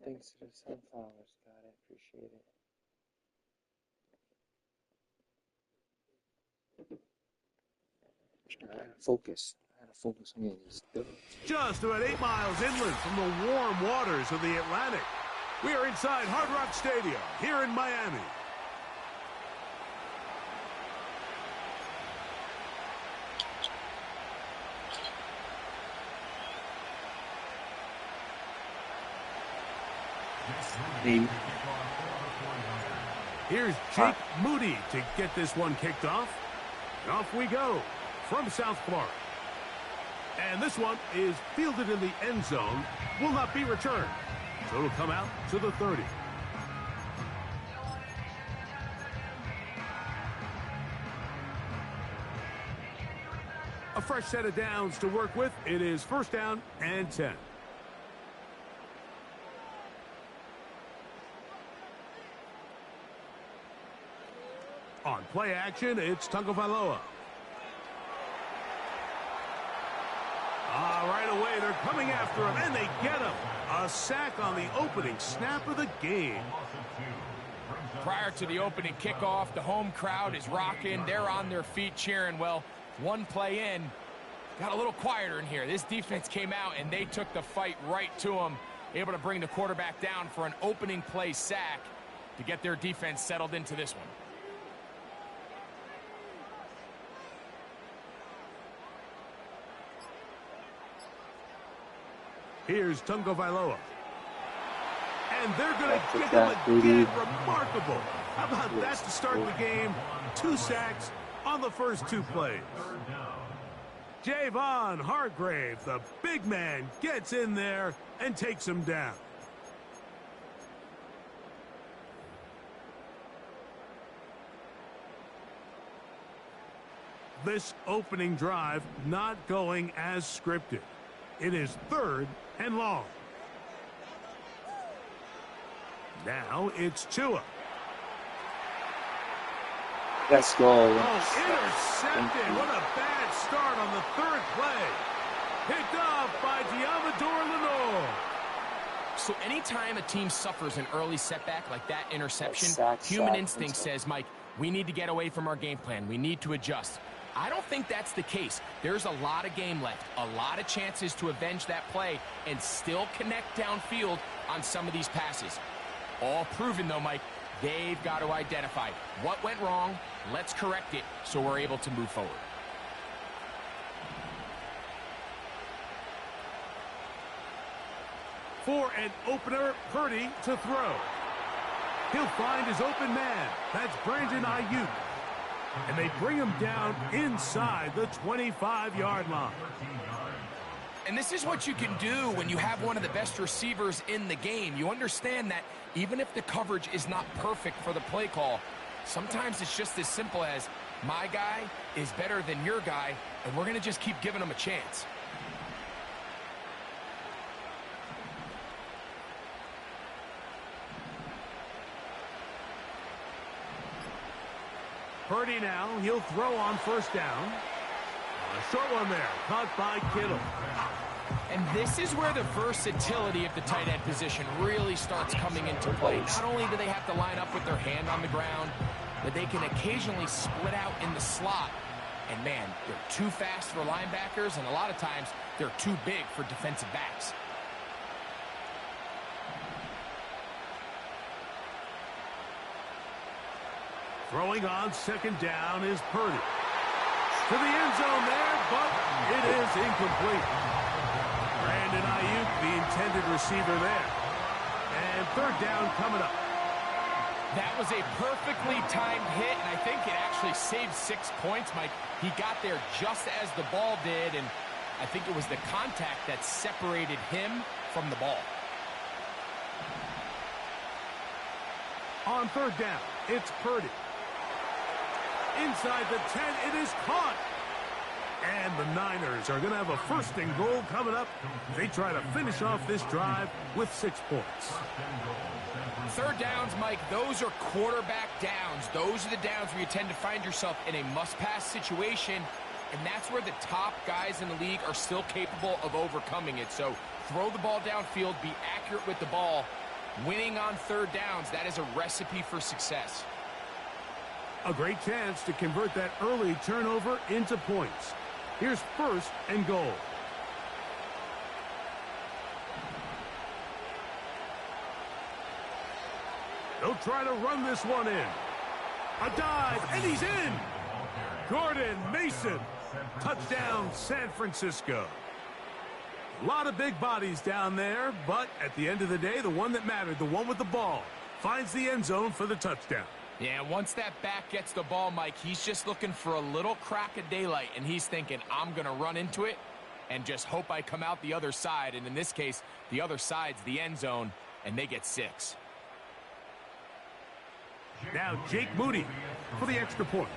Thanks to the sunflowers, God, I appreciate it. I gotta focus. On getting these dubs. Just about 8 miles inland from the warm waters of the Atlantic. We are inside Hard Rock Stadium here in Miami. Here's Jake Moody to get this one kicked off. And off we go from South Florida. And this one is fielded in the end zone, will not be returned. So it'll come out to the 30. A fresh set of downs to work with. It is 1st down and 10. On play action, it's Tagovailoa. Right away, they're coming after him, and they get him. A sack on the opening snap of the game. Prior to the opening kickoff, the home crowd is rocking. They're on their feet cheering. Well, one play in, got a little quieter in here. This defense came out, and they took the fight right to him, able to bring the quarterback down for an opening play sack to get their defense settled into this one. Here's Tagovailoa. And they're going to get him again. Remarkable. How about that to start the game? 2 sacks on the first 2 plays. Javon Hargrave, the big man, gets in there and takes him down. This opening drive not going as scripted. It is 3rd and long. Now it's Tua. Let's go. Oh, intercepted. What a bad start on the 3rd play. Picked off by Diamador Lenore. So anytime a team suffers an early setback like that interception, human instinct says, Mike, we need to get away from our game plan. We need to adjust. I don't think that's the case. There's a lot of game left, a lot of chances to avenge that play and still connect downfield on some of these passes. All proven, though, Mike, they've got to identify what went wrong, let's correct it so we're able to move forward. For an opener, Purdy to throw. He'll find his open man. That's Brandon Ayuk. And they bring him down inside the 25-yard line. And this is what you can do when you have one of the best receivers in the game. You understand that even if the coverage is not perfect for the play call, sometimes it's just as simple as my guy is better than your guy, and we're going to just keep giving him a chance. Purdy now, he'll throw on 1st down. A short one there, caught by Kittle. And this is where the versatility of the tight end position really starts coming into play. Not only do they have to line up with their hand on the ground, but they can occasionally split out in the slot And, man, they're too fast for linebackers, and a lot of times they're too big for defensive backs. Throwing on second down is Purdy. To the end zone there, but it is incomplete. Brandon Ayuk, the intended receiver there. And third down coming up. That was a perfectly timed hit, and I think it actually saved 6 points, Mike. He got there just as the ball did, and I think it was the contact that separated him from the ball. On third down, it's Purdy. Inside the 10, it is caught. And the Niners are going to have a first and goal coming up. They try to finish off this drive with 6 points. Third downs, Mike, those are quarterback downs. Those are the downs where you tend to find yourself in a must-pass situation, and that's where the top guys in the league are still capable of overcoming it. So throw the ball downfield, be accurate with the ball. Winning on third downs, that is a recipe for success. A great chance to convert that early turnover into points. Here's first and goal. They'll try to run this one in. A dive, and he's in. Jordan Mason. Touchdown, San Francisco. A lot of big bodies down there, but at the end of the day, the one that mattered, the one with the ball, finds the end zone for the touchdown. Yeah, once that back gets the ball, Mike, he's just looking for a little crack of daylight, and he's thinking, I'm going to run into it and just hope I come out the other side. And in this case, the other side's the end zone, and they get 6. Now Jake Moody for the extra point.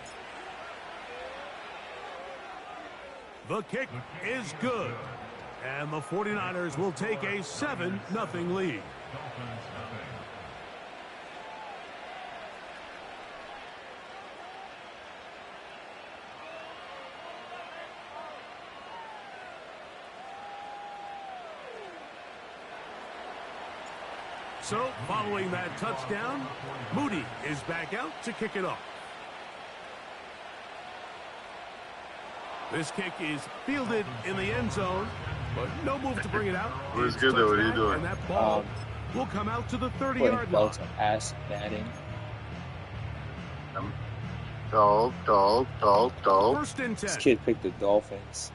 The kick is good, and the 49ers will take a 7-0 lead. So, following that touchdown, Moody is back out to kick it off. This kick is fielded in the end zone, but no move to bring it out. What's good though? What are you doing? And that ball will come out to the 30-yard line. Ass Madden. Dog. First and 10. This kid picked the Dolphins.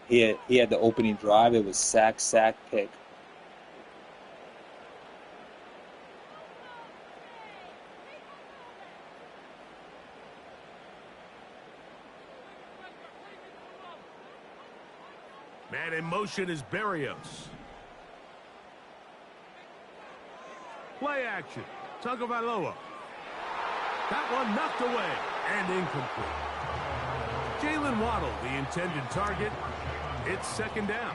He had the opening drive. It was sack, pick. Man in motion is Berrios. Play action. Tagovailoa. That one knocked away and incomplete. Jalen Waddle, the intended target. It's second down.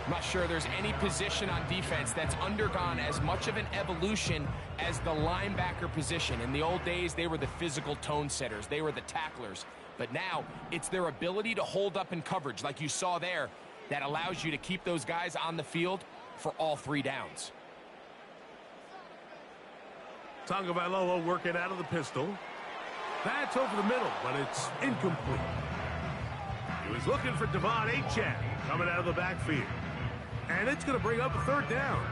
I'm not sure there's any position on defense that's undergone as much of an evolution as the linebacker position. In the old days, they were the physical tone setters. They were the tacklers. But now, it's their ability to hold up in coverage, like you saw there, that allows you to keep those guys on the field for all 3 downs. Tagovailoa working out of the pistol. That's over the middle, but it's incomplete. He was looking for Devon Achane coming out of the backfield. And it's going to bring up a third down.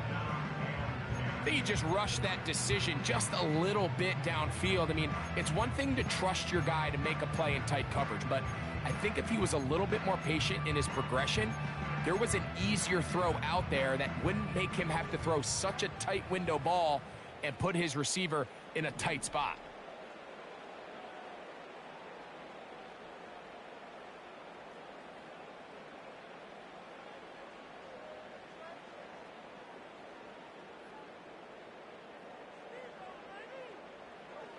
I think he just rushed that decision just a little bit downfield. I mean, it's one thing to trust your guy to make a play in tight coverage, but I think if he was a little bit more patient in his progression, there was an easier throw out there that wouldn't make him have to throw such a tight window ball and put his receiver in a tight spot.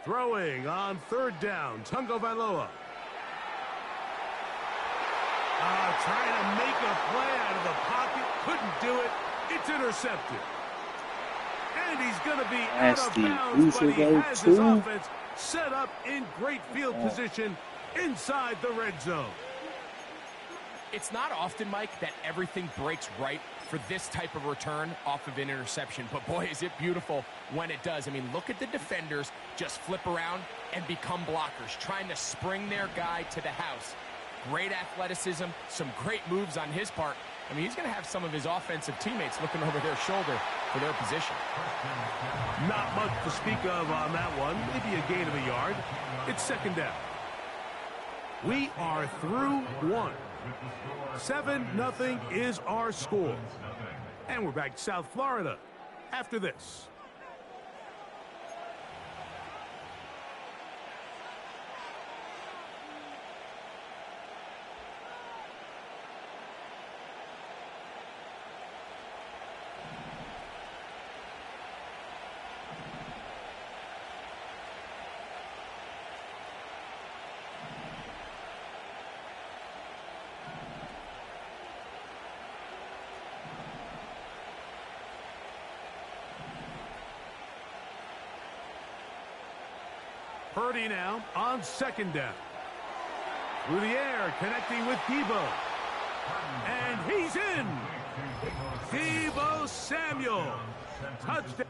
Throwing on third down, Tagovailoa. Trying to make a play out of the pocket. Couldn't do it. It's intercepted. And he's going to be out of bounds, but he has his offense set up in great field position inside the red zone. It's not often, Mike, that everything breaks right for this type of return off of an interception. But, boy, is it beautiful when it does. I mean, look at the defenders just flip around and become blockers, trying to spring their guy to the house. Great athleticism, some great moves on his part. I mean, he's going to have some of his offensive teammates looking over their shoulder for their position. Not much to speak of on that one. Maybe a gain of a yard. It's second down. We are through one. 7-0 is our score. And we're back to South Florida after this. Purdy now on second down. Through the air, connecting with Debo. And he's in. Debo Samuel. Touchdown.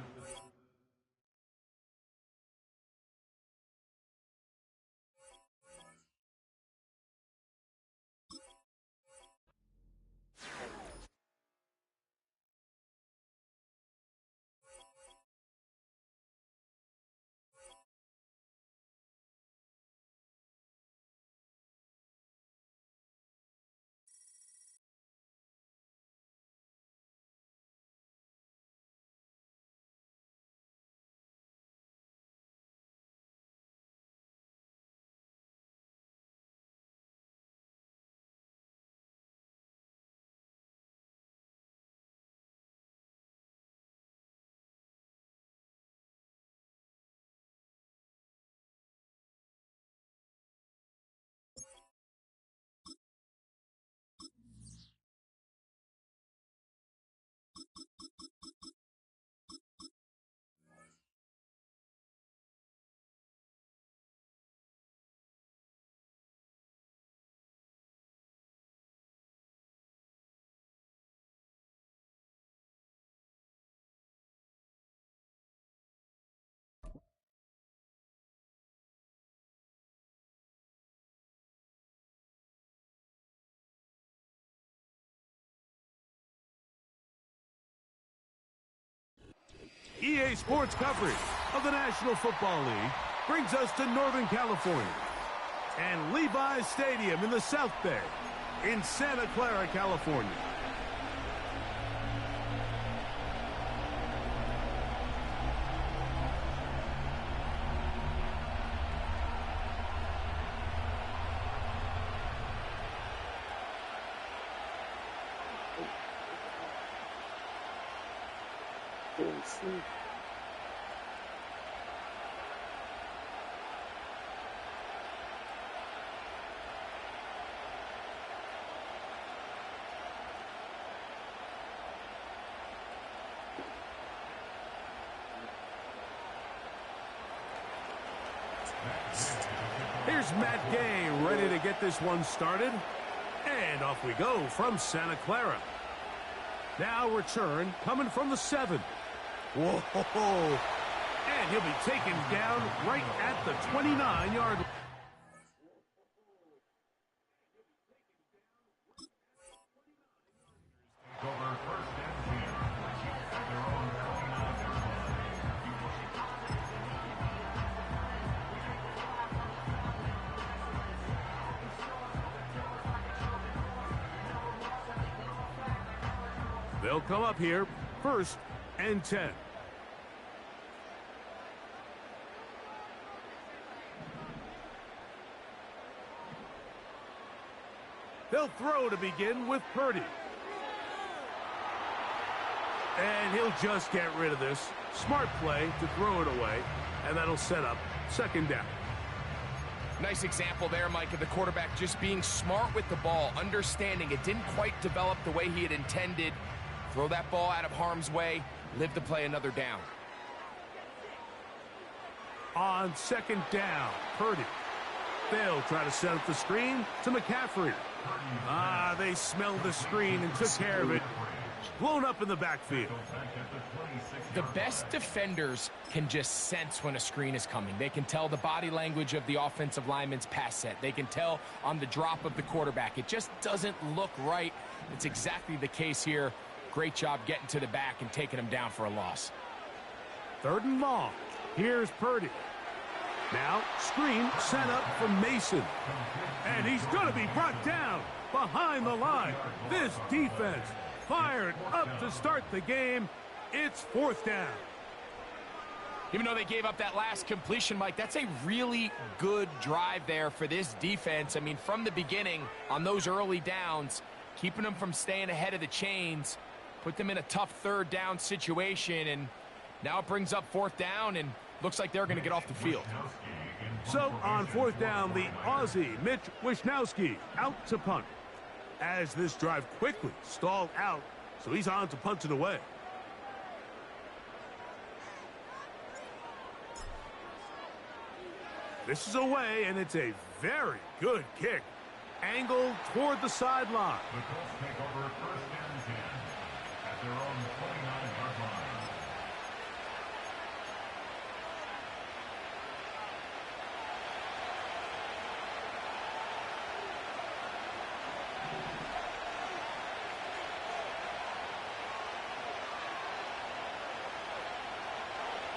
EA Sports coverage of the National Football League brings us to Northern California and Levi's Stadium in the South Bay in Santa Clara, California. Here's Matt Gay ready to get this one started. And off we go from Santa Clara. Now return coming from the 7. Whoa. And he'll be taken down right at the 29-yard line. They'll come up here, 1st and 10. They'll throw to begin with Purdy. And he'll just get rid of this. Smart play to throw it away, and that'll set up 2nd down. Nice example there, Mike, of the quarterback just being smart with the ball, understanding it didn't quite develop the way he had intended. Throw that ball out of harm's way, live to play another down. On 2nd down, Purdy They'll try to set up the screen to McCaffrey. They smelled the screen and took care of it. Blown up in the backfield. The best defenders can just sense when a screen is coming. They can tell the body language of the offensive lineman's pass set. They can tell on the drop of the quarterback. It just doesn't look right. It's exactly the case here. Great job getting to the back and taking him down for a loss. 3rd and long. Here's Purdy. Now, screen set up for Mason. And he's going to be brought down behind the line. This defense fired up to start the game. It's 4th down. Even though they gave up that last completion, Mike, that's a really good drive there for this defense. I mean, from the beginning, on those early downs, keeping them from staying ahead of the chains, put them in a tough 3rd down situation, and now it brings up 4th down, and looks like they're going to get off the field. So on 4th down, the Aussie, Mitch Wishnowsky, out to punt. As this drive quickly stalled out, so he's on to punt it away. This is away, and it's a very good kick. Angled toward the sideline. The Colts take over 1st and 10 at their own 29-yard line.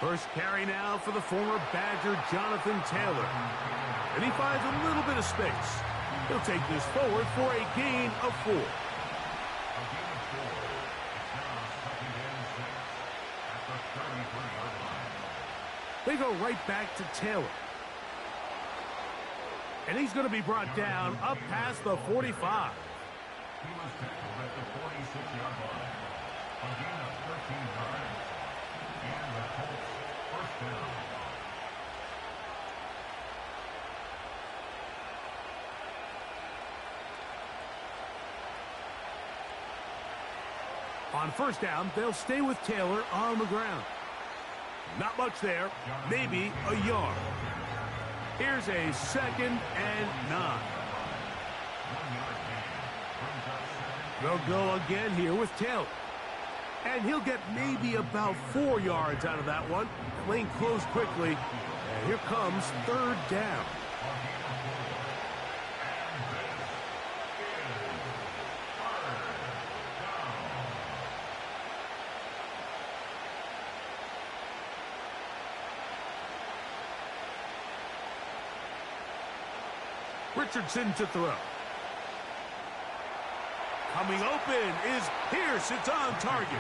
First carry now for the former Badger Jonathan Taylor. And he finds a little bit of space. He'll take this forward for a gain of 4. They go right back to Taylor. And he's going to be brought down up past the 45. He was tackled at the 46-yard line. A gain of 13 yards. And the Colts 1st down. On 1st down, they'll stay with Taylor on the ground. Not much there, maybe a yard. Here's a 2nd and 9. They'll go again here with Taylor. And he'll get maybe about 4 yards out of that one. Lane closed quickly. And here comes 3rd down. Richardson to throw. Coming open is Pierce. It's on target.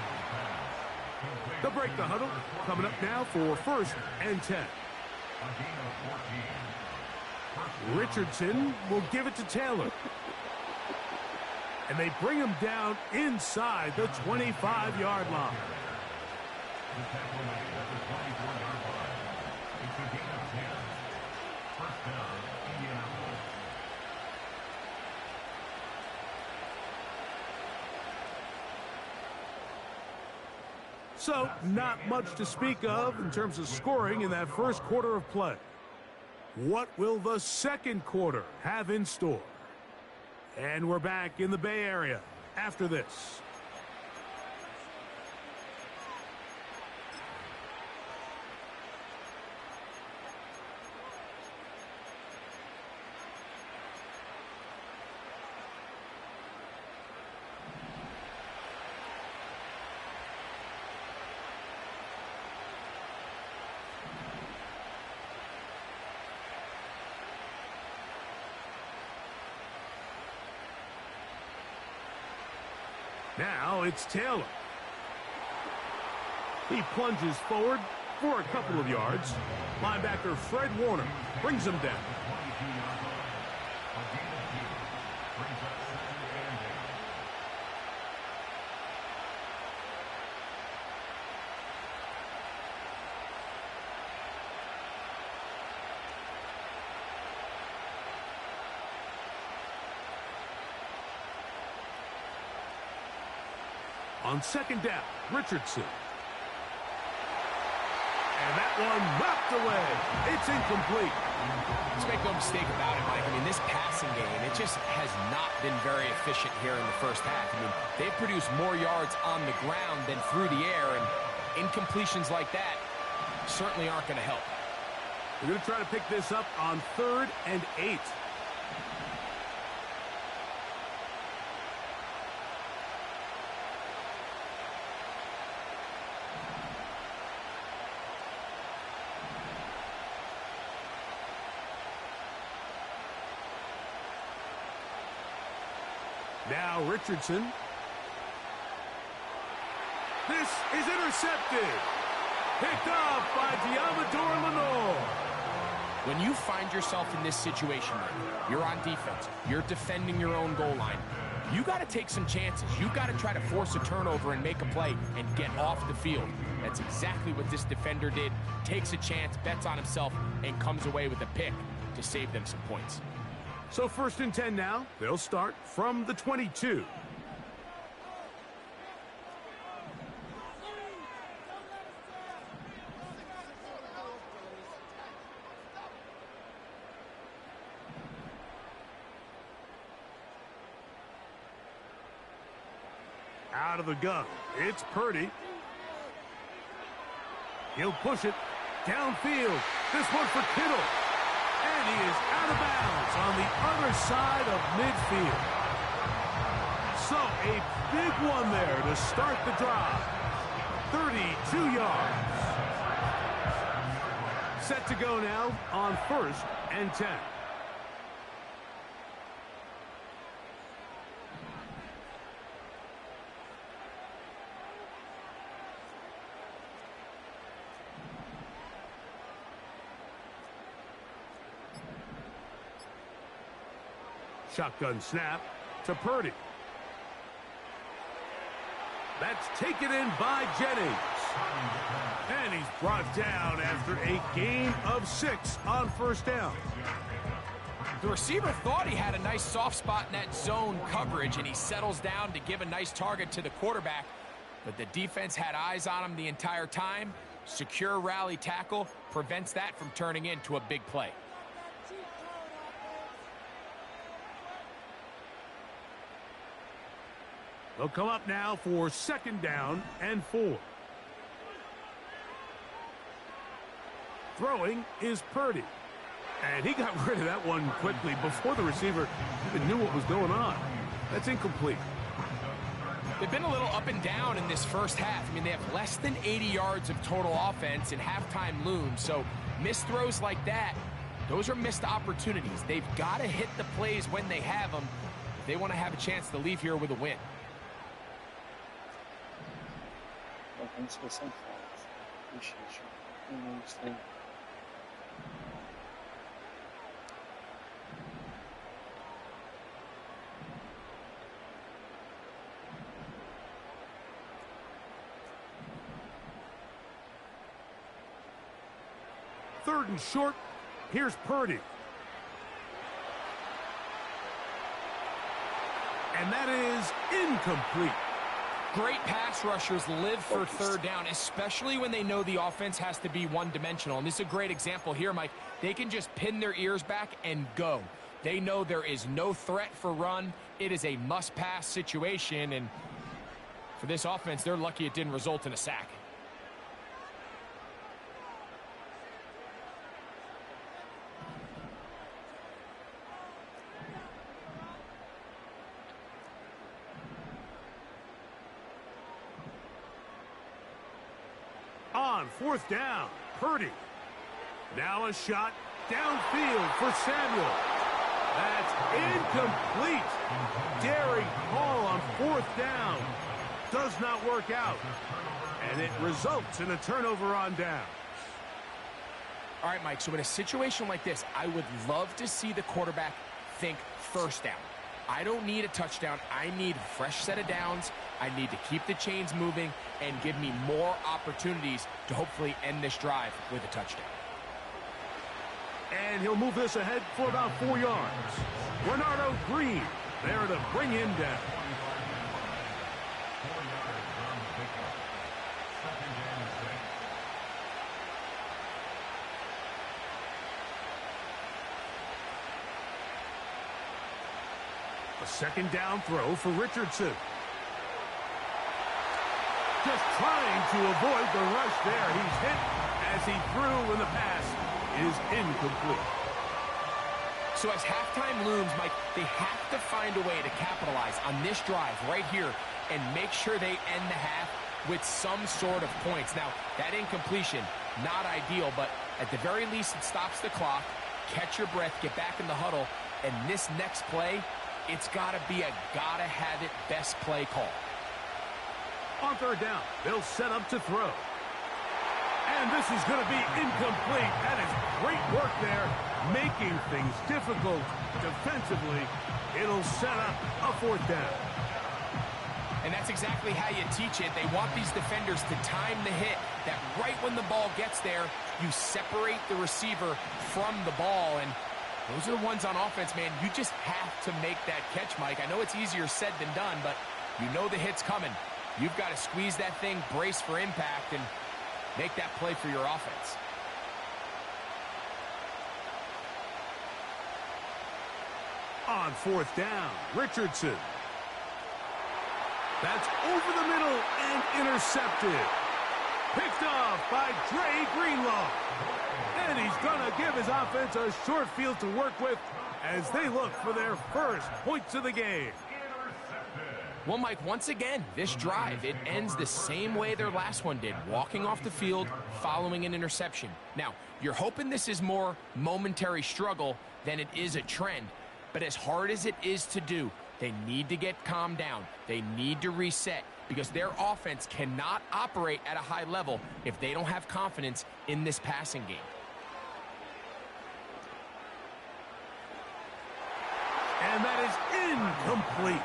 They'll break the huddle. Coming up now for 1st and 10. Richardson will give it to Taylor. And they bring him down inside the 25-yard line. It's a gain of 10. 1st down, Indianapolis. So, not much to speak of in terms of scoring in that first quarter of play. What will the second quarter have in store? And we're back in the Bay Area after this. Now it's Taylor. He plunges forward for a couple of yards. Linebacker Fred Warner brings him down. On 2nd down, Richardson. And that one knocked away. It's incomplete. Let's make no mistake about it, Mike. I mean, this passing game, it just has not been very efficient here in the first half. I mean, they've produced more yards on the ground than through the air, and incompletions like that certainly aren't going to help. They're going to try to pick this up on 3rd and 8. Now Richardson. This is intercepted. Picked off by Diamador Lenore. When you find yourself in this situation, you're on defense, you're defending your own goal line, you got to take some chances. You got to try to force a turnover and make a play and get off the field. That's exactly what this defender did. Takes a chance, bets on himself, and comes away with a pick to save them some points. So 1st and 10 now. They'll start from the 22. Out of the gun, it's Purdy. He'll push it downfield. This one for Kittle. And he is out of bounds on the other side of midfield. So a big one there to start the drive. 32 yards. Set to go now on 1st and 10. Shotgun snap to Purdy. That's taken in by Jennings. And he's brought down after a gain of 6 on 1st down. The receiver thought he had a nice soft spot in that zone coverage, and he settles down to give a nice target to the quarterback. But the defense had eyes on him the entire time. Secure rally tackle prevents that from turning into a big play. They'll come up now for 2nd down and 4. Throwing is Purdy. And he got rid of that one quickly before the receiver even knew what was going on. That's incomplete. They've been a little up and down in this first half. I mean, they have less than 80 yards of total offense and halftime looms. So missed throws like that, those are missed opportunities. They've got to hit the plays when they have them if they want to have a chance to leave here with a win. Thanks for some flags. Appreciate you. I understand. Third and short. Here's Purdy. And that is incomplete. Great pass rushers live for 3rd down, especially when they know the offense has to be one-dimensional. And this is a great example here, Mike. They can just pin their ears back and go. They know there is no threat for run. It is a must-pass situation. And for this offense, they're lucky it didn't result in a sack. On 4th down, Purdy. Now a shot downfield for Samuel. That's incomplete. Daring Hall on 4th down. Does not work out. And it results in a turnover on down. All right, Mike, so in a situation like this, I would love to see the quarterback think 1st down. I don't need a touchdown. I need a fresh set of downs. I need to keep the chains moving and give me more opportunities to hopefully end this drive with a touchdown. And he'll move this ahead for about 4 yards. Renardo Green there to bring him down. A second down throw for Richardson. Just trying to avoid the rush there. He's hit as he threw, and the pass is incomplete. So as halftime looms, Mike, they have to find a way to capitalize on this drive right here and make sure they end the half with some sort of points. Now, that incompletion, not ideal, but at the very least it stops the clock. Catch your breath, get back in the huddle, and this next play, it's got to be a gotta-have-it best play call. On third down, they'll set up to throw. And this is going to be incomplete. That is great work there, making things difficult defensively. It'll set up a fourth down. And that's exactly how you teach it. They want these defenders to time the hit, that right when the ball gets there, you separate the receiver from the ball. And those are the ones on offense, man. You just have to make that catch, Mike. I know it's easier said than done, but you know the hit's coming. You've got to squeeze that thing, brace for impact, and make that play for your offense. On fourth down, Richardson. That's over the middle and intercepted. Picked off by Dre Greenlaw. And he's going to give his offense a short field to work with as they look for their first points of the game. Well, Mike, once again, this drive, it ends the same way their last one did, walking off the field, following an interception. Now, you're hoping this is more momentary struggle than it is a trend, but as hard as it is to do, they need to get calmed down. They need to reset because their offense cannot operate at a high level if they don't have confidence in this passing game. And that is incomplete.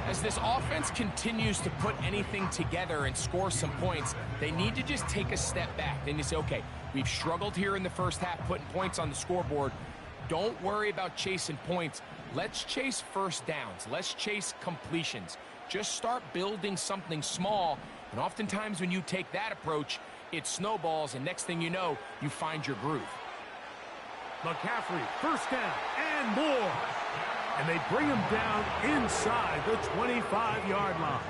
As this offense continues to put anything together and score some points, they need to just take a step back. Then you say, okay, we've struggled here in the first half putting points on the scoreboard. Don't worry about chasing points. Let's chase first downs. Let's chase completions. Just start building something small, and oftentimes when you take that approach, it snowballs, and next thing you know, you find your groove. McCaffrey, first down and more. And they bring him down inside the 25-yard line.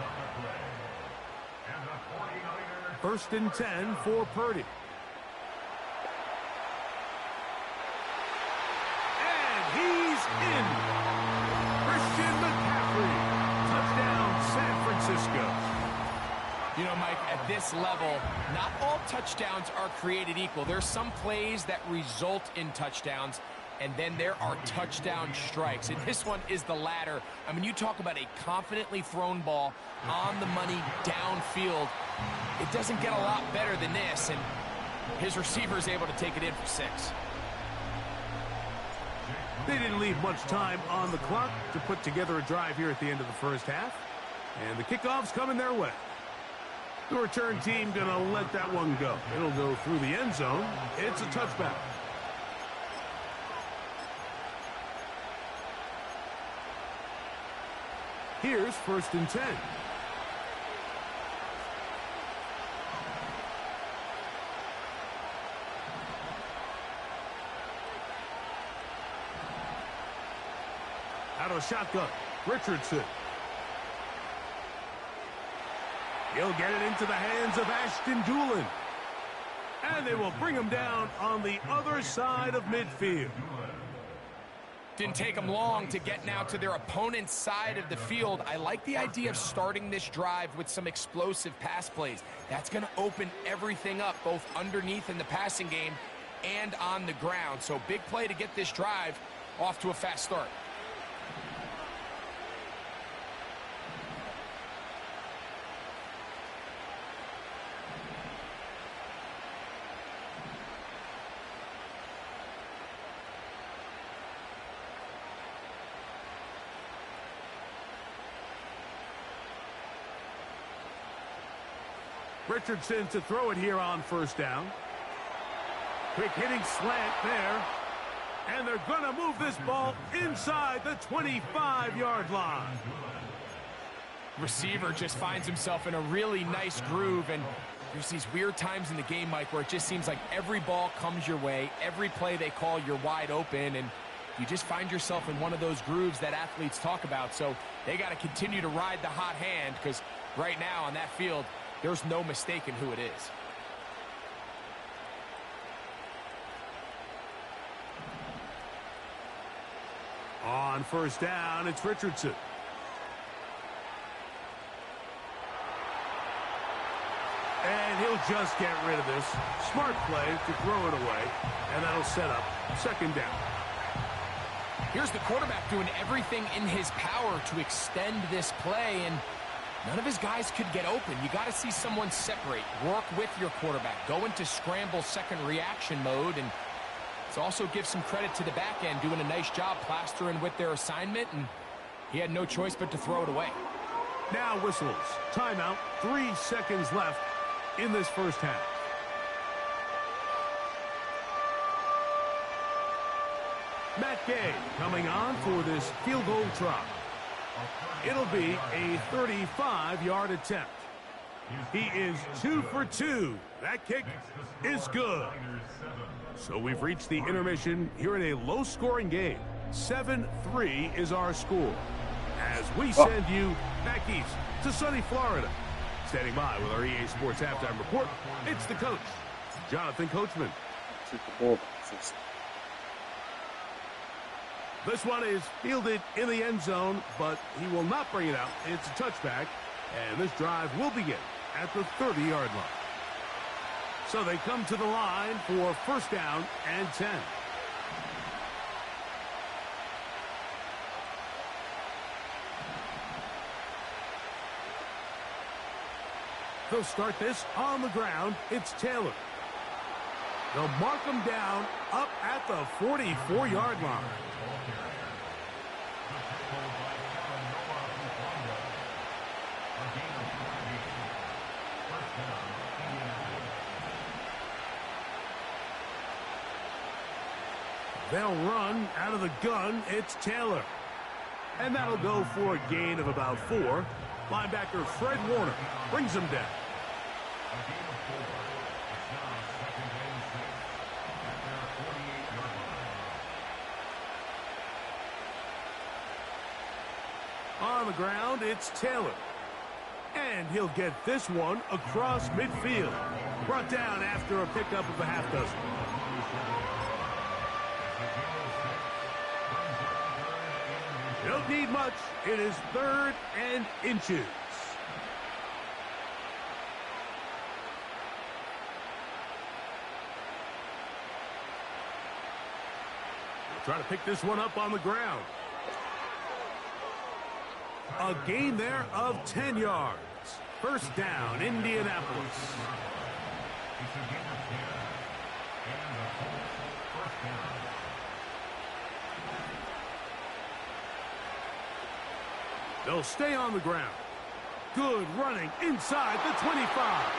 First and 10 for Purdy. And he's in. Christian McCaffrey. Touchdown, San Francisco. You know, Mike, at this level, not all touchdowns are created equal. There's some plays that result in touchdowns, and then there are touchdown strikes. And this one is the latter. I mean, you talk about a confidently thrown ball on the money downfield. It doesn't get a lot better than this, and his receiver is able to take it in for 6. They didn't leave much time on the clock to put together a drive here at the end of the first half. And the kickoff's coming their way. The return team going to let that one go. It'll go through the end zone. It's a touchback. Here's first and 10. Out of the shotgun, Richardson. He'll get it into the hands of Ashton Doolin. And they will bring him down on the other side of midfield. Didn't take them long to get now to their opponent's side of the field. I like the idea of starting this drive with some explosive pass plays. That's going to open everything up, both underneath in the passing game and on the ground. So big play to get this drive off to a fast start. Richardson to throw it here on first down. Quick hitting slant there. And they're going to move this ball inside the 25-yard line. Receiver just finds himself in a really nice groove, and there's these weird times in the game, Mike, where it just seems like every ball comes your way, every play they call, you're wide open, and you just find yourself in one of those grooves that athletes talk about. So they got to continue to ride the hot hand, because right now on that field, there's no mistaking who it is. On first down, it's Richardson. And he'll just get rid of this. Smart play to throw it away, and that'll set up second down. Here's the quarterback doing everything in his power to extend this play, and none of his guys could get open. You got to see someone separate, work with your quarterback, go into scramble second reaction mode, and let's also give some credit to the back end, doing a nice job plastering with their assignment, and he had no choice but to throw it away. Now whistles. Timeout. 3 seconds left in this first half. Matt Gay coming on for this field goal try. It'll be a 35-yard attempt. He is 2 for 2. That kick is good. So we've reached the intermission here in a low-scoring game. 7-3 is our score. As we send you back east to sunny Florida. Standing by with our EA Sports Halftime Report, it's the coach, Jonathan Coachman. This one is fielded in the end zone, but he will not bring it out. It's a touchback, and this drive will begin at the 30-yard line. So they come to the line for first down and 10. They'll start this on the ground. It's Taylor. They'll mark him down up at the 44-yard line. They'll run out of the gun. It's Taylor. And that'll go for a gain of about 4. Linebacker Fred Warner brings him down. On the ground, it's Taylor. And he'll get this one across midfield. Brought down after a pickup of a half dozen. Don't need much. It is 3rd and inches. We'll try to pick this one up on the ground. A gain there of 10 yards. First down, Indianapolis. They'll stay on the ground. Good running inside the 25.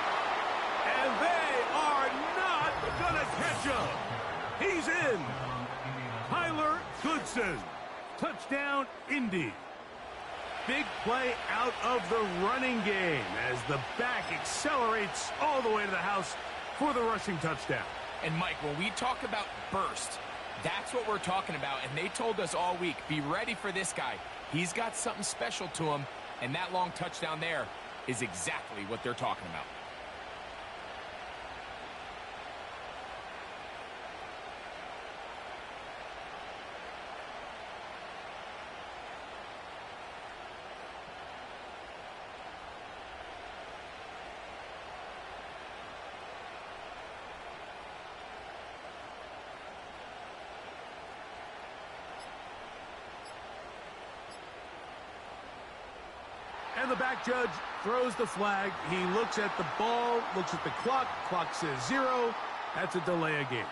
And they are not going to catch him. He's in. Tyler Goodson. Touchdown, Indy. Big play out of the running game as the back accelerates all the way to the house for the rushing touchdown. And, Mike, when we talk about burst, that's what we're talking about. And they told us all week, be ready for this guy. He's got something special to him, and that long touchdown there is exactly what they're talking about. And the back judge throws the flag. He looks at the ball, looks at the clock. Clock says 0. That's a delay of game.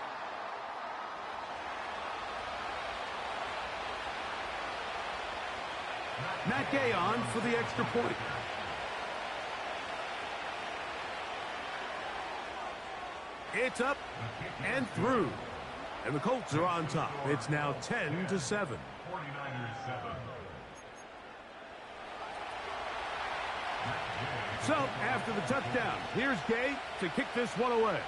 Matt Gay on for the extra point. It's up and through. And the Colts are on top. It's now 10-7. 49ers 7. So, after the touchdown, here's Gay to kick this one away.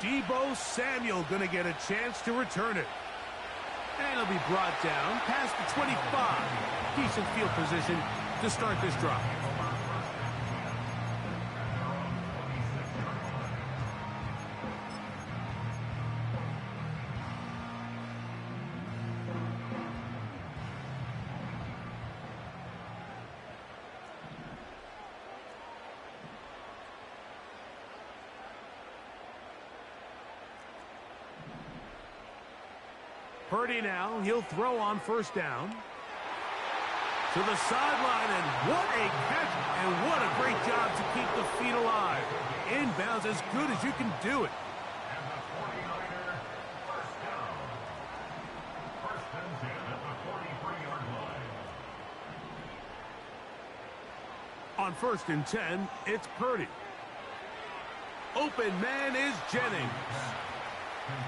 Deebo Samuel going to get a chance to return it. And it'll be brought down past the 25. Decent field position to start this drive. Purdy now, he'll throw on first down. To the sideline, and what a catch, and what a great job to keep the feet alive. Inbounds as good as you can do it. And the 49er first down. First and 10 at the 43-yard line. On first and 10, it's Purdy. Open man is Jennings.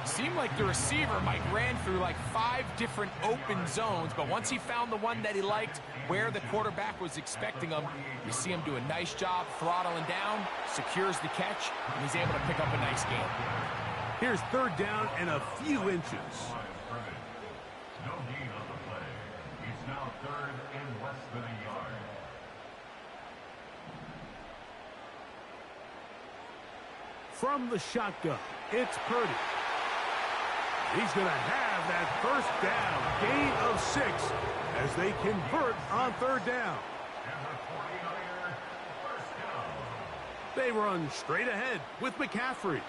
Seemed like the receiver, Mike, ran through like 5 different open zones, but once he found the one that he liked, where the quarterback was expecting him, you see him do a nice job throttling down, secures the catch, and he's able to pick up a nice gain. Here's third down and a few inches. No gain on the play. It's now third and less than a yard. From the shotgun, it's Purdy. He's going to have that first down, gain of 6, as they convert on third down. And the 49er first down. They run straight ahead with McCaffrey.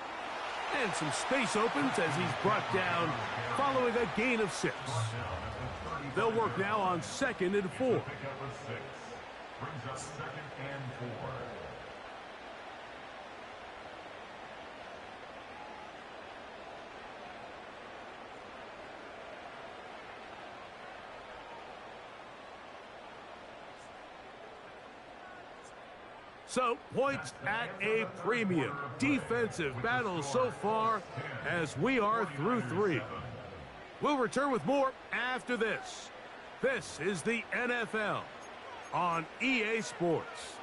And some space opens as he's brought down following a gain of 6. They'll work now on second and 4. Pick up a 6. Brings up second and 4. So, points at a premium. Defensive battle so far as we are through 3. We'll return with more after this. This is the NFL on EA Sports.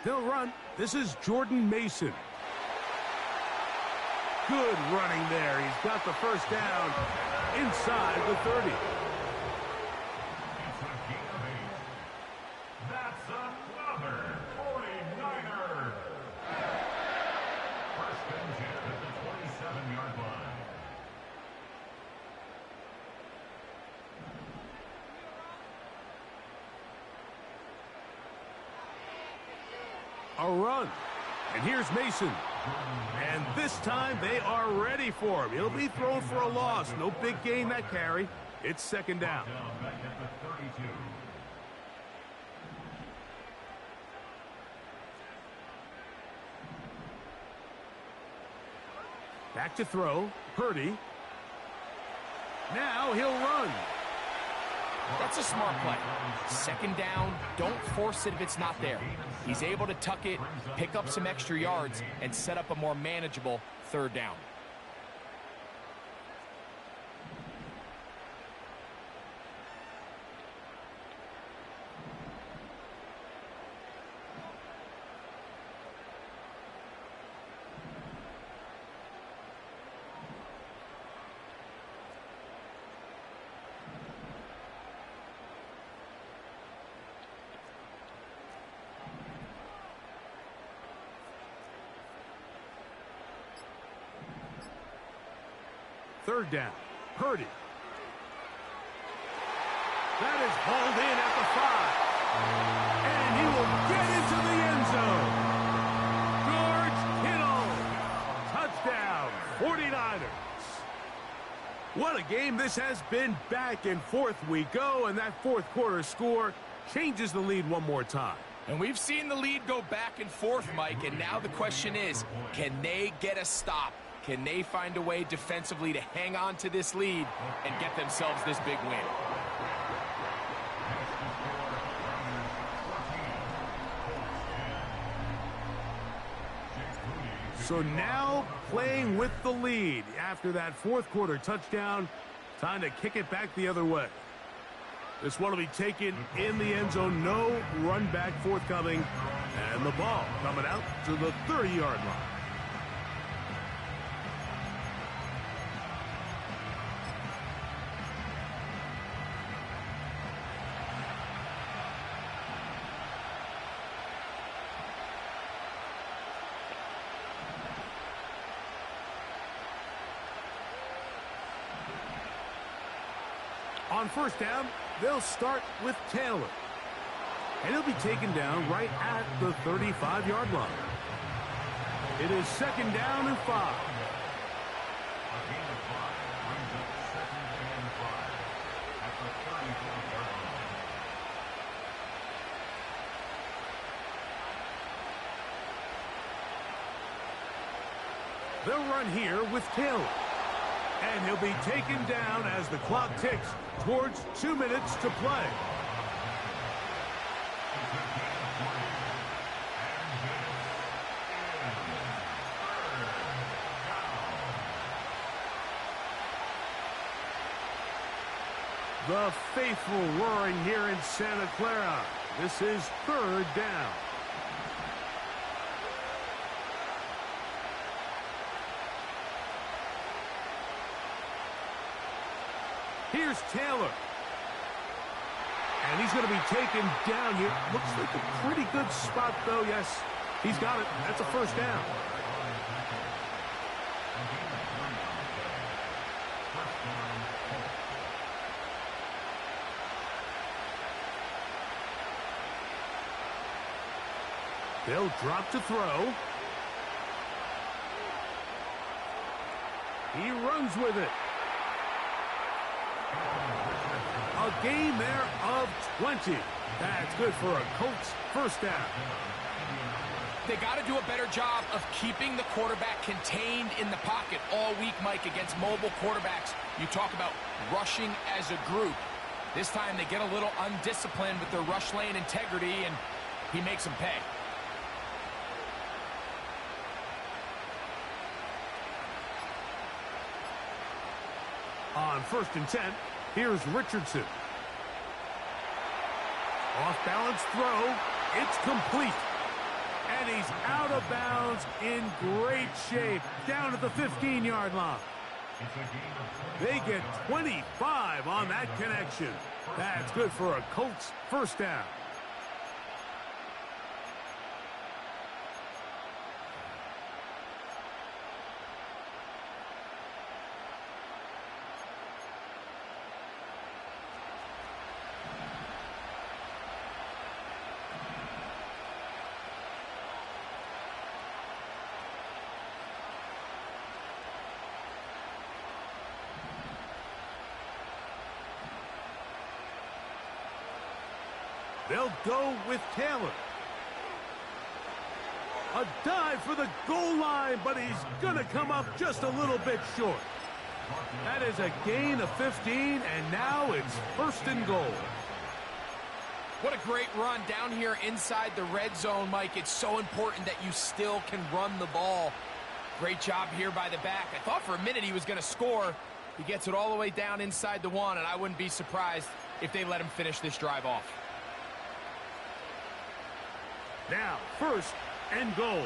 They'll run. This is Jordan Mason. Good running there. He's got the first down inside the 30. It's a gain of 8. That's another 49er. First and 10 at the 27-yard line. A run. And here's Mason. And this time they are ready for him. He'll be thrown for a loss. No big gain that carry. It's second down. Back at the 32. Back to throw. Purdy. Now he'll run. That's a smart play. Second down, don't force it if it's not there. He's able to tuck it, pick up some extra yards, and set up a more manageable third down. Third down. Purdy. That is hauled in at the 5. And he will get into the end zone. George Kittle. Touchdown. 49ers. What a game this has been. Back and forth we go, and that fourth quarter score changes the lead one more time. And we've seen the lead go back and forth, Mike, and now the question is, can they get a stop? Can they find a way defensively to hang on to this lead and get themselves this big win? So now playing with the lead after that fourth quarter touchdown. Time to kick it back the other way. This one will be taken in the end zone. No run back forthcoming. And the ball coming out to the 30-yard line. On first down, they'll start with Taylor. And he'll be taken down right at the 35-yard line. It is second down and 5. A gain of 5 brings up second and 5 at the 35-yard line. They'll run here with Taylor. And he'll be taken down as the clock ticks towards 2 minutes to play. The faithful roaring here in Santa Clara. This is third down. Here's Taylor. And he's going to be taken down here. Looks like a pretty good spot, though. Yes, he's got it. That's a first down. They'll drop to throw. He runs with it. A gain there of 20. That's good for a Colts first down. They got to do a better job of keeping the quarterback contained in the pocket all week, Mike, against mobile quarterbacks. You talk about rushing as a group. This time they get a little undisciplined with their rush lane integrity, and he makes them pay. On first and 10, here's Richardson. Off-balance throw. It's complete. And he's out of bounds in great shape. Down at the 15-yard line. They get 25 on that connection. That's good for a Colts first down. They'll go with Taylor. A dive for the goal line, but he's going to come up just a little bit short. That is a gain of 15, and now it's first and goal. What a great run down here inside the red zone, Mike. It's so important that you still can run the ball. Great job here by the back. I thought for a minute he was going to score. He gets it all the way down inside the 1, and I wouldn't be surprised if they let him finish this drive off. Now, first and goal.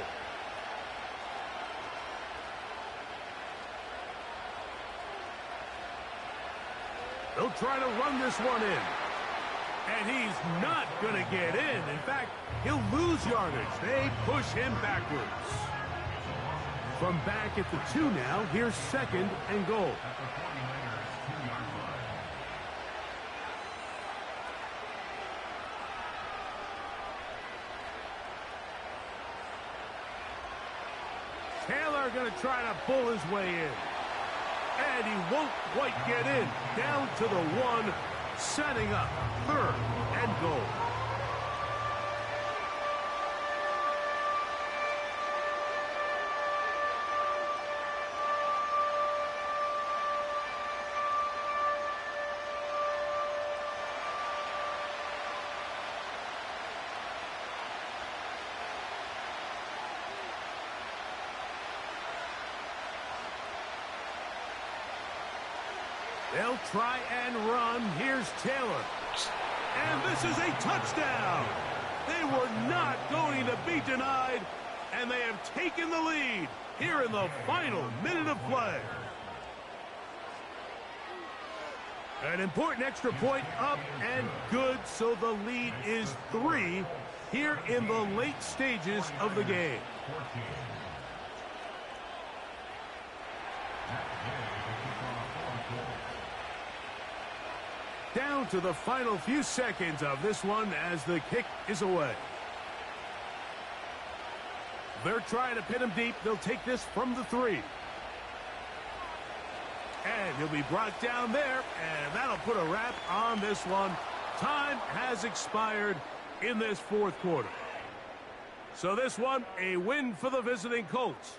They'll try to run this one in. And he's not going to get in. In fact, he'll lose yardage. They push him backwards. From back at the 2 now, here's second and goal. Taylor going to try to pull his way in. And he won't quite get in. Down to the 1, setting up third and goal. They'll try and run. Here's Taylor. And this is a touchdown. They were not going to be denied, and they have taken the lead here in the final minute of play. An important extra point up and good, so the lead is 3 here in the late stages of the game. Down to the final few seconds of this one as the kick is away. They're trying to pin him deep. They'll take this from the 3. And he'll be brought down there, and that'll put a wrap on this one. Time has expired in this fourth quarter. So this one, a win for the visiting Colts.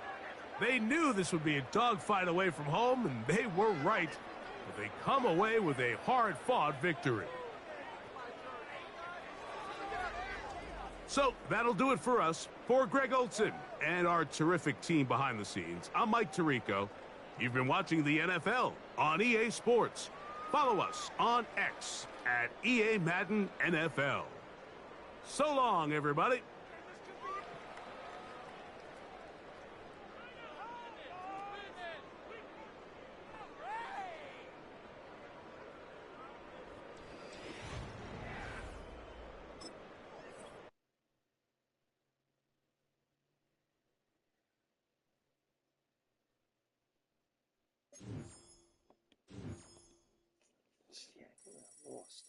They knew this would be a dogfight away from home, and they were right. But they come away with a hard-fought victory. So that'll do it for us. For Greg Olson and our terrific team behind the scenes, I'm Mike Tirico. You've been watching the NFL on EA Sports. Follow us on X at EA Madden NFL. So long, everybody. Lost.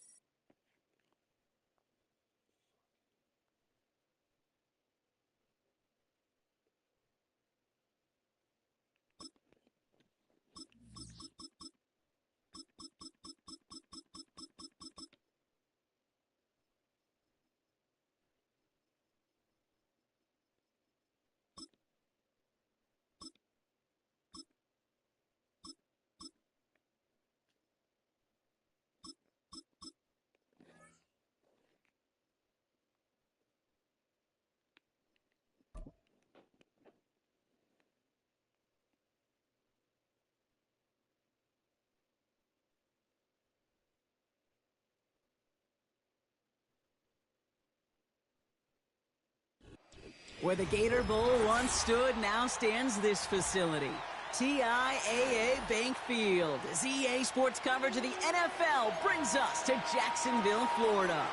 Where the Gator Bowl once stood, now stands this facility. TIAA Bank Field, as EA Sports coverage of the NFL brings us to Jacksonville, Florida.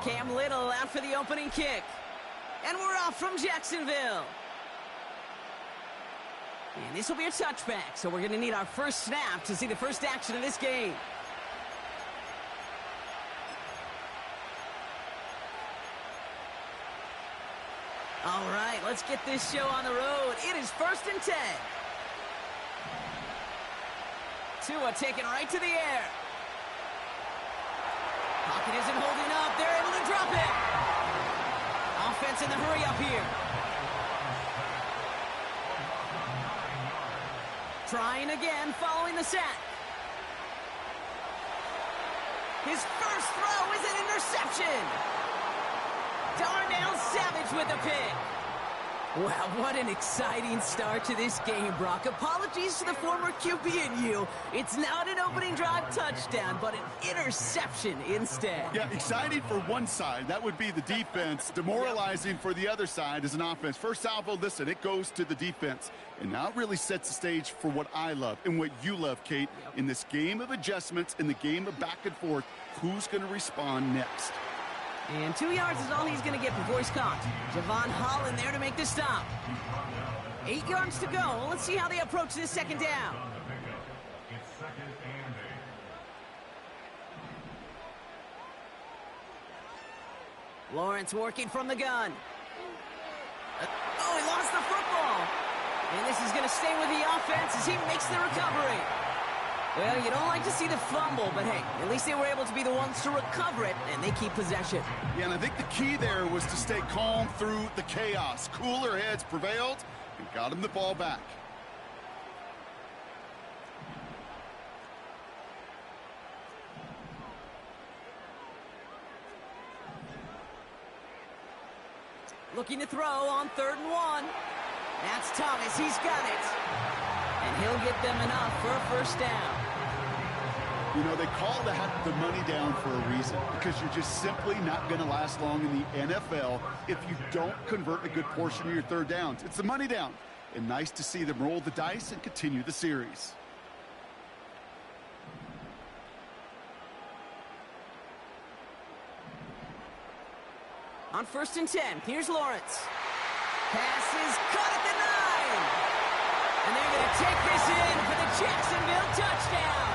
Cam Little out for the opening kick. And we're off from Jacksonville. And this will be a touchback, so we're going to need our first snap to see the first action of this game. All right, let's get this show on the road. It is 1st and 10. Tua taken right to the air. Pocket isn't holding up. They're able to drop it. Offense in the hurry up here. Trying again following the sack. His first throw is an interception. Darnell Savage with a pick. Wow, what an exciting start to this game, Brock. Apologies to the former QB and you. It's not an opening drive touchdown, but an interception instead. Yeah, exciting for one side. That would be the defense. Demoralizing for the other side as an offense. First salvo, listen, it goes to the defense. And now it really sets the stage for what I love and what you love, Kate. In this game of adjustments, in the game of back and forth, who's going to respond next? And 2 yards is all he's going to get before he's caught. Javon Holland there to make the stop. 8 yards to go. Let's see how they approach this second down. Lawrence working from the gun. Oh, he lost the football. And this is going to stay with the offense as he makes the recovery. Well, you don't like to see the fumble, but hey, at least they were able to be the ones to recover it, and they keep possession. Yeah, and I think the key there was to stay calm through the chaos. Cooler heads prevailed and got him the ball back. Looking to throw on 3rd and 1. That's Thomas. He's got it. And he'll get them enough for a first down. You know, they call that the money down for a reason, because you're just simply not going to last long in the NFL if you don't convert a good portion of your 3rd downs. It's the money down. And nice to see them roll the dice and continue the series. On 1st and 10, here's Lawrence. Pass is caught at the 9. And they're going to take this in for the Jacksonville touchdown.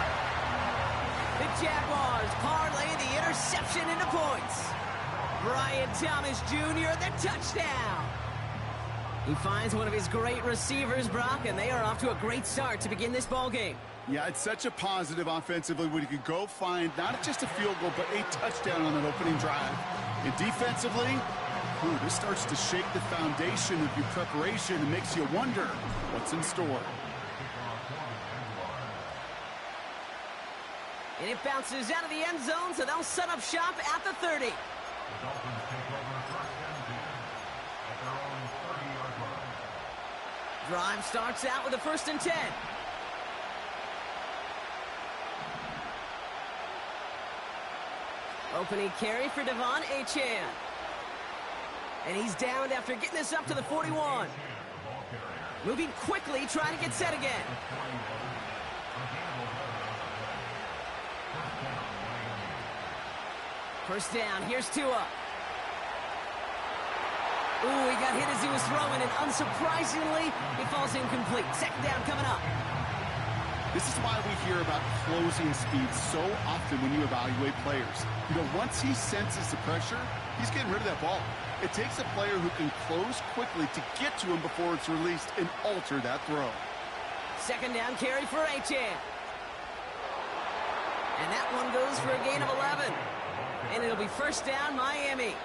The Jaguars parlay the interception into points. Brian Thomas Jr., the touchdown. He finds one of his great receivers, Brock, and they are off to a great start to begin this ball game. Yeah, it's such a positive offensively when you can go find not just a field goal, but a touchdown on that opening drive. And defensively, this starts to shake the foundation of your preparation and makes you wonder what's in store. And it bounces out of the end zone, so they'll set up shop at the 30. The Dolphins take over 1st and 10 at their own 30-yard line. Drive starts out with a 1st and 10. Opening carry for Devon Achane. And he's downed after getting this up to the 41. Moving quickly, trying to get set again. First down, here's Tua. Ooh, he got hit as he was throwing, and unsurprisingly, he falls incomplete. 2nd down coming up. This is why we hear about closing speed so often when you evaluate players. You know, once he senses the pressure, he's getting rid of that ball. It takes a player who can close quickly to get to him before it's released and alter that throw. 2nd down carry for Achane. And that one goes for a gain of 11. And it'll be 1st down, Miami.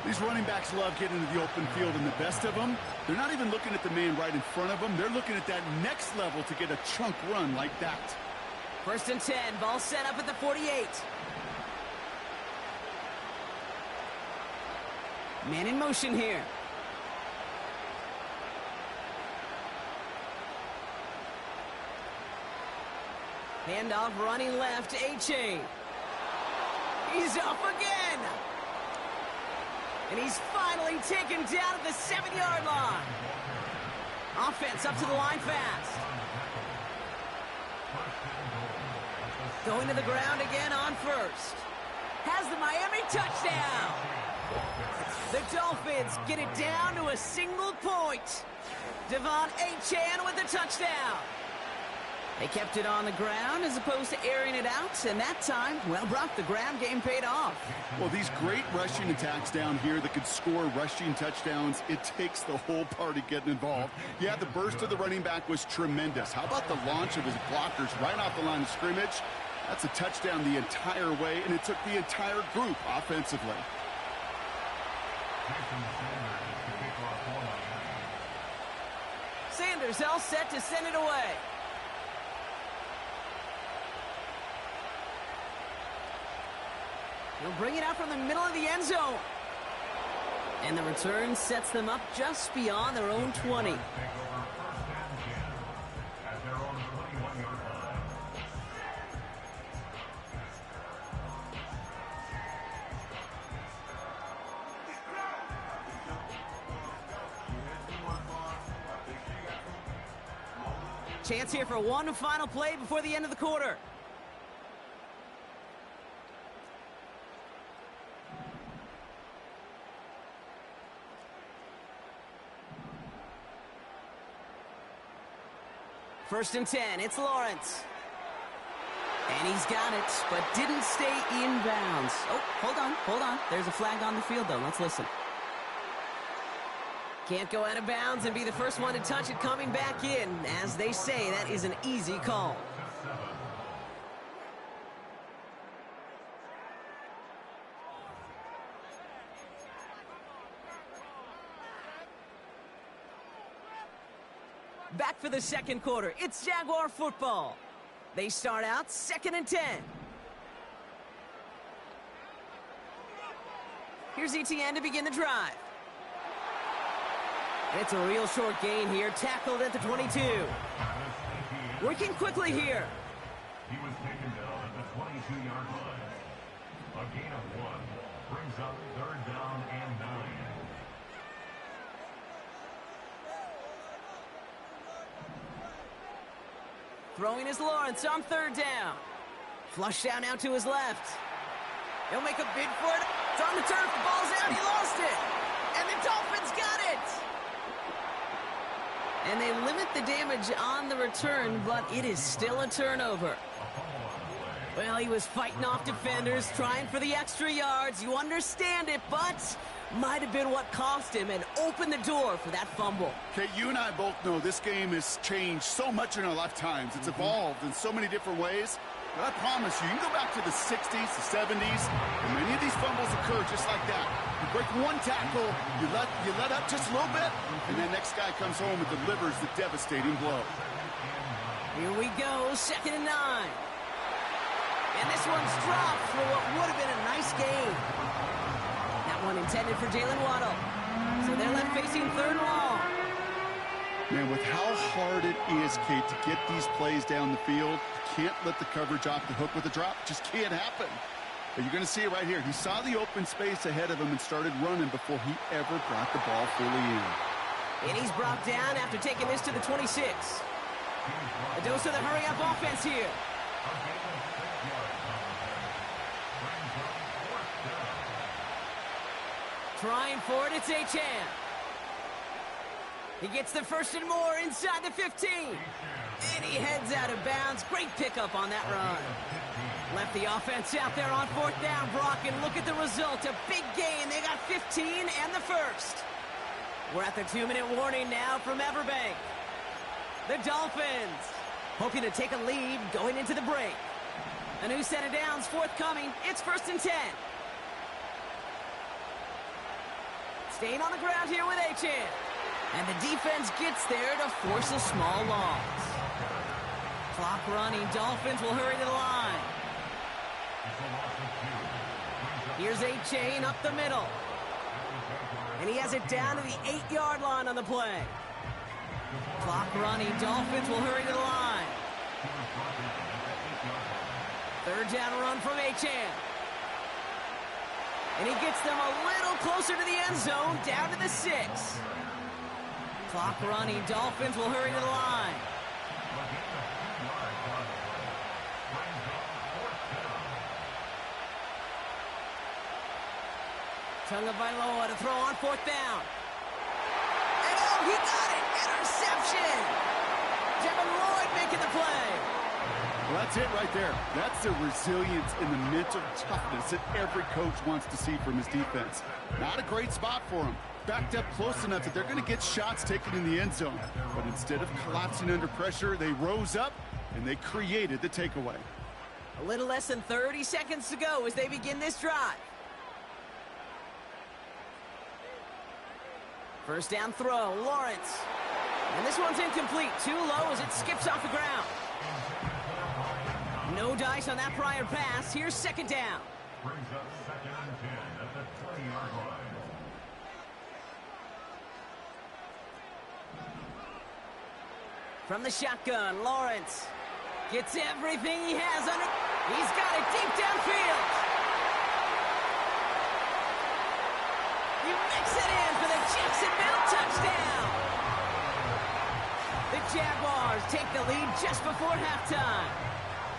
These running backs love getting into the open field, and the best of them, they're not even looking at the man right in front of them. They're looking at that next level to get a chunk run like that. 1st and 10, ball set up at the 48. Man in motion here. Handoff running left, Achane. He's off again. And he's finally taken down at the 7-yard line. Offense up to the line fast. Going to the ground again on 1st. Has the Miami touchdown. The Dolphins get it down to a single point. Devon Achane with the touchdown. They kept it on the ground as opposed to airing it out, and that time, well, Brock, the ground game paid off. Well, these great rushing attacks down here that could score rushing touchdowns, it takes the whole party getting involved. Yeah, the burst of the running back was tremendous. How about the launch of his blockers right off the line of scrimmage? That's a touchdown the entire way, and it took the entire group offensively. Sanders all set to send it away. He'll bring it out from the middle of the end zone. And the return sets them up just beyond their own 20. Chance here for one final play before the end of the quarter. First and 10, it's Lawrence. And he's got it, but didn't stay in bounds. Oh, hold on. There's a flag on the field, though. Let's listen. Can't go out of bounds and be the first one to touch it coming back in. As they say, that is an easy call. Back for the second quarter. It's Jaguar football. They start out 2nd and 10. Here's Etienne to begin the drive. It's a real short gain here, tackled at the 22. Working quickly here. He was taken down at the 22-yard line. A gain of 1 brings up 3rd down and 9. Throwing is Lawrence on 3rd down. Flush down out to his left. He'll make a bid for it. It's on the turf. The ball's out. He lost it. And the Dolphins got it. And they limit the damage on the return, but it is still a turnover. Well, he was fighting off defenders, trying for the extra yards. You understand it, but might have been what cost him and opened the door for that fumble. Okay, you and I both know this game has changed so much in our lifetimes. It's evolved in so many different ways. But I promise you, you can go back to the 60s, the 70s, and many of these fumbles occur just like that. You break one tackle, you let up just a little bit, and that next guy comes home and delivers the devastating blow. Here we go, 2nd and 9. And this one's dropped for what would have been a nice gain. That one intended for Jalen Waddle. So they're left facing 3rd and long. Man, with how hard it is, Kate, to get these plays down the field, you can't let the coverage off the hook with a drop. Just can't happen. But you're going to see it right here. He saw the open space ahead of him and started running before he ever brought the ball fully in. And he's brought down after taking this to the 26. A dose of the hurry-up offense here. Trying for it, it's Achane. He gets the 1st and more inside the 15. And he heads out of bounds. Great pickup on that run. Left the offense out there on 4th down, Brock, and look at the result. A big gain. They got 15 and the 1st. We're at the 2-minute warning now from Everbank. The Dolphins hoping to take a lead going into the break. A new set of downs forthcoming. It's 1st and 10. Staying on the ground here with Achane. And the defense gets there to force a small loss. Clock running. Dolphins will hurry to the line. Here's Achane up the middle. And he has it down to the 8-yard line on the play. Clock running. Dolphins will hurry to the line. 3rd down run from Achane. And he gets them a little closer to the end zone, down to the 6. Clock running. Dolphins will hurry to the line. Tagovailoa to throw on 4th down. And oh, he got it! Interception! Devin Lloyd making the play. Well, that's it right there. That's the resilience and the mental toughness that every coach wants to see from his defense. Not a great spot for him. Backed up close enough that they're going to get shots taken in the end zone. But instead of collapsing under pressure, they rose up and they created the takeaway. A little less than 30 seconds to go as they begin this drive. 1st down throw, Lawrence. And this one's incomplete. Too low as it skips off the ground. No dice on that prior pass. Here's 2nd down. Brings up 2nd and 10 at the 20-yard line. From the shotgun, Lawrence gets everything he has under. He's got it deep downfield. You mix it in for the Jacksonville touchdown. The Jaguars take the lead just before halftime.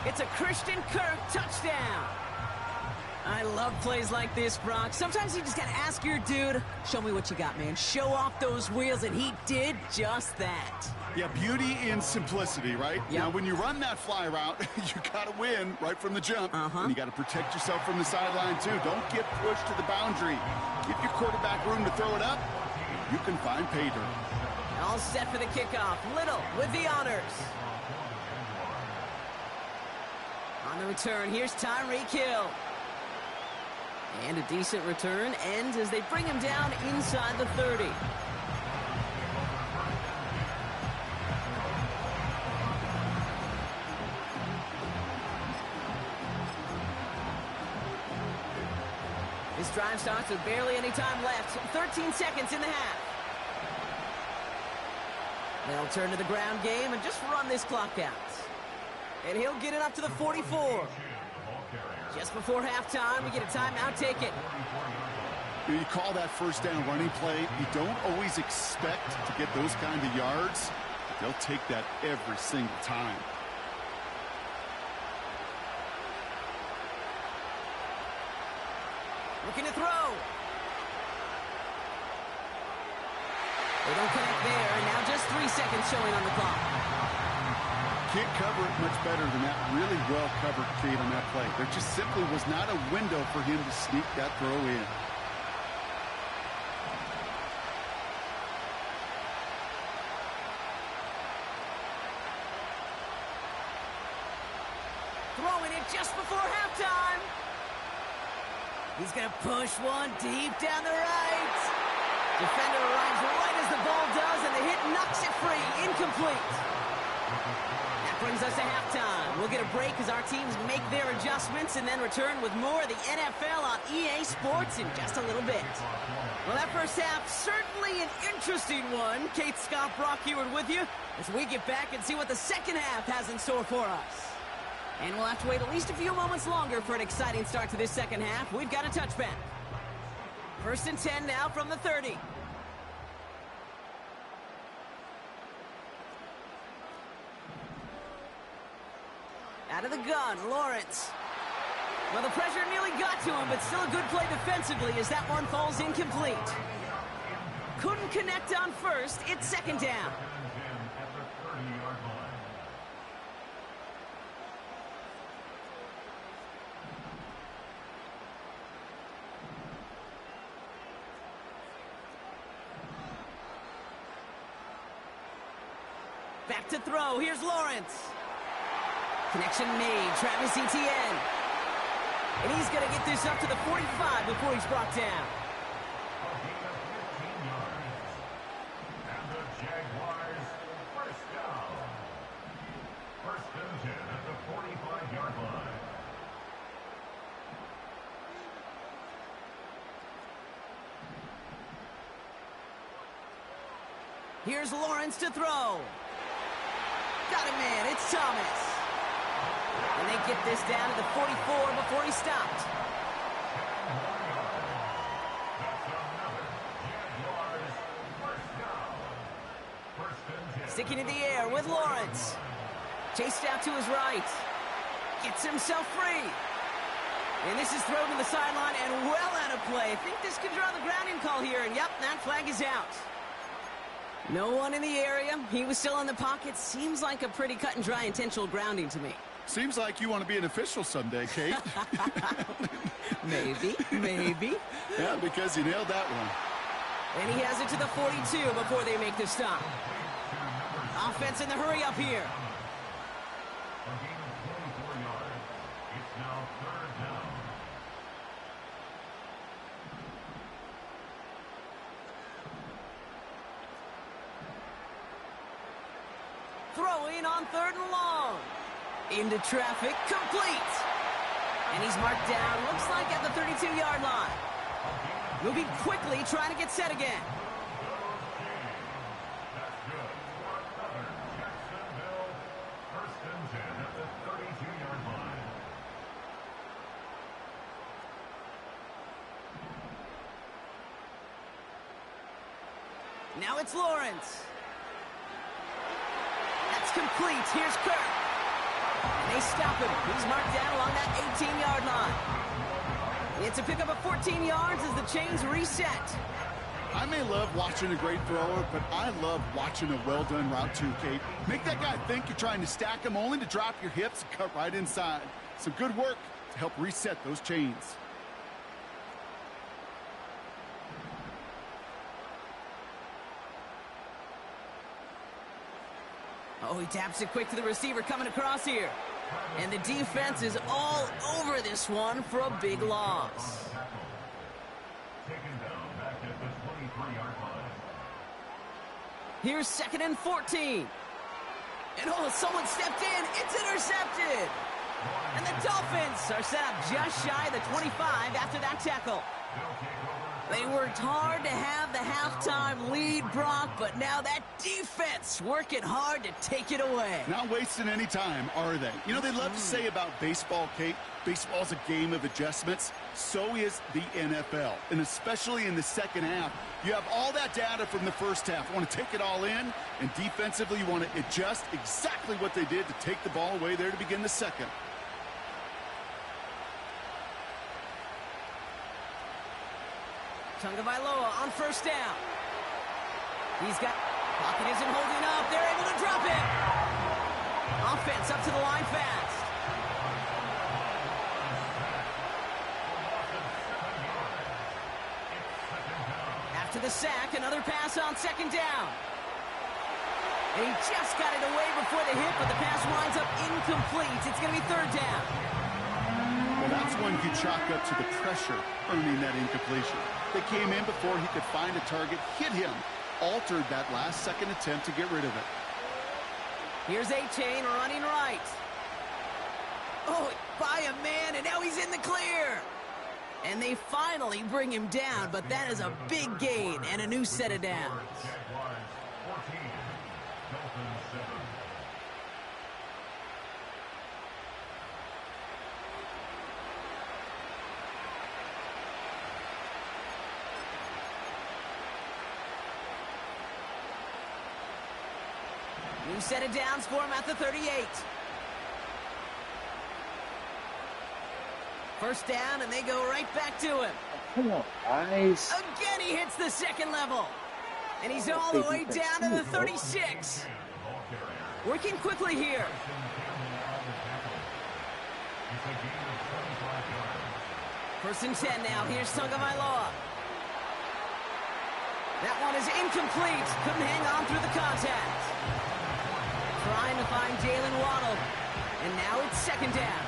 It's a Christian Kirk touchdown. I love plays like this, Brock. Sometimes you just got to ask your dude, show me what you got, man. Show off those wheels, and he did just that. Yeah, beauty in simplicity, right? Yep. Now, when you run that fly route, you got to win right from the jump. And you got to protect yourself from the sideline, too. Don't get pushed to the boundary. Give your quarterback room to throw it up. You can find pay dirt. All set for the kickoff. Little with the honors. On the return, here's Tyreek Hill. And a decent return ends as they bring him down inside the 30. This drive starts with barely any time left. 13 seconds in the half. They'll turn to the ground game and just run this clock out. And he'll get it up to the 44. Just before halftime, we get a timeout taken. You call that first down running play. You don't always expect to get those kind of yards. They'll take that every single time. Looking to throw. They don't connect there, and now just 3 seconds showing on the clock. Can't cover it much better than that. Really well covered, Kate, on that play. There just simply was not a window for him to sneak that throw in. Throwing it just before halftime. He's going to push one deep down the right. Defender arrives right as the ball does, and the hit knocks it free. Incomplete. That brings us to halftime. We'll get a break as our teams make their adjustments and then return with more of the NFL on EA Sports in just a little bit. Well, that first half, certainly an interesting one. Kate, Scott, Brock Heward with you as we get back and see what the second half has in store for us. And we'll have to wait at least a few moments longer for an exciting start to this second half. We've got a touchback. 1st and 10 now from the 30. Out of the gun, Lawrence. Well, the pressure nearly got to him, but still a good play defensively as that one falls incomplete. Couldn't connect on first. It's second down. Back to throw. Here's Lawrence. Connection made. Travis Etienne. And he's going to get this up to the 45 before he's brought down. And the Jaguars first down. 1st and 10 at the 45-yard line. Here's Lawrence to throw. Got it, man. It's Thomas. And they get this down to the 44 before he stopped. Sticking in the air with Lawrence. Chased out to his right. Gets himself free. And this is thrown to the sideline and well out of play. I think this could draw the grounding call here. And yep, that flag is out. No one in the area. He was still in the pocket. Seems like a pretty cut and dry intentional grounding to me. Seems like you want to be an official someday, Kate. Maybe. Yeah, because you nailed that one. And he has it to the 42 before they make the stop. Offense in the hurry up here. A gain of 24 yards. It's now 3rd down. Throwing on 3rd and long. Into traffic, complete. And he's marked down, looks like at the 32-yard line. Moving quickly, trying to get set again. That's good. Jacksonville, 1st and 10 at the 32-yard line. Now it's Lawrence. That's complete. Here's Kirk. And they stop him. He's marked down along that 18-yard line. It's a pickup of 14 yards as the chains reset. I may love watching a great thrower, but I love watching a well-done route too, Kate. Make that guy think you're trying to stack him only to drop your hips and cut right inside. Some good work to help reset those chains. Oh, he taps it quick to the receiver coming across here. And the defense is all over this one for a big loss. Taken down back at the 23-yard line. Here's 2nd and 14. And oh, someone stepped in. It's intercepted. And the Dolphins are set up just shy of the 25 after that tackle. They worked hard to have the halftime lead, Brock, but now that defense working hard to take it away. Not wasting any time, are they? You know, they love to say about baseball, Kate, baseball's a game of adjustments. So is the NFL, and especially in the second half. You have all that data from the first half. You want to take it all in, and defensively you want to adjust exactly what they did to take the ball away there to begin the second. Tagovailoa on first down. He's got... Pocket isn't holding up. They're able to drop it. Offense up to the line fast. After the sack, another pass on second down. And he just got it away before the hit, but the pass winds up incomplete. It's going to be third down. Well, that's one you chalk up to the pressure earning that incompletion. They came in before he could find a target, hit him, altered that last second attempt to get rid of it. Here's A-Chain running right. Oh, by a man, and now he's in the clear. And they finally bring him down, but that is a big gain and a new set of downs. New set of downs for him at the 38. First down, and they go right back to him. Come on, guys. Again, he hits the second level. And he's all the way down to the 36. Working quickly here. First and 10 now. Here's Tagovailoa. That one is incomplete. Couldn't hang on through the contact. Trying to find Jalen Waddle. And now it's second down.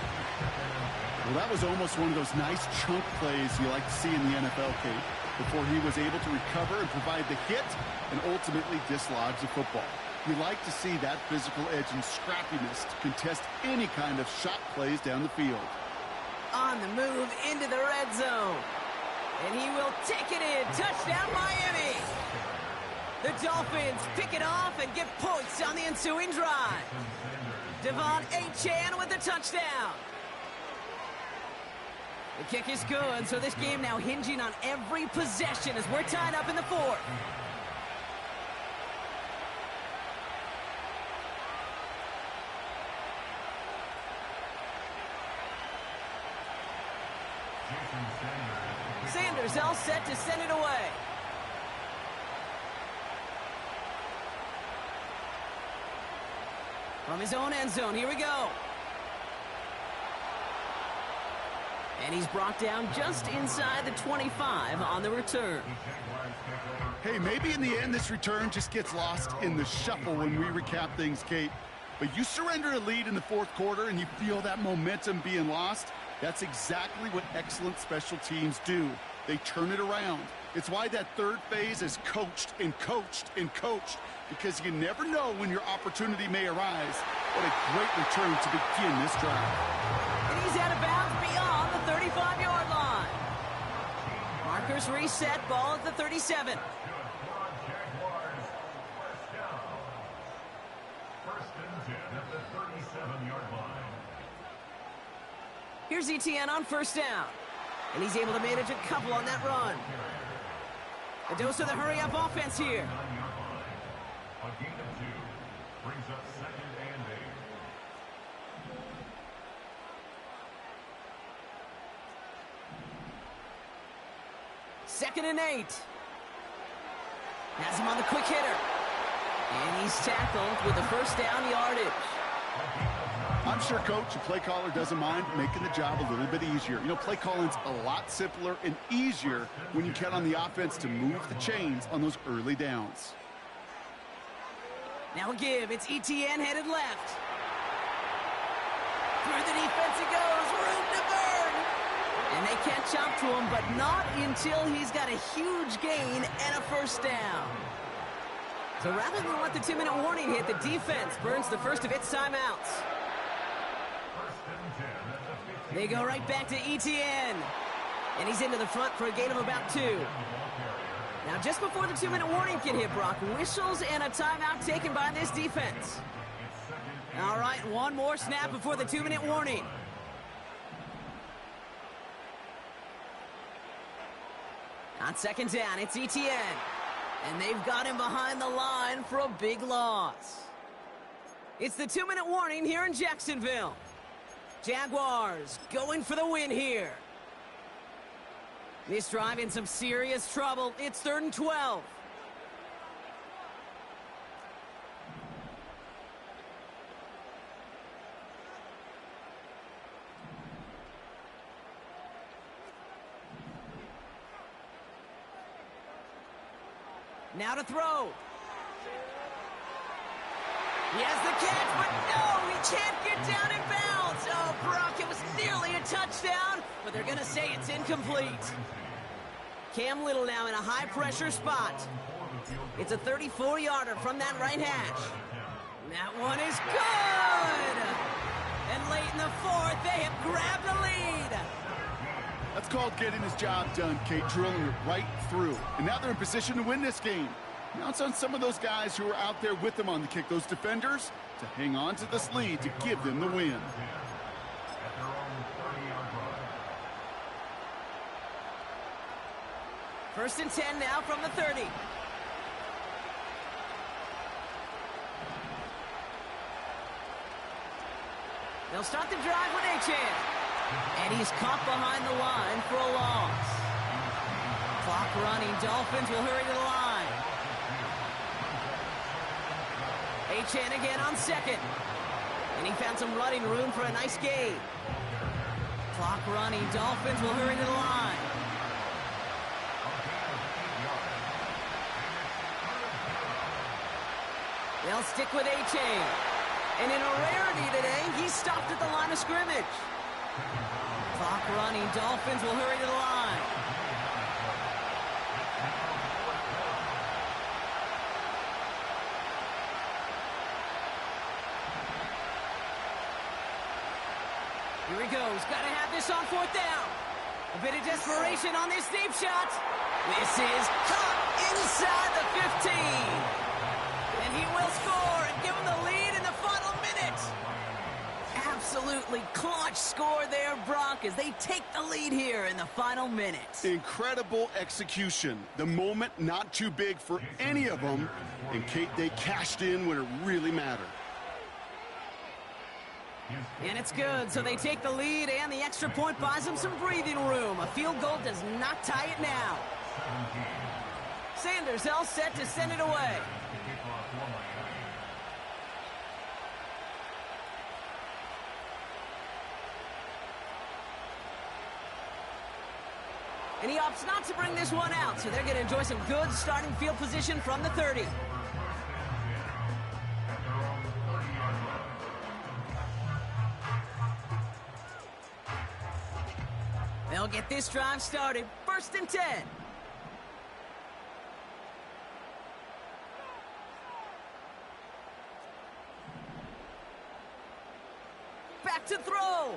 Well, that was almost one of those nice chunk plays you like to see in the NFL, Kate, before he was able to recover and provide the hit and ultimately dislodge the football. You like to see that physical edge and scrappiness to contest any kind of shot plays down the field. On the move into the red zone. And he will take it in. Touchdown, Miami. The Dolphins pick it off and get points on the ensuing drive. Devon Achane with a touchdown. The kick is good, so this game now hinging on every possession as we're tied up in the fourth. Sanders all set to send it away. From his own end zone, here we go. And he's brought down just inside the 25 on the return. Hey, maybe in the end this return just gets lost in the shuffle when we recap things, Kate. But you surrender a lead in the fourth quarter and you feel that momentum being lost. That's exactly what excellent special teams do. They turn it around. It's why that third phase is coached and coached and coached, because you never know when your opportunity may arise. What a great return to begin this drive. And he's out of bounds beyond the 35-yard line. Markers reset, ball at the 37. Here's ETN on first down. And he's able to manage a couple on that run. A dose of the hurry-up offense here. A gain of 2 brings up second and 8. Second and 8. Has him on the quick hitter. And he's tackled with a first down yardage. I'm sure, Coach, the play caller doesn't mind making the job a little bit easier. You know, play calling's a lot simpler and easier when you count on the offense to move the chains on those early downs. Now a give. It's ETN headed left. Through the defense it goes. Room to burn. And they can't chop to him, but not until he's got a huge gain and a first down. So rather than let the 2-minute warning hit, the defense burns the first of its timeouts. They go right back to ETN. And he's into the front for a gain of about 2. Now, just before the 2-minute warning can hit, Brock, whistles and a timeout taken by this defense. All right, one more snap before the 2-minute warning. On second down, it's Etienne. And they've got him behind the line for a big loss. It's the 2-minute warning here in Jacksonville. Jaguars going for the win here. This drive in some serious trouble. It's 3rd and 12. Now to throw. He has the catch, but no, he can't get down in bounds. Oh, Brock, it was nearly a touchdown, but they're going to say it's incomplete. Cam Little now in a high-pressure spot. It's a 34-yarder from that right hash. That one is good! And late in the 4th, they have grabbed the lead. That's called getting his job done, Kate, drilling it right through. And now they're in position to win this game. Now it's on some of those guys who are out there with them on the kick, those defenders, to hang on to this lead to give them the win. First and 10 now from the 30. They'll start the drive with Achane. And he's caught behind the line for a loss. Clock running. Dolphins will hurry to the line. Achane again on second. And he found some running room for a nice gain. Clock running. Dolphins will hurry to the line. They'll stick with Achane. And in a rarity today, he's stopped at the line of scrimmage. Clock running. Dolphins will hurry to the line. Here he goes. Got to have this on 4th down. A bit of desperation on this deep shot. This is caught inside the 15. And he will score and give him the lead in the final minute. Absolutely clutch score there, Brock, as they take the lead here in the final minute. Incredible execution. The moment not too big for any of them. And Kate, they cashed in when it really mattered. And it's good, so they take the lead, and the extra point buys them some breathing room. A field goal does not tie it now. Sanders all set to send it away. And he opts not to bring this one out, so they're going to enjoy some good starting field position from the 30. They'll get this drive started. 1st and 10. Back to throw.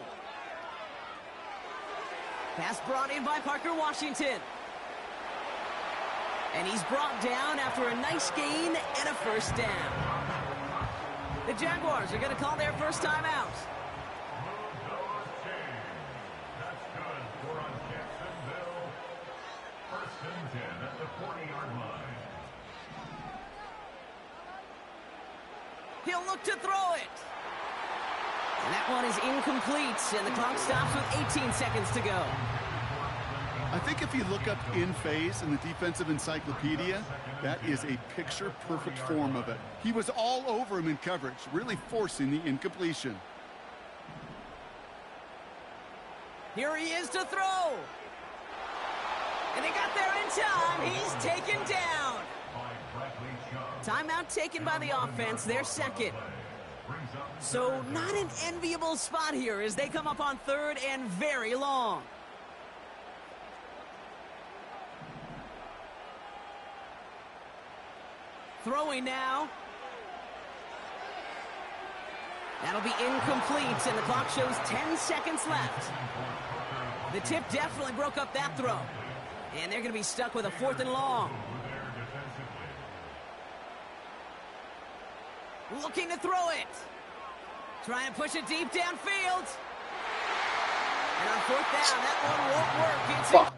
Pass brought in by Parker Washington. And he's brought down after a nice gain and a 1st down. The Jaguars are going to call their first time out. That's good for on Jacksonville. 1st and 10 at the 40-yard line. He'll look to throw it. And that one is incomplete, and the clock stops with 18 seconds to go. I think if you look up in phase in the defensive encyclopedia, that is a picture-perfect form of it. He was all over him in coverage, really forcing the incompletion. Here he is to throw. And they got there in time. He's taken down. Timeout taken by the offense, their second. So not an enviable spot here as they come up on 3rd and very long. Throwing now. That'll be incomplete, and the clock shows 10 seconds left. The tip definitely broke up that throw. And they're going to be stuck with a 4th and long. Looking to throw it. Trying to push it deep downfield. And on 4th down, that one won't work. It's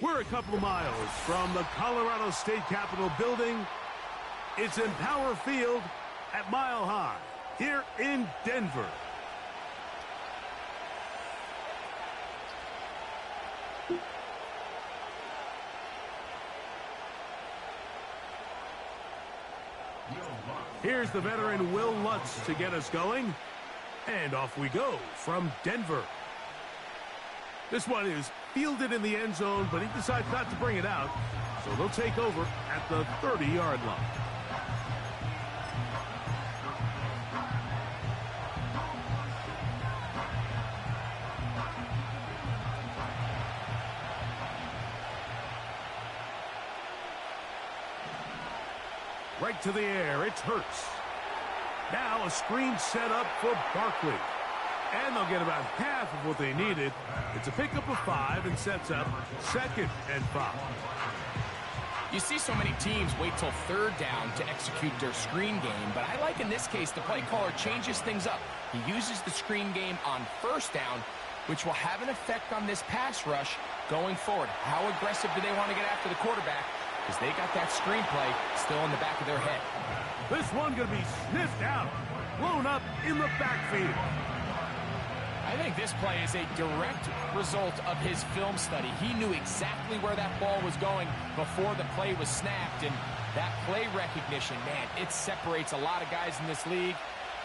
We're a couple of miles from the Colorado State Capitol building. It's in Power Field at Mile High here in Denver. Here's the veteran Will Lutz to get us going. And off we go from Denver. This one is fielded in the end zone, but he decides not to bring it out. So they'll take over at the 30-yard line. Right to the air, it's Hurts. Now a screen set up for Barkley. And they'll get about half of what they needed. It's a pickup of 5 and sets up 2nd and 5. You see so many teams wait till 3rd down to execute their screen game, but I like in this case the play caller changes things up. He uses the screen game on 1st down, which will have an effect on this pass rush going forward. How aggressive do they want to get after the quarterback? Because they got that screenplay still in the back of their head. This one going to be sniffed out, blown up in the backfield. I think this play is a direct result of his film study. He knew exactly where that ball was going before the play was snapped, and that play recognition, man, it separates a lot of guys in this league,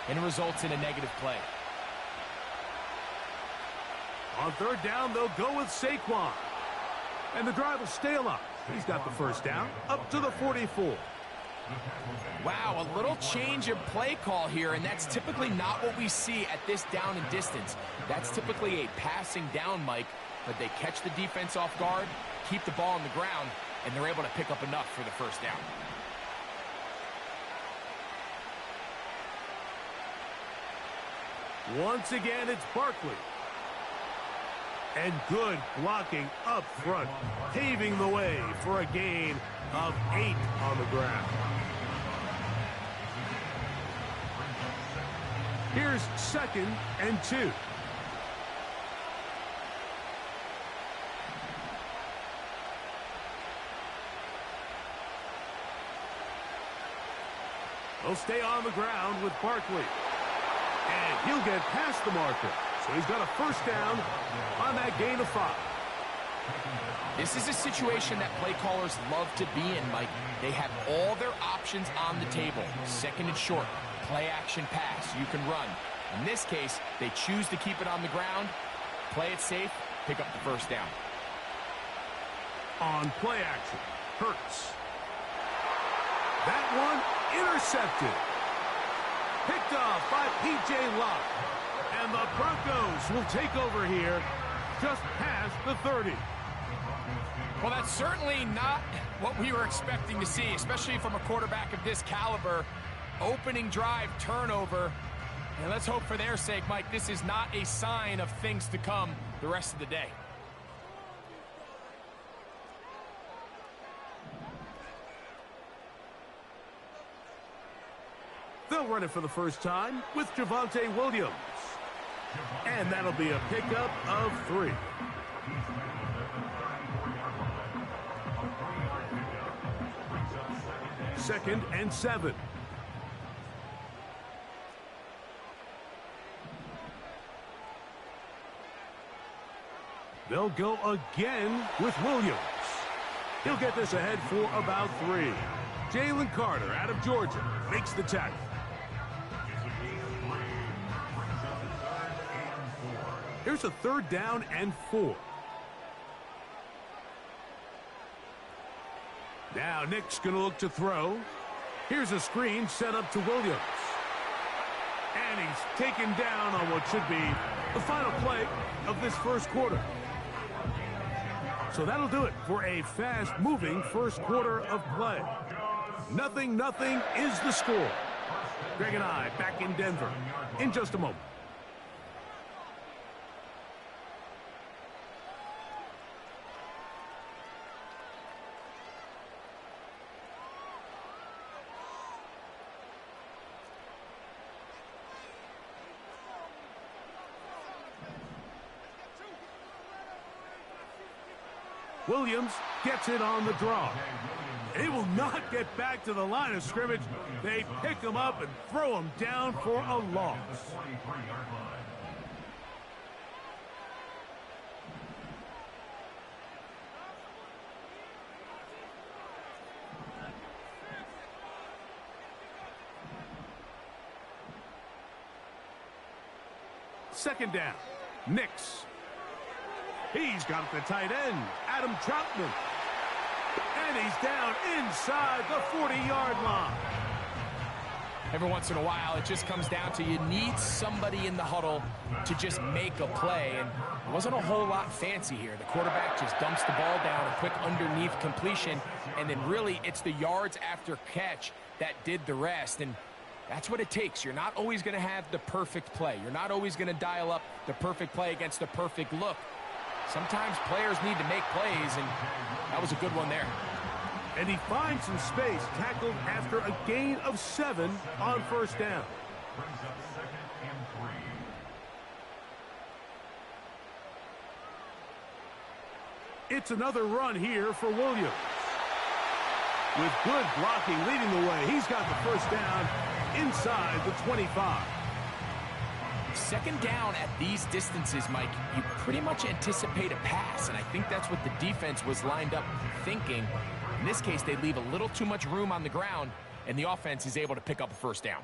and it results in a negative play. On 3rd down, they'll go with Saquon. And the drive will stay alive. He's got the 1st down up to the 44. Wow, a little change of play call here, and that's typically not what we see at this down and distance. That's typically a passing down, Mike, but they catch the defense off guard, keep the ball on the ground, and they're able to pick up enough for the 1st down. Once again, it's Barkley. And good blocking up front, paving the way for a gain of 8 on the ground. Here's 2nd and 2. They'll stay on the ground with Barkley. And he'll get past the marker. So he's got a 1st down on that gain of 5. This is a situation that play callers love to be in, Mike. They have all their options on the table. 2nd and short, play action pass, you can run. In this case, they choose to keep it on the ground, play it safe, pick up the 1st down. On play action, Hurts. That one intercepted. Picked off by P.J. Locke. And the Broncos will take over here just past the 30. Well, that's certainly not what we were expecting to see, especially from a quarterback of this caliber. Opening drive, turnover. And let's hope for their sake, Mike, this is not a sign of things to come the rest of the day. They'll run it for the 1st time with Javonte Williams. And that'll be a pickup of 3. Second and 7. They'll go again with Williams. He'll get this ahead for about 3. Jalen Carter out of Georgia makes the tackle. Here's a 3rd down and 4. Now Nick's going to look to throw. Here's a screen set up to Williams. And he's taken down on what should be the final play of this 1st quarter. So that'll do it for a fast-moving 1st quarter of play. 0-0 is the score. Greg and I back in Denver in just a moment. Williams gets it on the draw. They will not get back to the line of scrimmage. They pick him up and throw him down for a loss. Second down, Nix. He's got the tight end, Adam Troutman. And he's down inside the 40-yard line. Every once in a while, it just comes down to you need somebody in the huddle to just make a play. And it wasn't a whole lot fancy here. The quarterback just dumps the ball down, a quick underneath completion, and then really it's the yards after catch that did the rest. And that's what it takes. You're not always going to have the perfect play. You're not always going to dial up the perfect play against the perfect look. Sometimes players need to make plays, and that was a good one there. And he finds some space, tackled after a gain of 7 on first down. Brings up 2nd and 3. It's another run here for Williams. With good blocking leading the way, he's got the first down inside the 25. Second down at these distances, Mike, you pretty much anticipate a pass, and I think that's what the defense was lined up thinking. In this case, they leave a little too much room on the ground, and the offense is able to pick up a first down.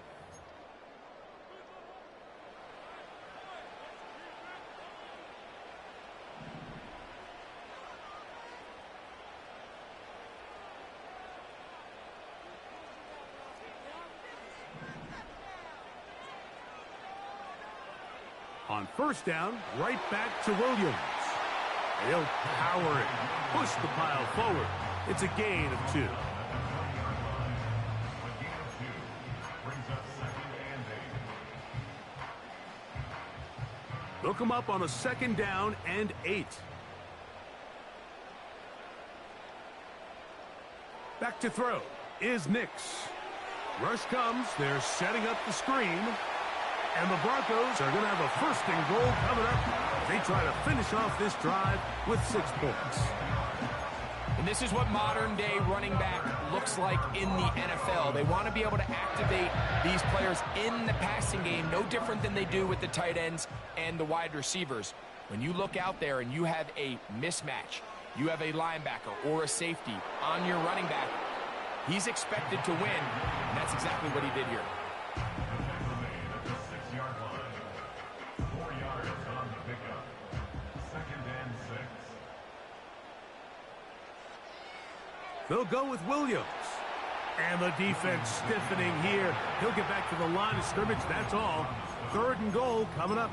On first down, right back to Williams. They'll power it, push the pile forward. It's a gain of 2. A gain of 2. Brings up 2nd and 8. They'll come up on a second down and 8. Back to throw is Nix. Rush comes. They're setting up the screen. And the Broncos are going to have a 1st and goal coming up. They try to finish off this drive with 6 points. And this is what modern-day running back looks like in the NFL. They want to be able to activate these players in the passing game, no different than they do with the tight ends and the wide receivers. When you look out there and you have a mismatch, you have a linebacker or a safety on your running back, he's expected to win, and that's exactly what he did here. 6-yard line. 4 yards on the pickup. 2nd and 6. They'll go with Williams. And the defense stiffening here. He'll get back to the line of scrimmage, that's all. 3rd and goal coming up.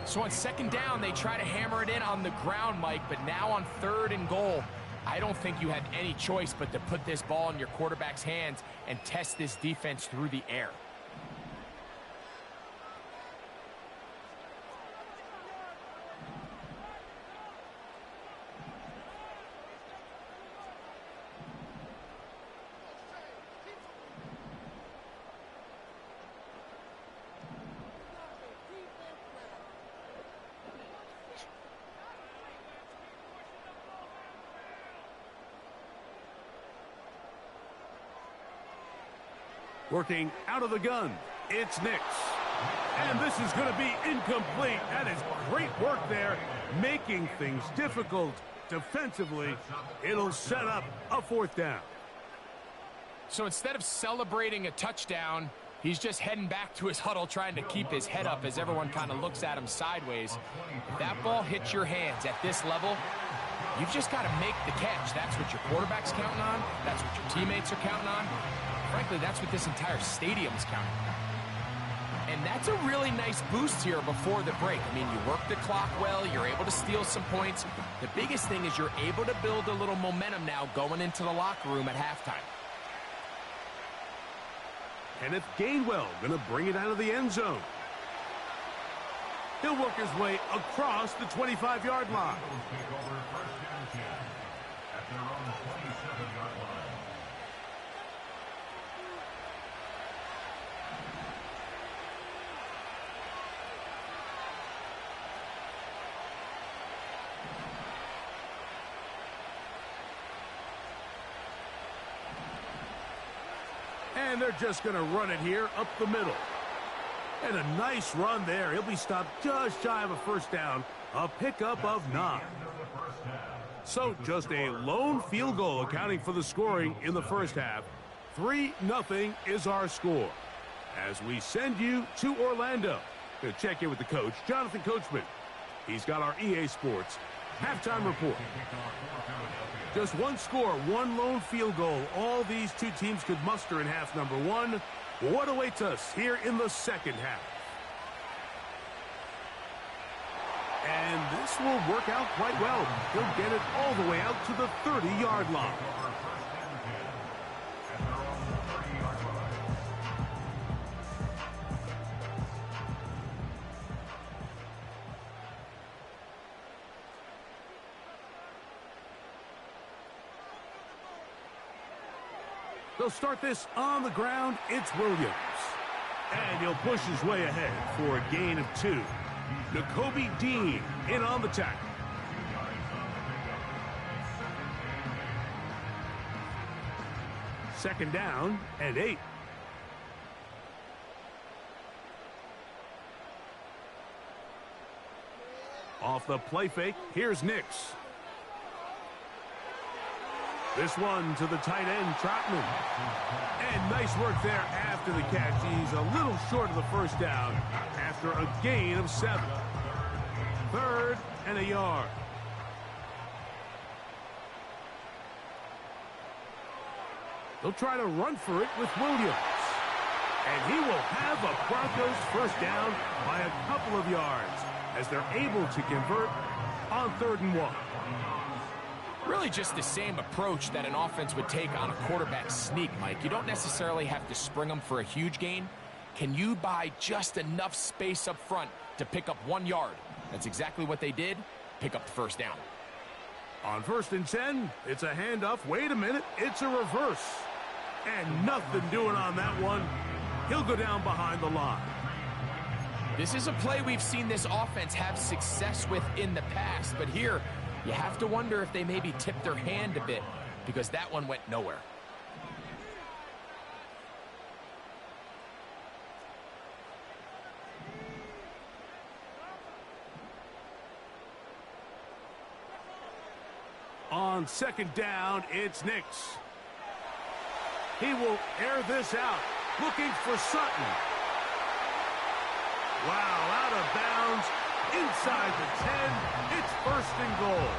So on second down, they try to hammer it in on the ground, Mike, but now on 3rd and goal, I don't think you have any choice but to put this ball in your quarterback's hands and test this defense through the air. Working out of the gun, it's Nix. And this is going to be incomplete. That is great work there, making things difficult defensively. It'll set up a 4th down. So instead of celebrating a touchdown, he's just heading back to his huddle trying to keep his head up as everyone kind of looks at him sideways. If that ball hits your hands at this level, you've just got to make the catch. That's what your quarterback's counting on. That's what your teammates are counting on. Frankly, that's what this entire stadium's counting on. And that's a really nice boost here before the break. I mean, you work the clock well, you're able to steal some points. The biggest thing is you're able to build a little momentum now going into the locker room at halftime. Kenneth Gainwell going to bring it out of the end zone. He'll work his way across the 25-yard line. Take over 1st and 10 at their own 27-yard line. And they're just going to run it here up the middle. And a nice run there. He'll be stopped just shy of a first down. A pickup of 9. So just a lone field goal accounting for the scoring in the first half. 3-0 is our score. As we send you to Orlando to check in with the coach, Jonathan Coachman. He's got our EA Sports halftime report. Just one score, one lone field goal. All these two teams could muster in half number 1. What awaits us here in the second half? And this will work out quite well. He'll get it all the way out to the 30-yard line. They'll start this on the ground. It's Williams. And he'll push his way ahead for a gain of 2. Nakobe Dean in on the tackle. Second down and 8. Off the play fake, here's Nix. This one to the tight end, Trotman. And nice work there after the catch. He's a little short of the first down after a gain of 7. 3rd and a yard. They'll try to run for it with Williams. And he will have a Broncos first down by a couple of yards as they're able to convert on 3rd and 1. Really just the same approach that an offense would take on a quarterback sneak, Mike. You don't necessarily have to spring them for a huge gain. Can you buy just enough space up front to pick up 1 yard? That's exactly what they did. Pick up the first down. On 1st and 10, it's a handoff. Wait a minute, it's a reverse. And nothing doing on that one. He'll go down behind the line. This is a play we've seen this offense have success with in the past, but here you have to wonder if they maybe tipped their hand a bit because that one went nowhere. On 2nd down, it's Nix. He will air this out, looking for Sutton. Wow, out of bounds, inside the 10, it's 1st and goal.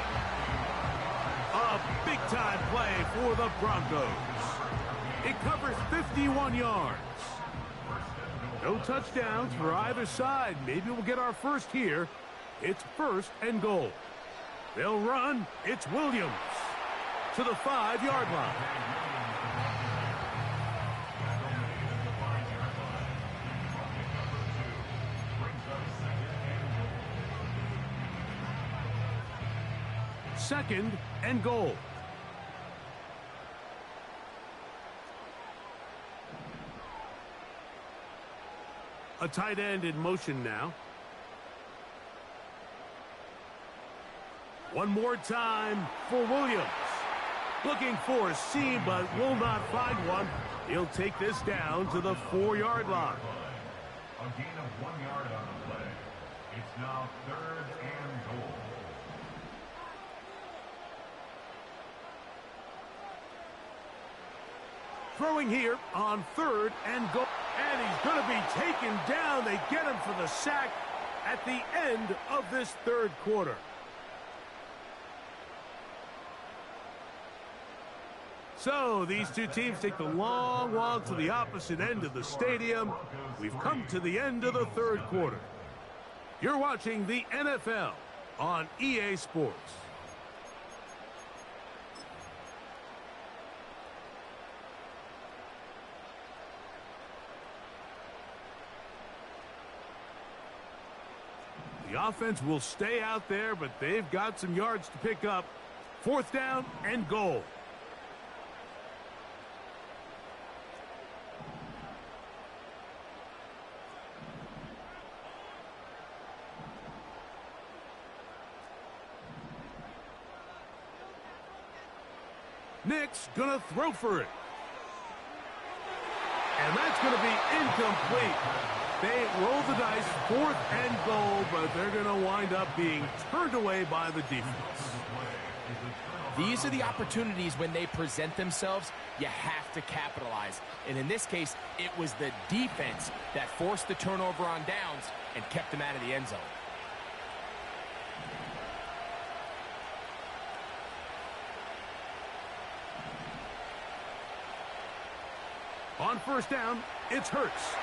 A big-time play for the Broncos. It covers 51 yards. No touchdowns for either side. Maybe we'll get our first here. It's 1st and goal. They'll run. It's Williams to the 5-yard line. Second and goal. A tight end in motion now. One more time for Williams. Looking for a seam, but will not find one. He'll take this down to the 4-yard line. A gain of 1 yard on the play. It's now 3rd and goal. Throwing here on 3rd and goal. And he's going to be taken down. They get him for the sack at the end of this 3rd quarter. So these two teams take the long walk to the opposite end of the stadium. We've come to the end of the 3rd quarter. You're watching the NFL on EA Sports. The offense will stay out there, but they've got some yards to pick up. 4th down and goal. Nix gonna throw for it. And that's going to be incomplete. They roll the dice, 4th and goal, but they're going to wind up being turned away by the defense. These are the opportunities when they present themselves, you have to capitalize. And in this case, it was the defense that forced the turnover on downs and kept them out of the end zone. On 1st down, it's Hurts.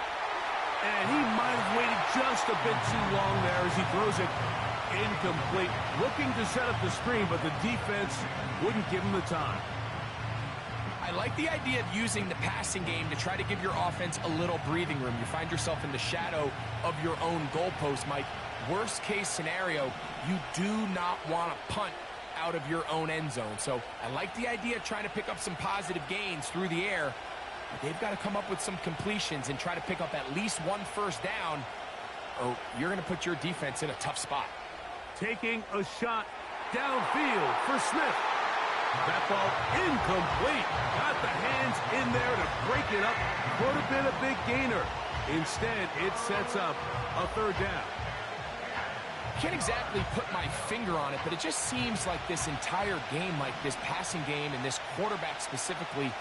And he might have waited just a bit too long there as he throws it incomplete. Looking to set up the screen, but the defense wouldn't give him the time. I like the idea of using the passing game to try to give your offense a little breathing room. You find yourself in the shadow of your own goalpost, Mike. Worst case scenario, you do not want to punt out of your own end zone. So I like the idea of trying to pick up some positive gains through the air. But they've got to come up with some completions and try to pick up at least 1 first down, or you're going to put your defense in a tough spot. Taking a shot downfield for Smith. That ball incomplete. Got the hands in there to break it up. Could have been a big gainer. Instead, it sets up a 3rd down. Can't exactly put my finger on it, but it just seems like this entire game, like this passing game and this quarterback specifically,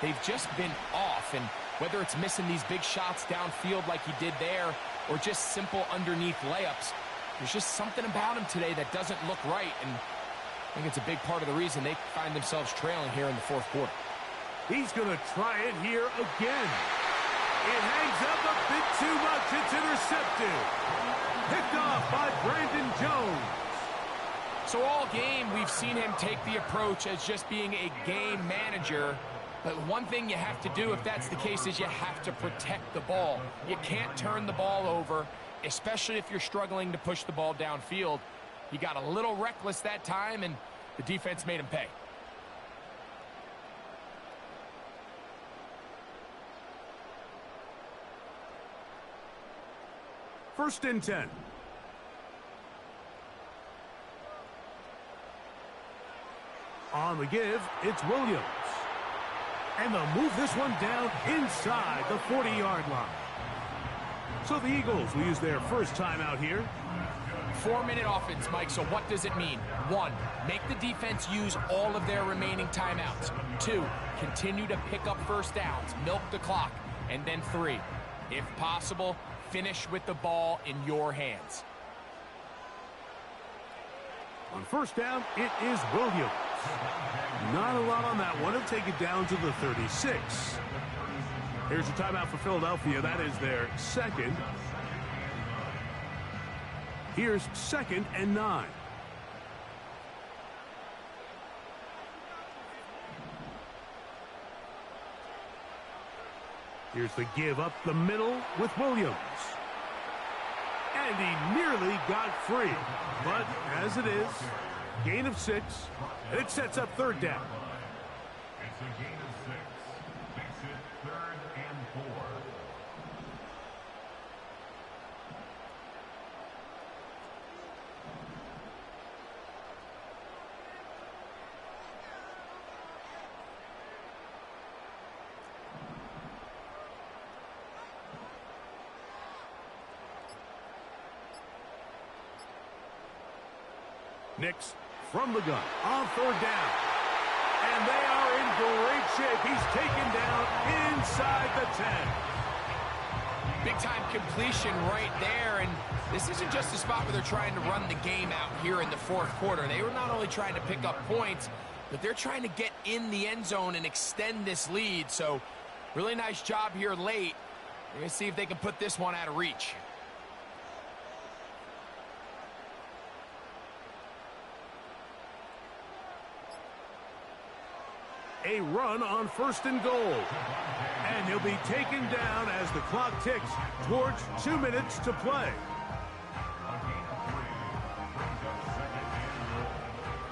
they've just been off. And whether it's missing these big shots downfield like he did there or just simple underneath layups, there's just something about him today that doesn't look right. And I think it's a big part of the reason they find themselves trailing here in the 4th quarter. He's going to try it here again. It hangs up a bit too much. It's intercepted. Picked off by Brandon Jones. So all game, we've seen him take the approach as just being a game manager. But one thing you have to do if that's the case is you have to protect the ball. You can't turn the ball over, especially if you're struggling to push the ball downfield. He got a little reckless that time, and the defense made him pay. First and 10. On the give, it's Williams. And they'll move this one down inside the 40-yard line. So the Eagles will use their first timeout here. 4-minute offense, Mike, so what does it mean? 1, make the defense use all of their remaining timeouts. 2, continue to pick up first downs, milk the clock. And then 3, if possible, finish with the ball in your hands. On 1st down, it is Williams. Not a lot on that one. He'll take it down to the 36. Here's a timeout for Philadelphia. That is their 2nd. Here's 2nd and 9. Here's the give up the middle with Williams. And he nearly got free. But as it is, gain of 6. And it sets up 3rd down. It's a gain of 6. Makes it 3rd and 4. Nix from the gun on 3rd down. And they are in great shape. He's taken down inside the 10. Big-time completion right there, and this isn't just a spot where they're trying to run the game out here in the 4th quarter. They were not only trying to pick up points, but they're trying to get in the end zone and extend this lead. So really nice job here late. We're going to see if they can put this one out of reach. A run on 1st and goal. And he'll be taken down as the clock ticks towards 2 minutes to play.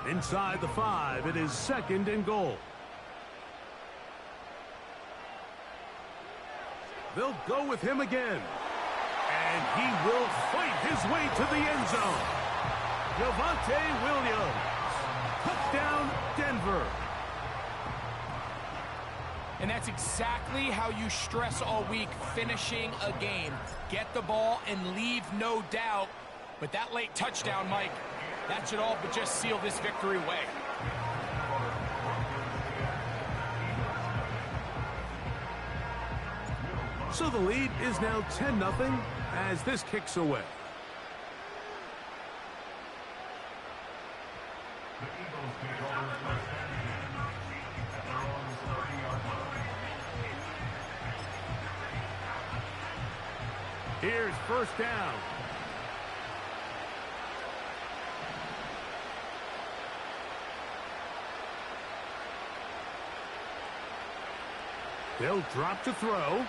Inside the 5, it is 2nd and goal. They'll go with him again. And he will fight his way to the end zone. Javonte Williams. Touchdown, Denver. And that's exactly how you stress all week, finishing a game. Get the ball and leave no doubt. But that late touchdown, Mike, that should all but just seal this victory away. So the lead is now 10-0 as this kicks away. The Eagles take over first and 10 at their own 30-yard line. Here's first down. They'll drop to throw.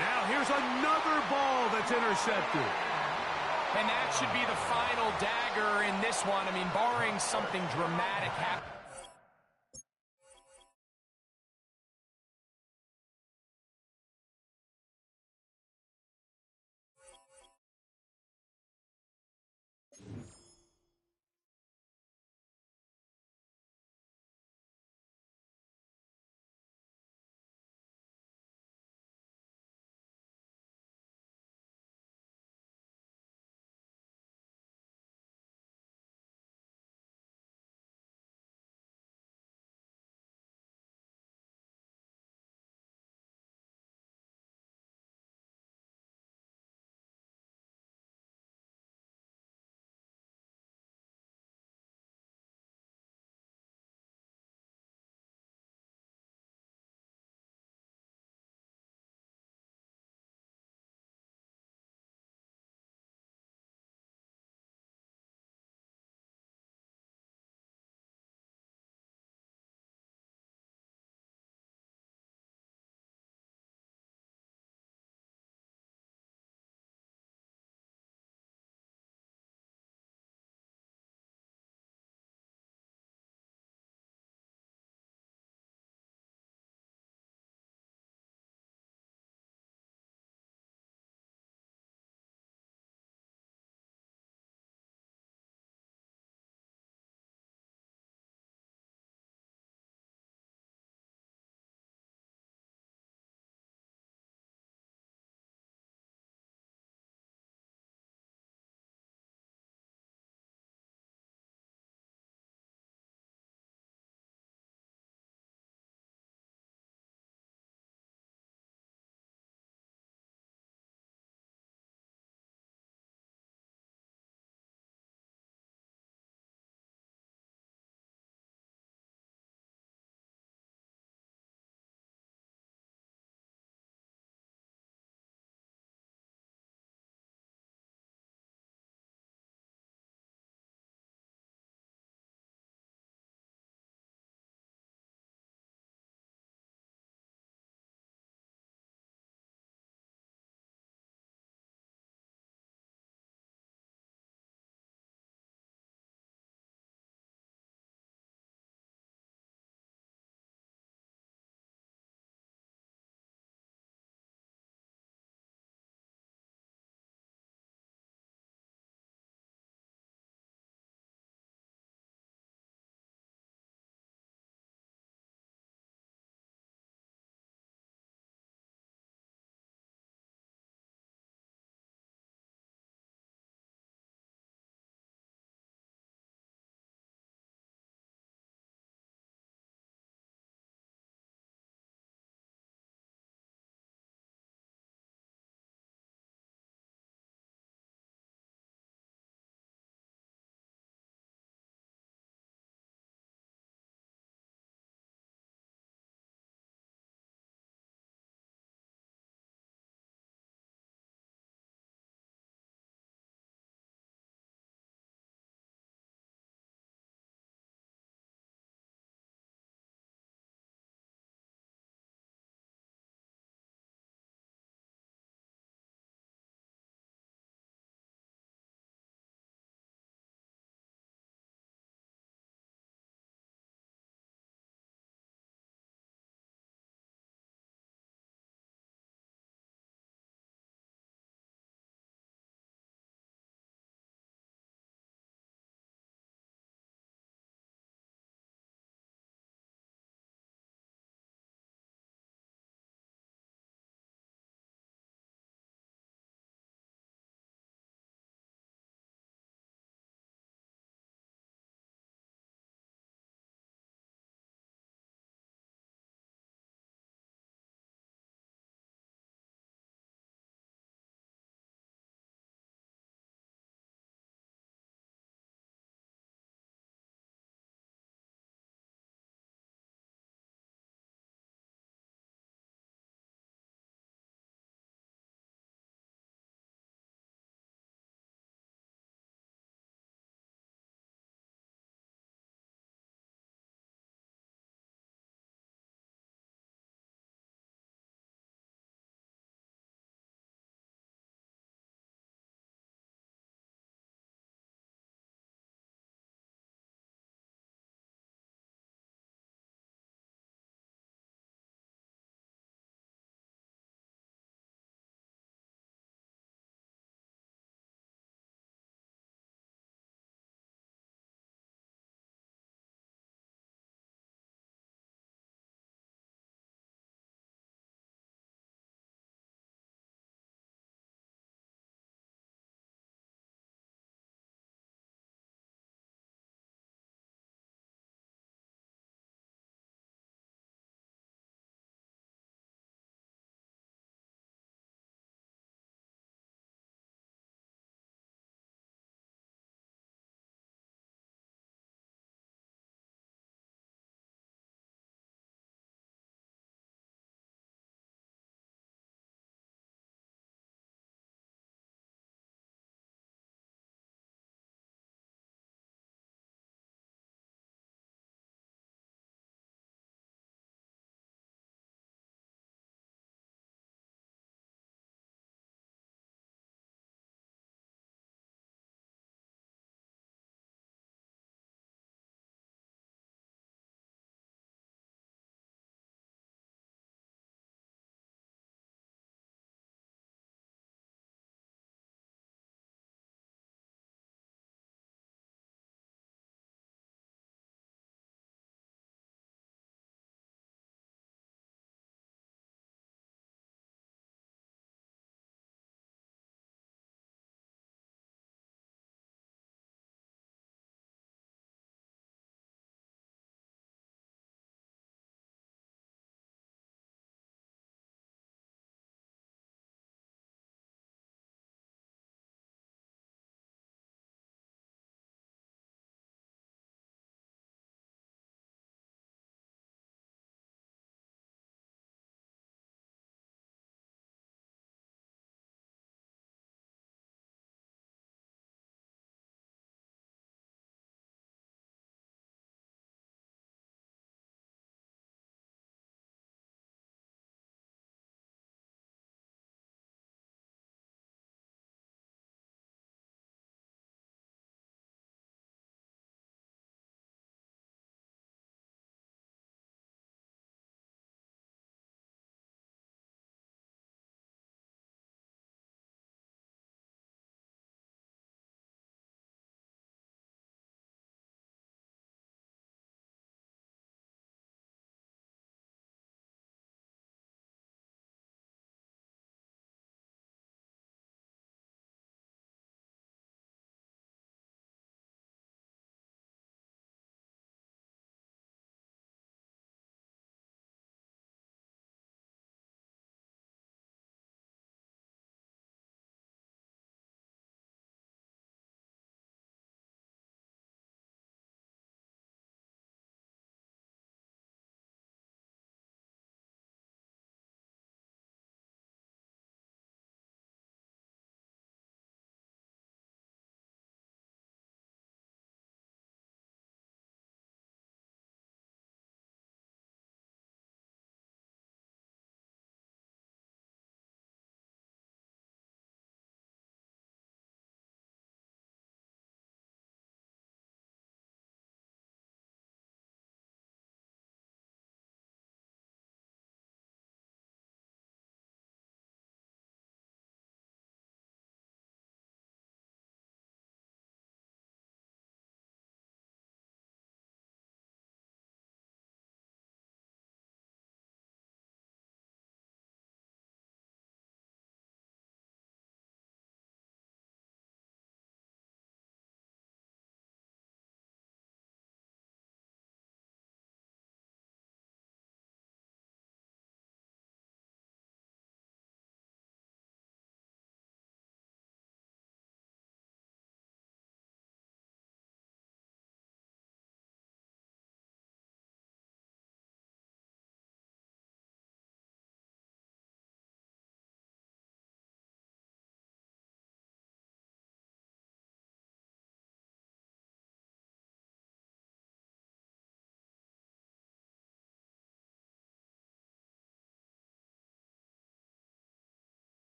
Now here's another ball that's intercepted. And that should be the final dagger in this one. I mean, barring something dramatic happening.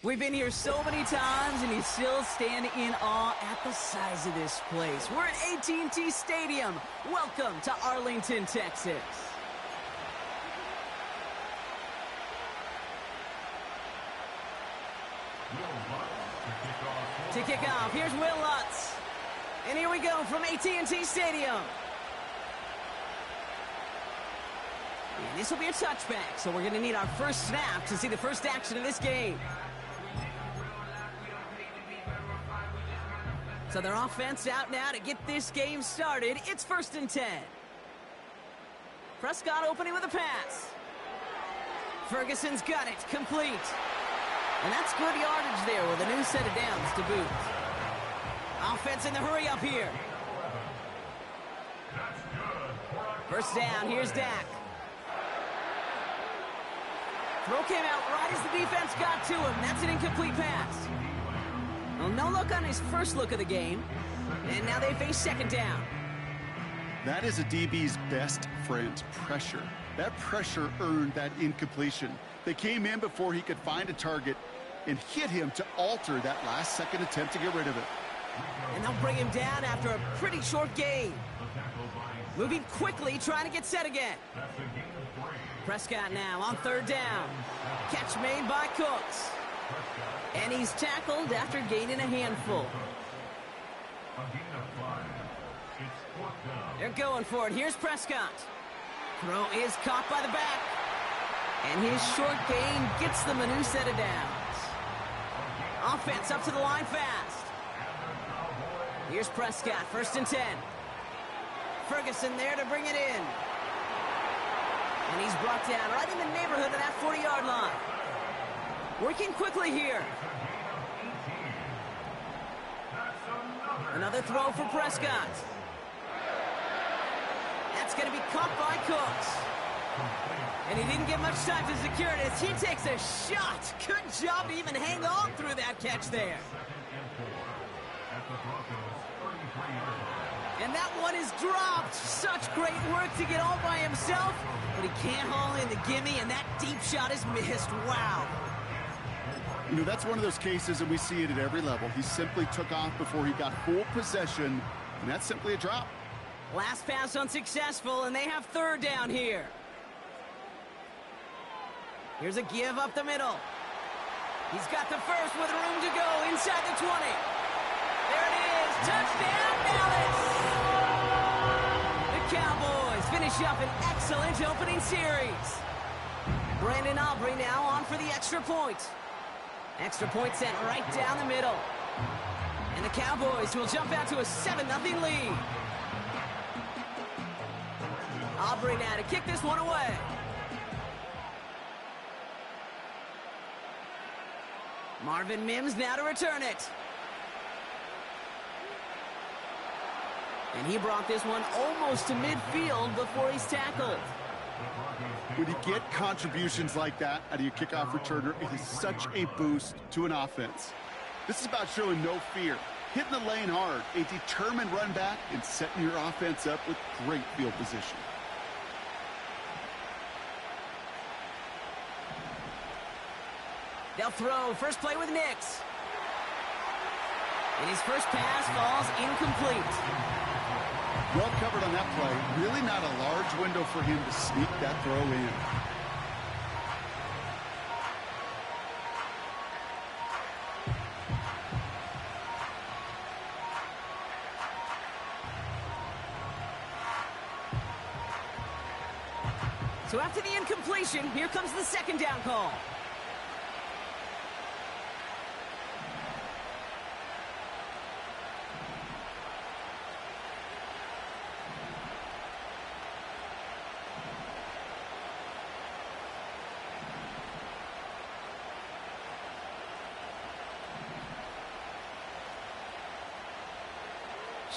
We've been here so many times, and you still stand in awe at the size of this place. We're at AT&T Stadium. Welcome to Arlington, Texas. To kick off, here's Will Lutz. And here we go from AT&T Stadium. And this will be a touchback, so we're going to need our first snap to see the first action of this game. So their offense out now to get this game started. It's 1st and 10. Prescott opening with a pass. Ferguson's got it, complete. And that's good yardage there with a new set of downs to boot. Offense in the hurry up here. First down, here's Dak. Throw came out right as the defense got to him. That's an incomplete pass. Well, no look on his first look of the game. And now they face 2nd down. That is a DB's best friend, pressure. That pressure earned that incompletion. They came in before he could find a target and hit him to alter that last-second attempt to get rid of it. And they'll bring him down after a pretty short gain. Moving quickly, trying to get set again. Prescott now on 3rd down. Catch made by Cooks. And he's tackled after gaining a handful. They're going for it. Here's Prescott. Throw is caught by the back. And his short gain gets them a new set of downs. Offense up to the line fast. Here's Prescott, 1st and 10. Ferguson there to bring it in. And he's brought down right in the neighborhood of that 40-yard line. Working quickly here. Another throw for Prescott. That's going to be caught by Cooks. And he didn't get much time to secure it as he takes a shot. Good job to even hang on through that catch there. And that one is dropped. Such great work to get all by himself. But he can't haul in the gimme, and that deep shot is missed. Wow. You know, that's one of those cases, and we see it at every level. He simply took off before he got full possession, and that's simply a drop. Last pass unsuccessful, and they have 3rd down here. Here's a give up the middle. He's got the first with room to go inside the 20. There it is. Touchdown, Dallas. The Cowboys finish up an excellent opening series. Brandon Aubrey now on for the extra point. Extra point sent right down the middle. And the Cowboys will jump out to a 7-0 lead. Aubrey now to kick this one away. Marvin Mims now to return it. And he brought this one almost to midfield before he's tackled. When you get contributions like that out of your kickoff returner, it is such a boost to an offense. This is about showing no fear, hitting the lane hard, a determined run back, and setting your offense up with great field position. They'll throw. First play with Nix. And his first pass falls incomplete. Well covered on that play. Really not a large window for him to sneak that throw in. So after the incompletion, here comes the 2nd down call.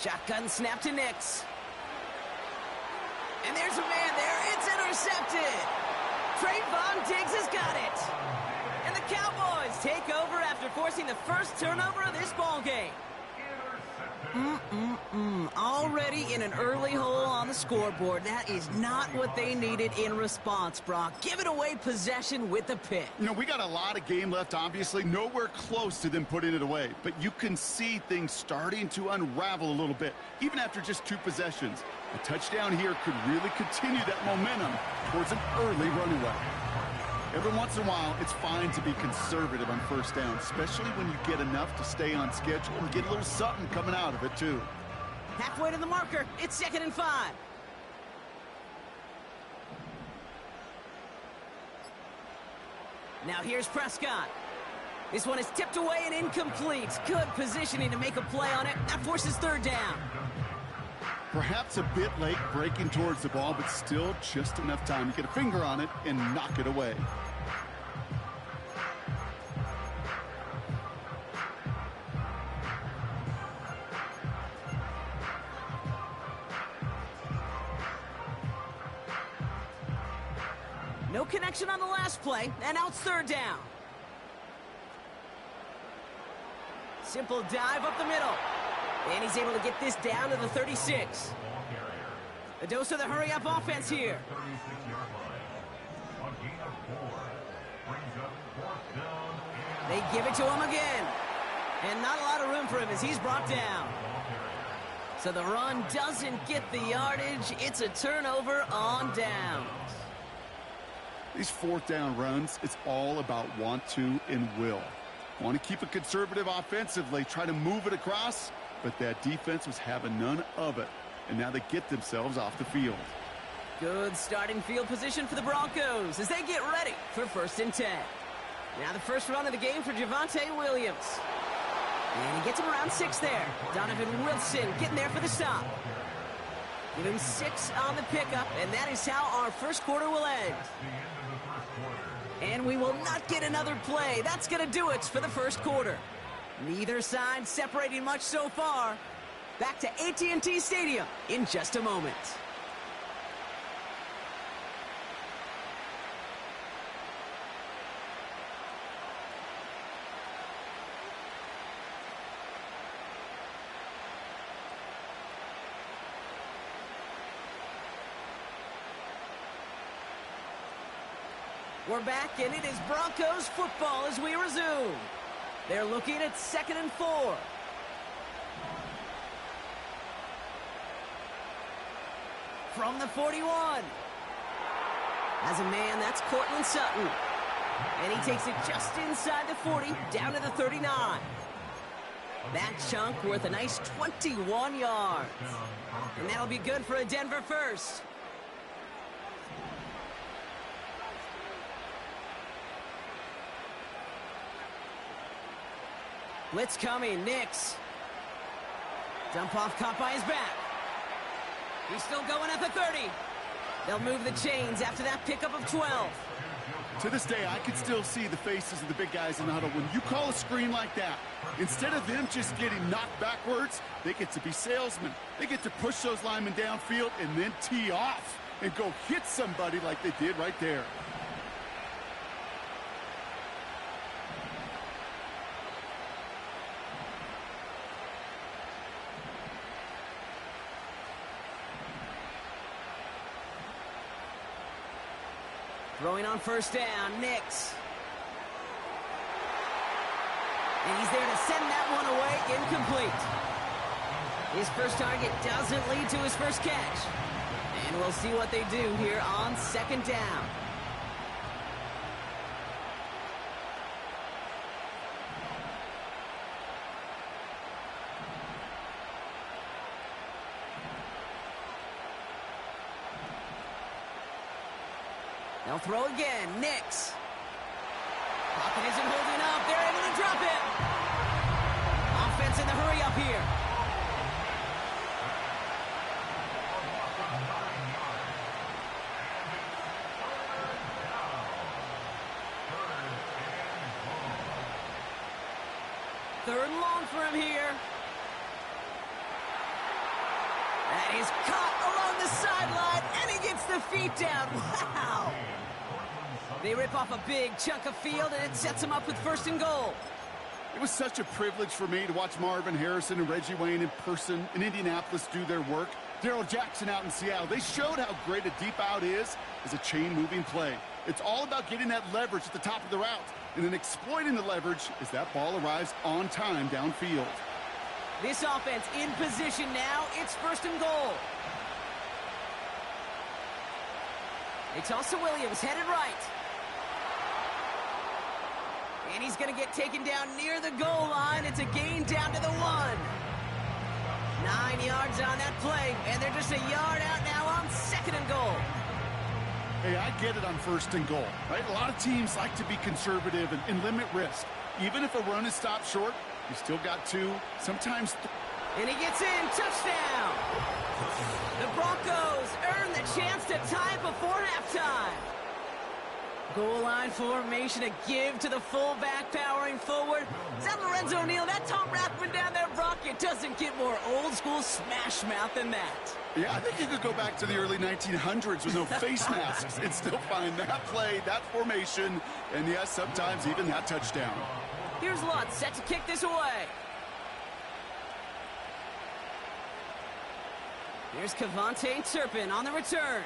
Shotgun snap to Nix. And there's a man there. It's intercepted. Trayvon Diggs has got it. And the Cowboys take over after forcing the first turnover of this ball game. Already in an early hole on the scoreboard. That is not what they needed in response, Brock. Giving away possession with the pick. You know, we got a lot of game left, obviously. Nowhere close to them putting it away. But you can see things starting to unravel a little bit, even after just 2 possessions. A touchdown here could really continue that momentum towards an early runaway. Every once in a while, it's fine to be conservative on first down, especially when you get enough to stay on schedule and get a little something coming out of it, too. Halfway to the marker. It's 2nd and 5. Now here's Prescott. This one is tipped away and incomplete. Good positioning to make a play on it. That forces 3rd down. Perhaps a bit late breaking towards the ball, but still just enough time to get a finger on it and knock it away. No connection on the last play, and now it's 3rd down. Simple dive up the middle. And he's able to get this down to the 36. A dose of the hurry-up offense here. They give it to him again. And not a lot of room for him as he's brought down. So the run doesn't get the yardage. It's a turnover on downs. These 4th down runs, it's all about want to and will. Want to keep it conservative offensively, try to move it across, but that defense was having none of it. And now they get themselves off the field. Good starting field position for the Broncos as they get ready for 1st and 10. Now the first run of the game for Javonte Williams. And he gets him around 6 there. Donovan Wilson getting there for the stop. Give him 6 on the pickup, and that is how our first quarter will end. And we will not get another play. That's going to do it for the first quarter. Neither side separating much so far. Back to AT&T Stadium in just a moment. We're back, and it is Broncos football as we resume. They're looking at 2nd and 4. From the 41. As a man, that's Cortland Sutton. And he takes it just inside the 40, down to the 39. That chunk worth a nice 21 yards. And that'll be good for a Denver first. Blitz coming, Nix. Dump off caught by his back. He's still going at the 30. They'll move the chains after that pickup of 12. To this day, I can still see the faces of the big guys in the huddle. When you call a screen like that, instead of them just getting knocked backwards, they get to be salesmen. They get to push those linemen downfield and then tee off and go hit somebody like they did right there. Throwing on 1st down, Nix. And he's there to send that one away, incomplete. His first target doesn't lead to his first catch. And we'll see what they do here on 2nd down. They'll throw again. Nix. Pocket isn't holding up. They're able to drop it. Offense in the hurry up here. Third and long for him here. That is caught along the sideline, and he gets the feet down. Wow! They rip off a big chunk of field, and it sets him up with 1st and goal. It was such a privilege for me to watch Marvin Harrison and Reggie Wayne in person in Indianapolis do their work. Darrell Jackson out in Seattle. They showed how great a deep out is as a chain-moving play. It's all about getting that leverage at the top of the route and then exploiting the leverage as that ball arrives on time downfield. This offense in position now. It's 1st and goal. They toss to Williams, headed right. And he's going to get taken down near the goal line. It's a gain down to the 1. 9 yards on that play, and they're just a yard out now on 2nd and goal. Hey, I get it on 1st and goal, right? A lot of teams like to be conservative and limit risk. Even if a run is stopped short, you still got 2, sometimes and he gets in, touchdown! The Broncos earn the chance to tie before halftime. Goal line formation, a give to the fullback powering forward. Is that Lorenzo Neal? That Tom Rathman down there, Brock? It doesn't get more old school smash mouth than that. Yeah, I think you could go back to the early 1900s with no face masks and still find that play, that formation, and yes, sometimes even that touchdown. Here's Lutz set to kick this away. Here's Kevontae Turpin on the return.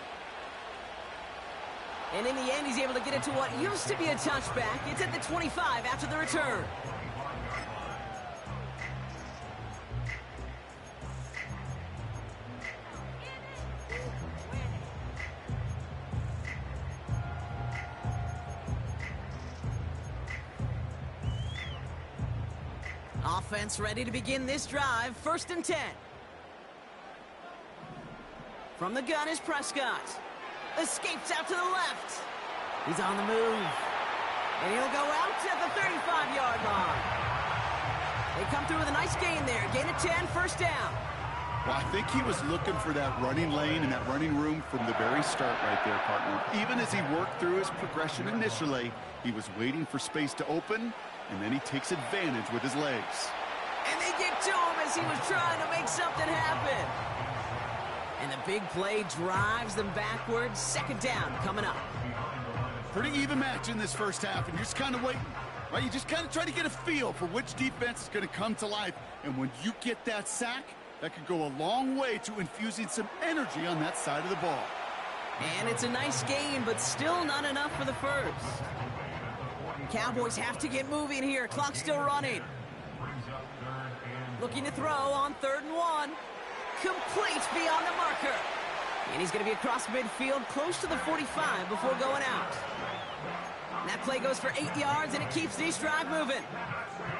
And in the end, he's able to get it to what used to be a touchback. It's at the 25 after the return. Offense ready to begin this drive. 1st and 10. From the gun is Prescott. Escapes out to the left. He's on the move. And he'll go out at the 35-yard line. They come through with a nice gain there. Gain of 10, 1st down. Well, I think he was looking for that running lane and that running room from the very start right there, partner. Even as he worked through his progression initially, he was waiting for space to open, and then he takes advantage with his legs. And they get to him as he was trying to make something happen. And the big play drives them backwards. 2nd down coming up. Pretty even match in this first half, and you're just kind of waiting. Right? You just kind of try to get a feel for which defense is going to come to life. And when you get that sack, that could go a long way to infusing some energy on that side of the ball. And it's a nice gain, but still not enough for the first. Cowboys have to get moving here. Clock's still running. Looking to throw on 3rd and 1. Complete beyond the marker. And he's going to be across midfield close to the 45 before going out. And that play goes for 8 yards, and it keeps this drive moving.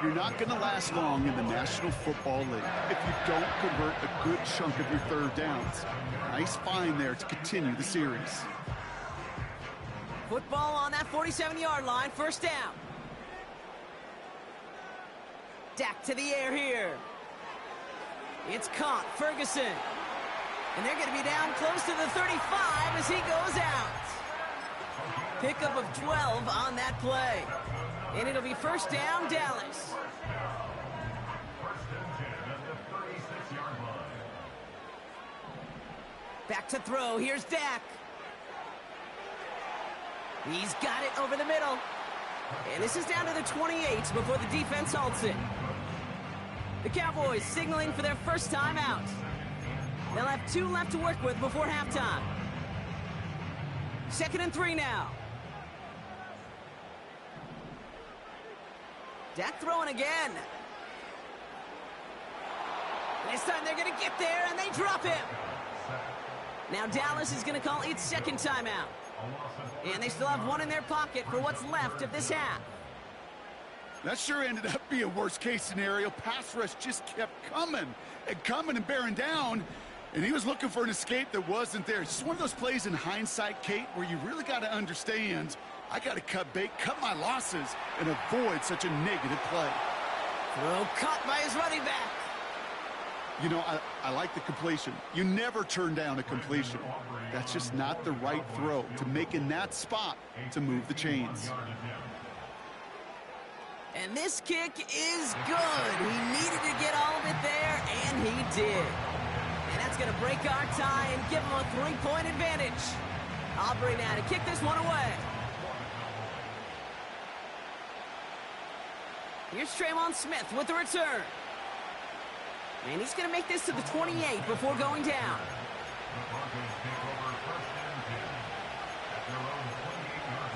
You're not going to last long in the National Football League if you don't convert a good chunk of your 3rd downs. Nice find there to continue the series. Football on that 47-yard line, 1st down. Dak to the air here. It's caught, Ferguson. And they're going to be down close to the 35 as he goes out. Pickup of 12 on that play. And it'll be 1st down, Dallas. Back to throw, here's Dak. He's got it over the middle. And this is down to the 28 before the defense halts it. The Cowboys signaling for their first time out. They'll have 2 left to work with before halftime. 2nd and 3 now. Dak throwing again. This time they're going to get there, and they drop him. Now Dallas is going to call its 2nd timeout. And they still have 1 in their pocket for what's left of this half. That sure ended up being a worst-case scenario. Pass rush just kept coming and bearing down. And he was looking for an escape that wasn't there. It's just one of those plays in hindsight, Kate, where you really got to understand, I got to cut bait, cut my losses, and avoid such a negative play. Throw caught by his running back. You know, I like the completion. You never turn down a completion. That's just not the right throw to make in that spot to move the chains. And this kick is good. He needed to get all of it there, and he did. And that's going to break our tie and give him a 3-point advantage. Aubrey now to kick this one away. Here's Traymon Smith with the return. And he's going to make this to the 28 before going down. The Broncos take over first and 10 at their own 28-yard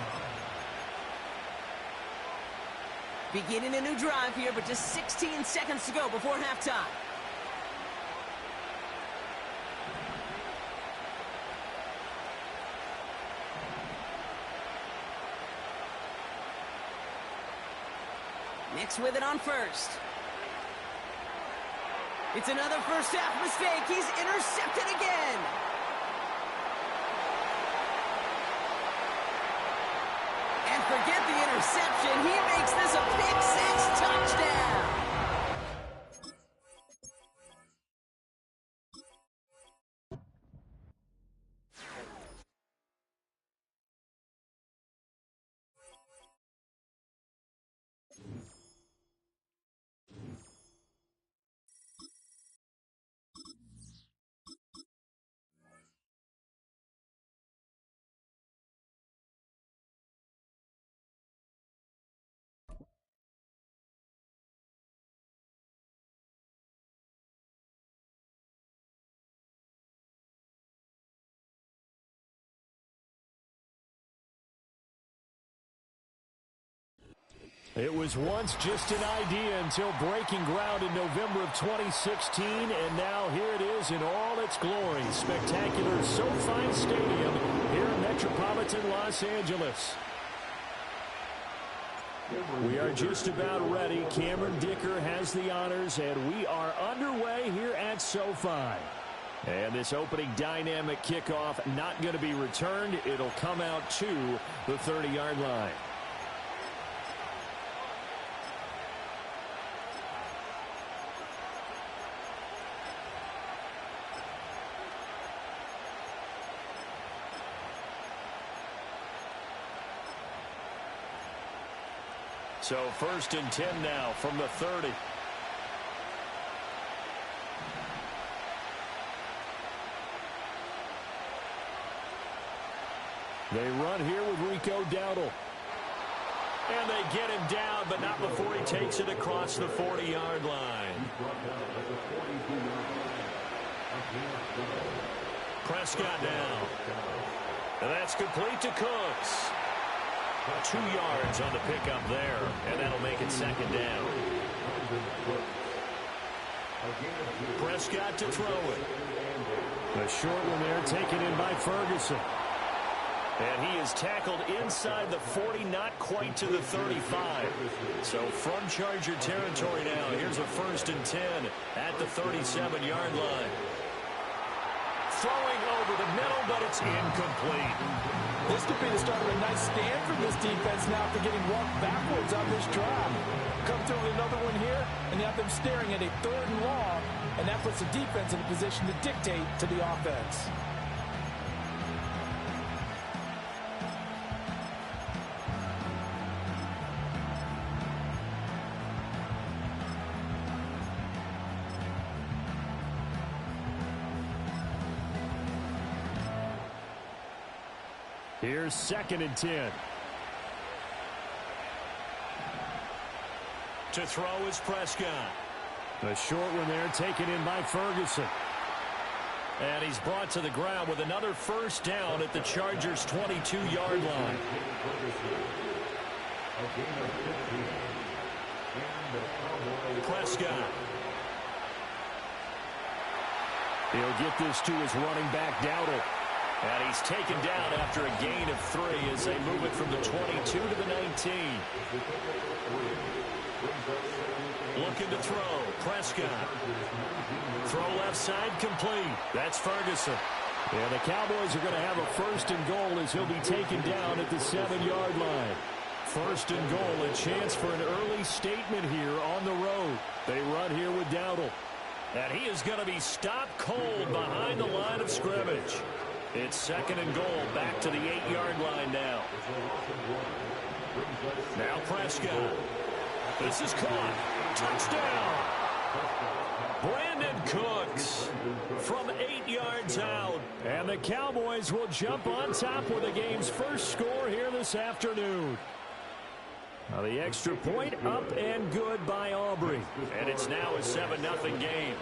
line. Beginning a new drive here, but just 16 seconds to go before halftime. Nix with it on first. It's another first half mistake. He's intercepted again. And forget the interception. He makes this a pick-six touchdown. It was once just an idea until breaking ground in November of 2016, and now here it is in all its glory. Spectacular SoFi Stadium here in metropolitan Los Angeles. We are just about ready. Cameron Dicker has the honors, and we are underway here at SoFi. And this opening dynamic kickoff not going to be returned. It'll come out to the 30-yard line. So first and 10 now from the 30. They run here with Rico Dowdle. And they get him down, but not before he takes it across the 40-yard line. Prescott now. And that's complete to Cooks. 2 yards on the pickup there, and that'll make it second down. Prescott to throw it. The short one there taken in by Ferguson. And he is tackled inside the 40, not quite to the 35. So from Charger territory now, here's a first and 10 at the 37-yard line. Throwing over the middle, but it's incomplete. This could be the start of a nice stand for this defense now after getting walked backwards on this drive. Come through with another one here, and you have them staring at a 3rd and long, and that puts the defense in a position to dictate to the offense. Here's second and 10. To throw is Prescott. The short one there taken in by Ferguson. And he's brought to the ground with another first down at the Chargers' 22-yard line. Prescott. He'll get this to his running back, Dowdle. And he's taken down after a gain of 3 as they move it from the 22 to the 19. Looking to throw. Prescott. Throw left side complete. That's Ferguson. Yeah, the Cowboys are going to have a first and goal as he'll be taken down at the 7-yard line. First and goal, a chance for an early statement here on the road. They run here with Dowdle. And he is going to be stopped cold behind the line of scrimmage. It's second and goal, back to the 8-yard line now. Now Prescott. This is caught. Touchdown. Brandon Cooks from 8 yards out. And the Cowboys will jump on top with the game's first score here this afternoon. The extra point up and good by Aubrey. And it's now a 7-0 game.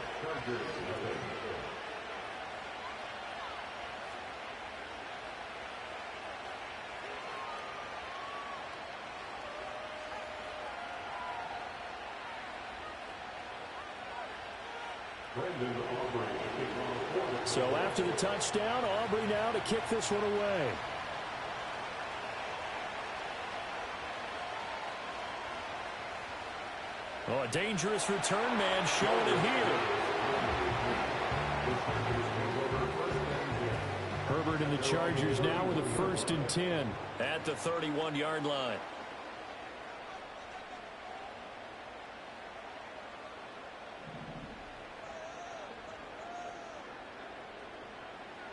So after the touchdown, Aubrey now to kick this one away. Oh, a dangerous return man showing it here. Herbert and the Chargers now with a 1st and 10 at the 31-yard line.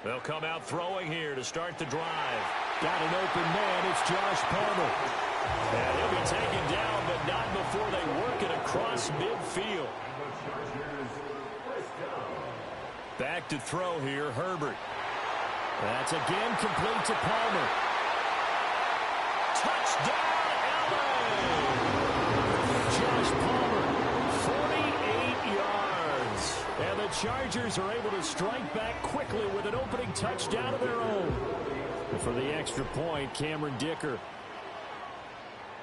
They'll come out throwing here to start the drive. Got an open man. It's Josh Palmer. And he'll be taken down, but not before they work it across midfield. Back to throw here, Herbert. That's again complete to Palmer. Touchdown, LA! Josh Palmer, 48 yards. And the Chargers are able to strike back quickly with an opening touchdown of their own. And for the extra point, Cameron Dicker.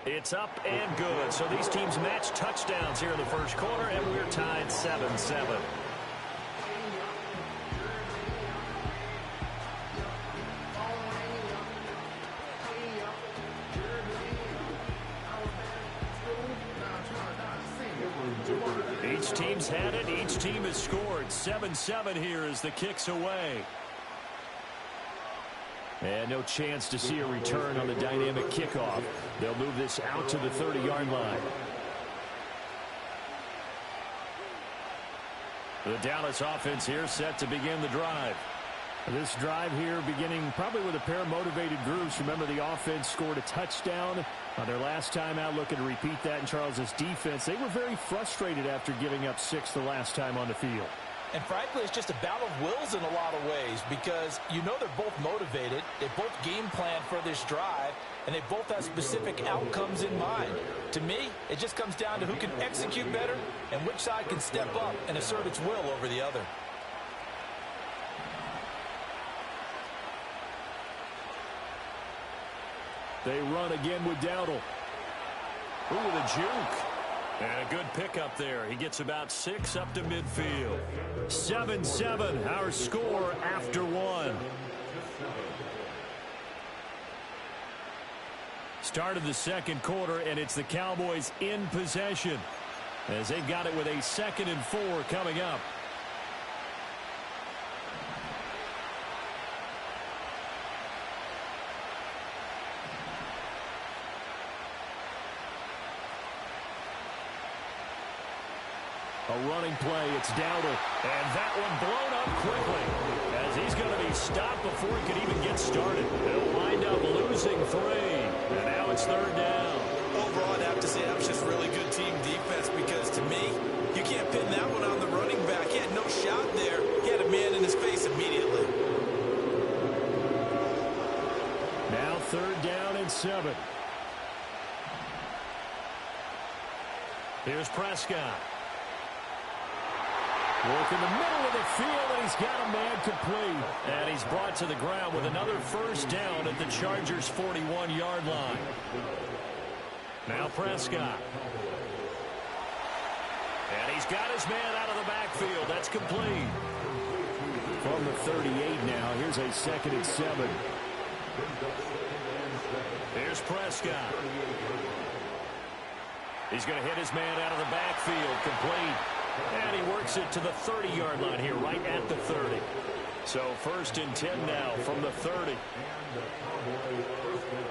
It's up and good. So these teams match touchdowns here in the first quarter, and we're tied 7-7. Each team's had it. Each team has scored. 7-7 here as the kick's away. And no chance to see a return on the dynamic kickoff. They'll move this out to the 30-yard line. The Dallas offense here set to begin the drive. This drive here beginning probably with a pair of motivated groups. Remember, the offense scored a touchdown on their last time out. Looking to repeat that in Charles's defense. They were very frustrated after giving up 6 the last time on the field. And frankly, it's just a battle of wills in a lot of ways because you know they're both motivated. They both game plan for this drive, and they both have specific outcomes in mind. To me, it just comes down to who can execute better and which side can step up and assert its will over the other. They run again with Dowdle. Ooh, the juke. And a good pickup there. He gets about 6 up to midfield. 7-7, our score after 1. Start of the second quarter, and it's the Cowboys in possession as they've got it with a 2nd and 4 coming up. A running play, it's Dowdle. And that one blown up quickly as he's going to be stopped before he could even get started. They'll wind up losing 3. And now it's 3rd down. Overall, I'd have to say that was just really good team defense because to me, you can't pin that one on the running back. He had no shot there. He had a man in his face immediately. Now 3rd down and 7. Here's Prescott. Work in the middle of the field, and he's got a man complete. And he's brought to the ground with another 1st down at the Chargers' 41-yard line. Now Prescott. And he's got his man out of the backfield. That's complete. From the 38 now, here's a 2nd and 7. Here's Prescott. He's going to hit his man out of the backfield. Complete. And he works it to the 30-yard line here, right at the 30. So 1st and 10 now from the 30.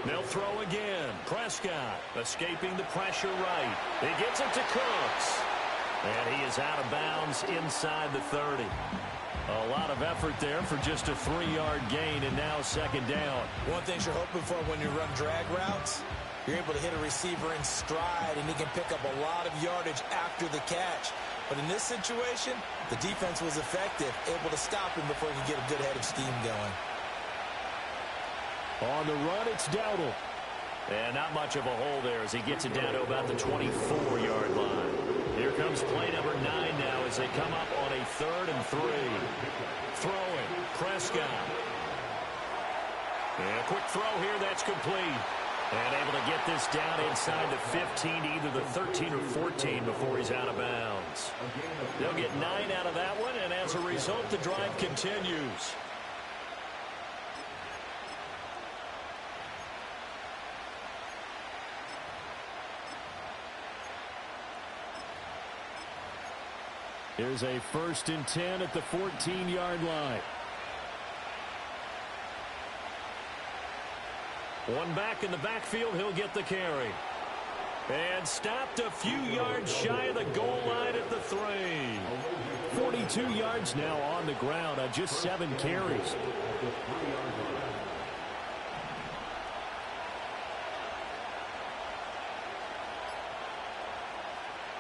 They'll throw again. Prescott escaping the pressure right. He gets it to Cooks. And he is out of bounds inside the 30. A lot of effort there for just a 3-yard gain, and now 2nd down. One thing you're hoping for when you run drag routes, you're able to hit a receiver in stride, and he can pick up a lot of yardage after the catch. But in this situation, the defense was effective, able to stop him before he could get a good head of steam going. On the run, it's Dowdle. And not much of a hole there as he gets it down to about the 24-yard line. Here comes play number 9 now as they come up on a 3rd and 3. Throwing, Prescott. And a quick throw here, that's complete. And able to get this down inside the 15, either the 13 or 14 before he's out of bounds. They'll get 9 out of that one, and as a result, the drive continues. Here's a 1st and 10 at the 14-yard line. One back in the backfield, he'll get the carry. And stopped a few yards shy of the goal line at the 3. 42 yards now on the ground on just 7 carries.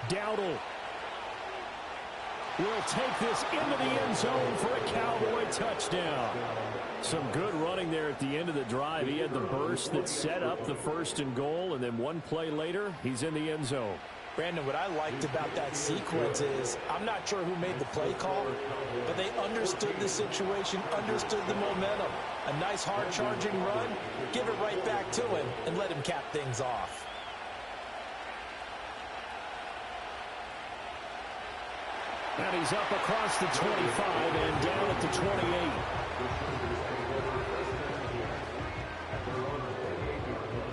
Dowdle will take this into the end zone for a Cowboy touchdown. Some good running there at the end of the drive. He had the burst that set up the 1st and goal, and then one play later, he's in the end zone. Brandon, what I liked about that sequence is I'm not sure who made the play call, but they understood the situation, understood the momentum. A nice hard-charging run, give it right back to him, and let him cap things off. And he's up across the 25 and down at the 28.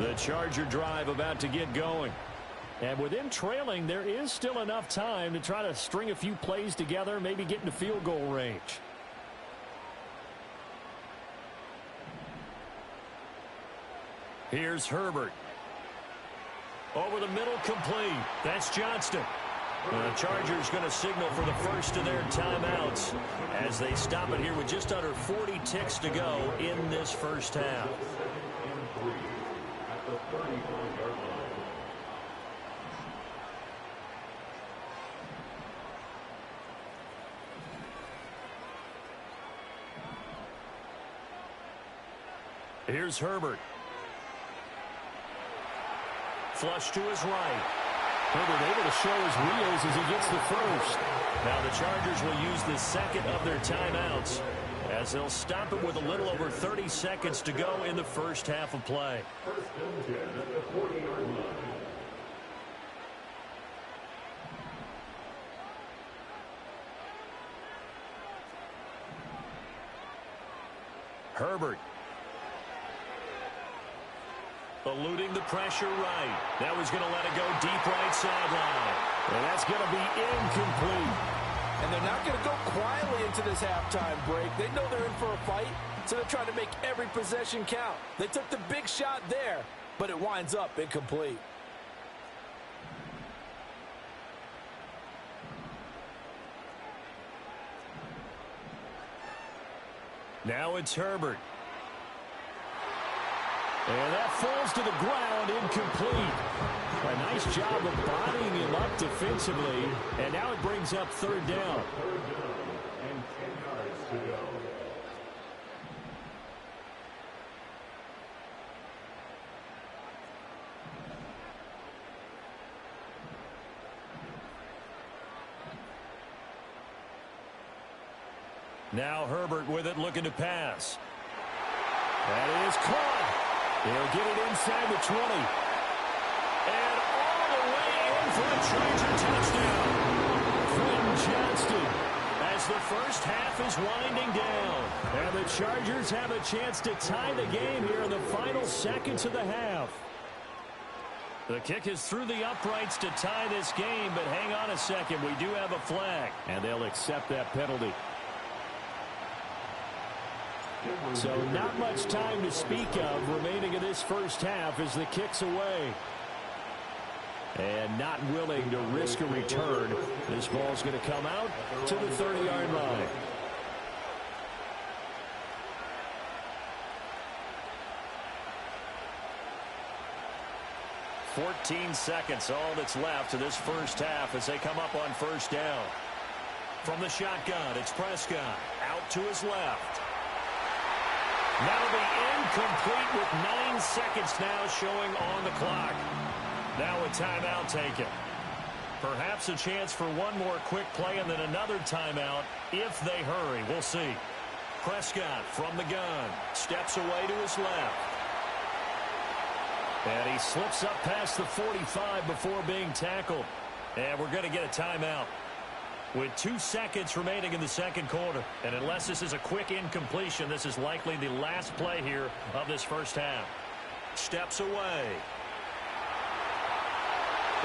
The Charger drive about to get going. And with him trailing, there is still enough time to try to string a few plays together, maybe get into field goal range. Here's Herbert. Over the middle, complete. That's Johnston. The Chargers going to signal for the first of their timeouts as they stop it here with just under 40 ticks to go in this first half. Here's Herbert. Flush to his right. Herbert able to show his wheels as he gets the first. Now the Chargers will use the second of their timeouts as they'll stop it with a little over 30 seconds to go in the first half of play. Herbert. Eluding the pressure right. That was going to let it go deep right sideline. And that's going to be incomplete. And they're not going to go quietly into this halftime break. They know they're in for a fight, so they're trying to make every possession count. They took the big shot there, but it winds up incomplete. Now it's Herbert. And that falls to the ground, incomplete. A nice job of bodying him up defensively. And now it brings up 3rd down. And 10 yards to go. Now Herbert with it, looking to pass. That is caught. He'll get it inside the 20. And all the way in for a Charger touchdown. Quentin Johnston as the first half is winding down. And the Chargers have a chance to tie the game here in the final seconds of the half. The kick is through the uprights to tie this game, but hang on a second. We do have a flag. And they'll accept that penalty. So not much time to speak of remaining in this first half as the kick's away. And not willing to risk a return. This ball's going to come out to the 30-yard line. "14 seconds, all that's left of this first half as they come up on first down. From the shotgun, it's Prescott. Out to his left. That'll be incomplete with 9 seconds now showing on the clock. Now a timeout taken. Perhaps a chance for one more quick play and then another timeout if they hurry. We'll see. Prescott from the gun. Steps away to his left. And he slips up past the 45 before being tackled. And we're going to get a timeout with 2 seconds remaining in the second quarter. And unless this is a quick incompletion, this is likely the last play here of this first half. Steps away.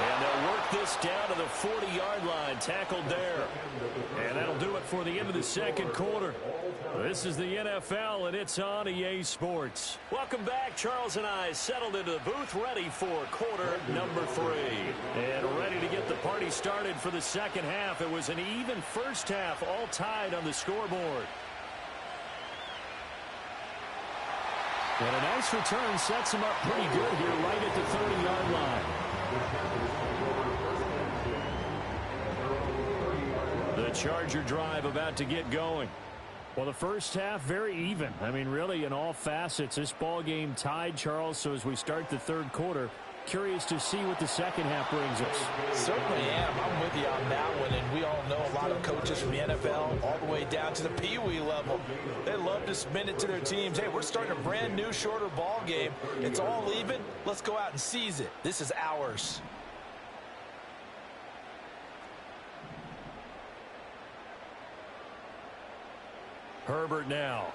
And they'll work this down to the 40-yard line, tackled there. And that'll do it for the end of the second quarter. This is the NFL, and it's on EA Sports. Welcome back. Charles and I settled into the booth, ready for quarter number 3. And ready to get the party started for the second half. It was an even first half, all tied on the scoreboard. And a nice return sets him up pretty good here right at the 30-yard line. The Charger drive about to get going. Well, the first half, very even. I mean, really, in all facets, this ball game tied, Charles. So as we start the third quarter, curious to see what the second half brings us. Certainly am. I'm with you on that one. And we all know a lot of coaches from the NFL all the way down to the Pee-wee level. They love to spin it to their teams. Hey, we're starting a brand new, shorter ball game. It's all even. Let's go out and seize it. This is ours. Herbert now.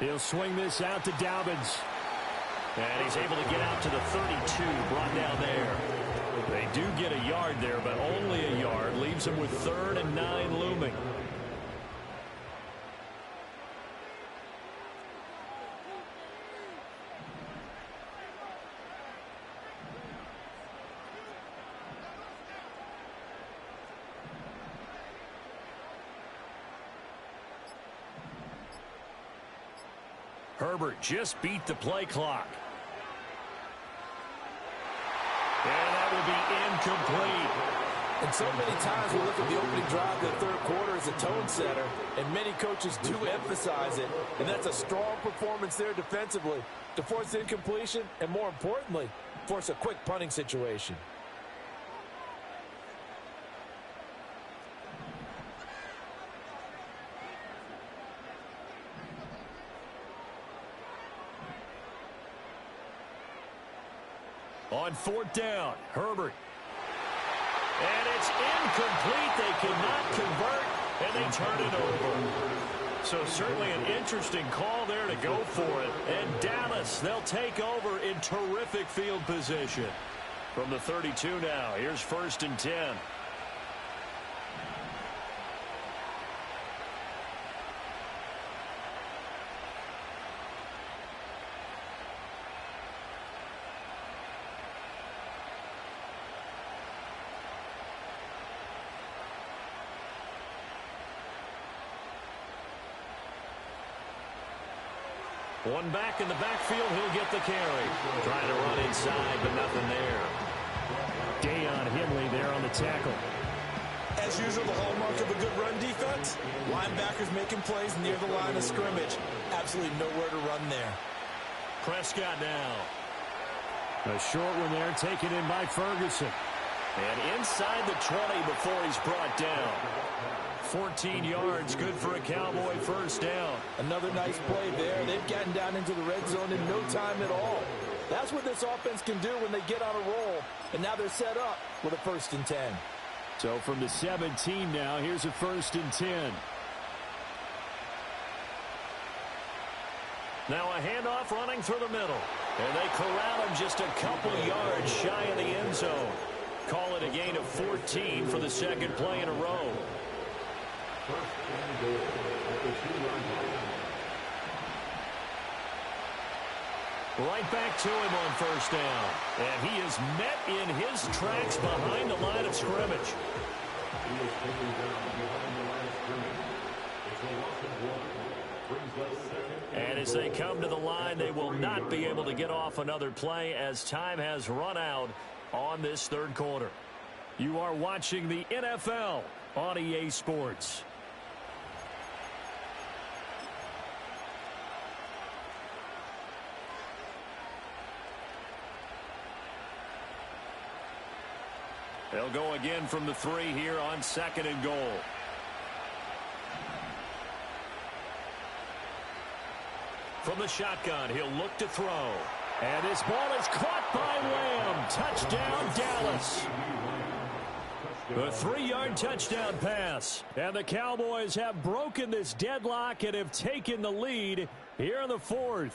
He'll swing this out to Dobbins. And he's able to get out to the 32, brought down there. They do get a yard there, but only a yard. Leaves him with 3rd and 9 looming. Herbert just beat the play clock. And that will be incomplete. And so many times we look at the opening drive of the third quarter as a tone setter, and many coaches do emphasize it. And that's a strong performance there defensively to force incompletion and, more importantly, force a quick punting situation. On 4th down, Herbert. And it's incomplete. They cannot convert, and they turn it over. So certainly an interesting call there to go for it. And Dallas, they'll take over in terrific field position. From the 32 now, here's 1st and 10. One back in the backfield, he'll get the carry. Trying to run inside, but nothing there. Deion Henley there on the tackle. As usual, the hallmark of a good run defense, linebackers making plays near the line of scrimmage. Absolutely nowhere to run there. Prescott now. A short one there, taken in by Ferguson. And inside the 20 before he's brought down. 14 yards, good for a Cowboy first down. Another nice play there. They've gotten down into the red zone in no time at all. That's what this offense can do when they get on a roll. And now they're set up with a 1st and 10. So from the 17 now, here's a 1st and 10. Now a handoff running through the middle. And they corral him just a couple yards shy of the end zone. Call it a gain of 14 for the second play in a row. Right back to him on 1st down. And he is met in his tracks behind the line of scrimmage. And as they come to the line, they will not be able to get off another play as time has run out on this third quarter. You are watching the NFL on EA Sports. They'll go again from the 3 here on 2nd and goal. From the shotgun, he'll look to throw. And this ball is caught by Lamb. Touchdown, Dallas. A 3-yard touchdown pass. And the Cowboys have broken this deadlock and have taken the lead here in the 4th.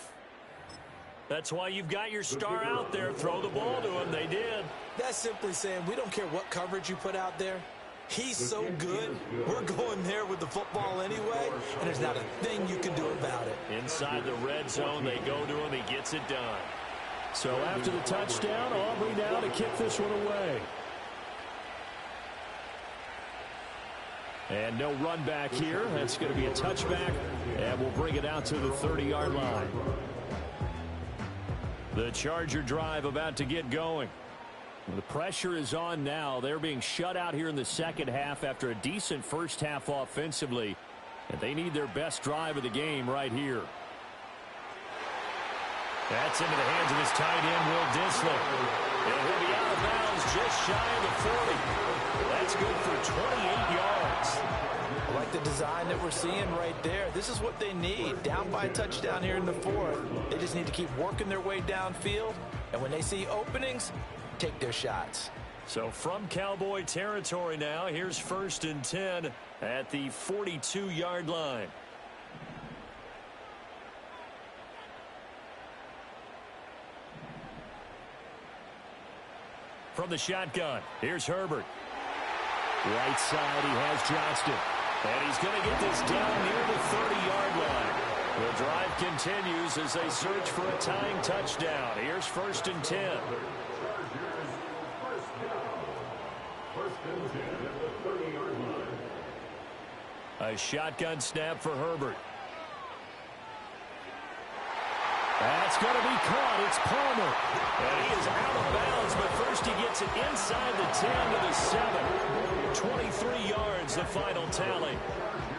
That's why you've got your star out there. Throw the ball to him. They did. That's simply saying we don't care what coverage you put out there. He's so good, we're going there with the football anyway, and there's not a thing you can do about it. Inside the red zone, they go to him. He gets it done. So after the touchdown, Aubrey now to kick this one away. And no run back here. That's going to be a touchback, and we'll bring it out to the 30-yard line. The Charger drive about to get going. The pressure is on now. They're being shut out here in the second half after a decent first half offensively. And they need their best drive of the game right here. That's into the hands of his tight end, Will Dissler. And he'll be out of bounds just shy of the 40. That's good for 28 yards. I like the design that we're seeing right there. This is what they need. Down by a touchdown here in the 4th. They just need to keep working their way downfield. And when they see openings, take their shots. So from Cowboy territory now, here's 1st and 10 at the 42-yard line. From the shotgun, here's Herbert. Right side, he has Johnston. And he's going to get this down near the 30-yard line. The drive continues as they search for a tying touchdown. Here's 1st and 10. A shotgun snap for Herbert. That's going to be caught. It's Palmer. And he is out of bounds, but first he gets it inside the 10 to the 7. 23 yards, the final tally.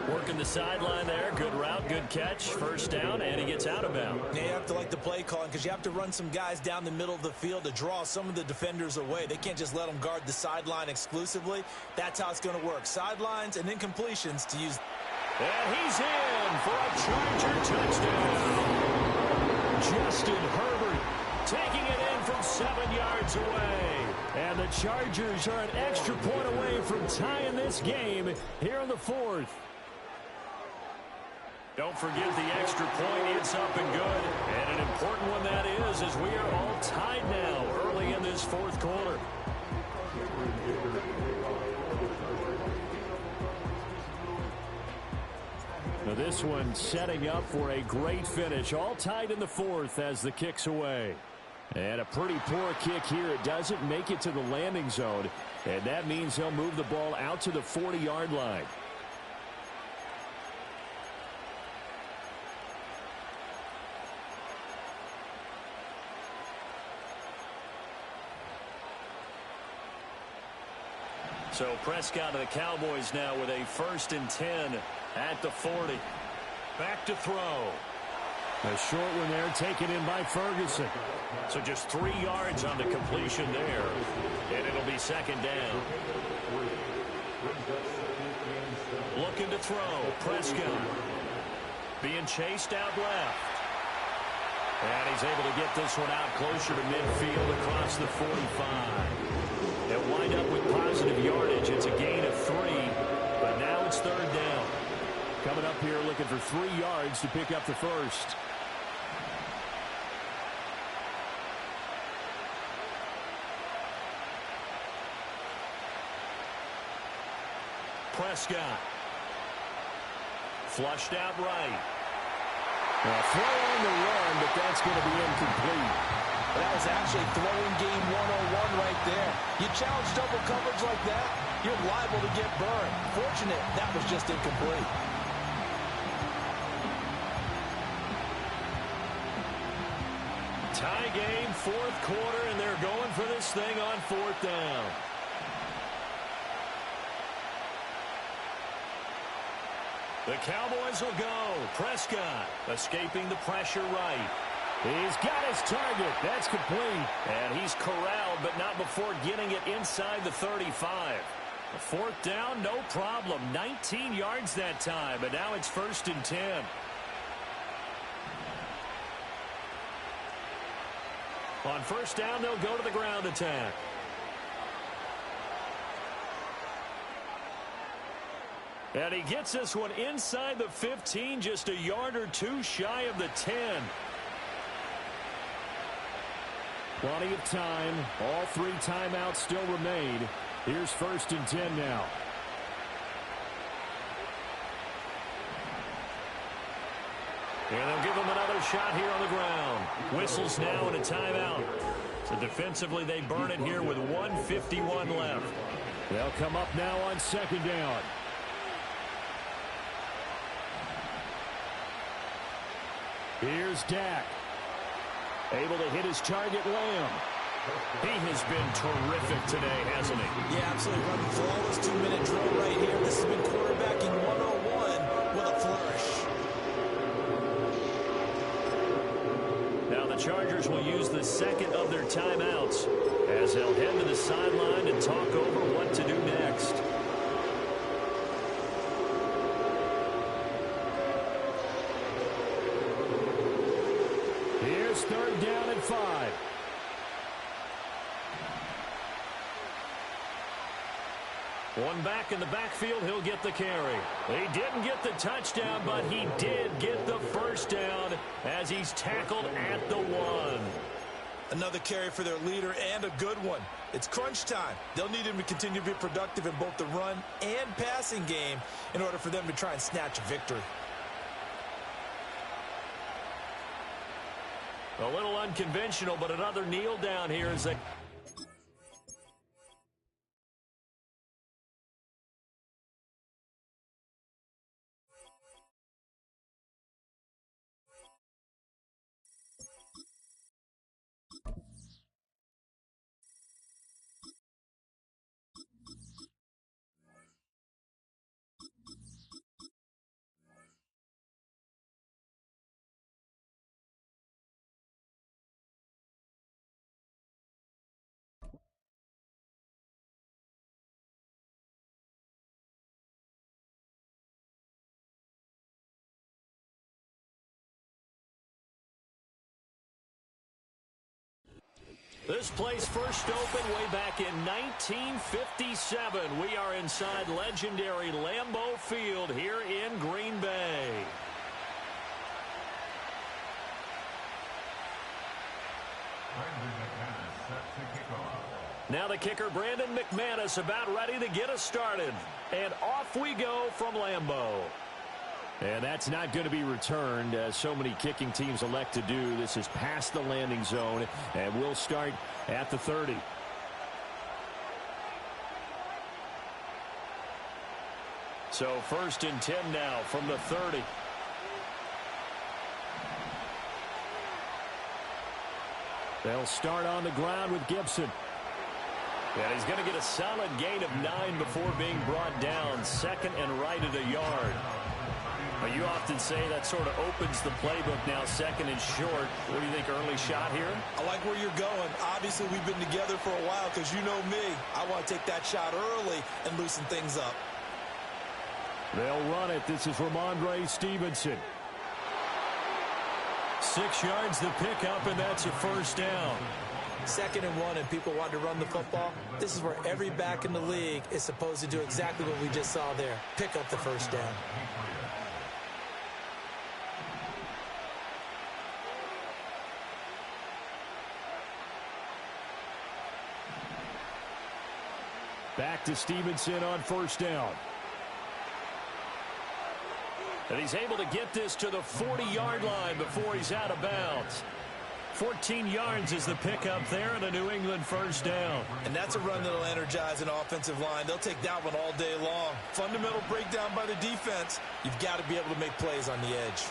Working the sideline there. Good route, good catch. First down, and he gets out of bounds. Yeah, you have to like the play calling because you have to run some guys down the middle of the field to draw some of the defenders away. They can't just let them guard the sideline exclusively. That's how it's going to work. Sidelines and incompletions to use. And he's in for a Charger touchdown. Justin Herbert taking it in from 7 yards away. And the Chargers are an extra point away from tying this game here in the 4th. Don't forget the extra point. It's up and good. And an important one that is, as we are all tied now early in this 4th quarter. Now this one setting up for a great finish. All tied in the 4th as the kick's away. And a pretty poor kick here. It doesn't make it to the landing zone. And that means he'll move the ball out to the 40-yard line. So Prescott of the Cowboys now with a 1st and 10 at the 40. Back to throw. A short one there taken in by Ferguson. So just 3 yards on the completion there. And it'll be 2nd down. Looking to throw. Prescott being chased out left. And he's able to get this one out closer to midfield across the 45. They'll wind up with positive yardage. It's a gain of 3, but now it's 3rd down. Coming up here looking for 3 yards to pick up the first. Prescott. Flushed out right. A throw on the run, but that's going to be incomplete. That was actually throwing game 101 right there. You challenge double coverage like that, you're liable to get burned. Fortunate, that was just incomplete. Tie game, 4th quarter, and they're going for this thing on 4th down. The Cowboys will go. Prescott escaping the pressure right. He's got his target. That's complete. And he's corralled, but not before getting it inside the 35. A fourth down, no problem. 19 yards that time, but now it's 1st and 10. On 1st down, they'll go to the ground attack. And he gets this one inside the 15, just a yard or two shy of the 10. Plenty of time. All 3 timeouts still remain. Here's 1st and 10 now. And they'll give him another shot here on the ground. Whistles now and a timeout. So defensively, they burn it here with 1:51 left. They'll come up now on 2nd down. Here's Dak. Able to hit his target, Lamb. He has been terrific today, hasn't he? Yeah, absolutely. Running flawless 2-minute drill right here. This has been quarterbacking 101 with a flourish. Now the Chargers will use the 2nd of their timeouts as they'll head to the sideline and talk over what to do next. Here's 3rd down and 5. One back in the backfield, he'll get the carry. He didn't get the touchdown, but he did get the 1st down as he's tackled at the 1. Another carry for their leader and a good one. It's crunch time. They'll need him to continue to be productive in both the run and passing game in order for them to try and snatch a victory. A little unconventional, but another kneel down here as they... This place first opened way back in 1957. We are inside legendary Lambeau Field here in Green Bay. Now the kicker, Brandon McManus, about ready to get us started. And off we go from Lambeau. And that's not going to be returned, as so many kicking teams elect to do. This is past the landing zone, and we'll start at the 30. So 1st and 10 now from the 30. They'll start on the ground with Gibson. And he's going to get a solid gain of 9 before being brought down. 2nd and right at a yard. But you often say that sort of opens the playbook now, 2nd and short. What do you think, early shot here? I like where you're going. Obviously, we've been together for a while because you know me. I want to take that shot early and loosen things up. They'll run it. This is Ramondre Stevenson. 6 yards the pickup, and that's a 1st down. 2nd and 1, and people want to run the football. This is where every back in the league is supposed to do exactly what we just saw there. Pick up the 1st down. Back to Stevenson on 1st down. And he's able to get this to the 40-yard line before he's out of bounds. 14 yards is the pickup there and a New England 1st down. And that's a run that'll energize an offensive line. They'll take that one all day long. Fundamental breakdown by the defense. You've got to be able to make plays on the edge.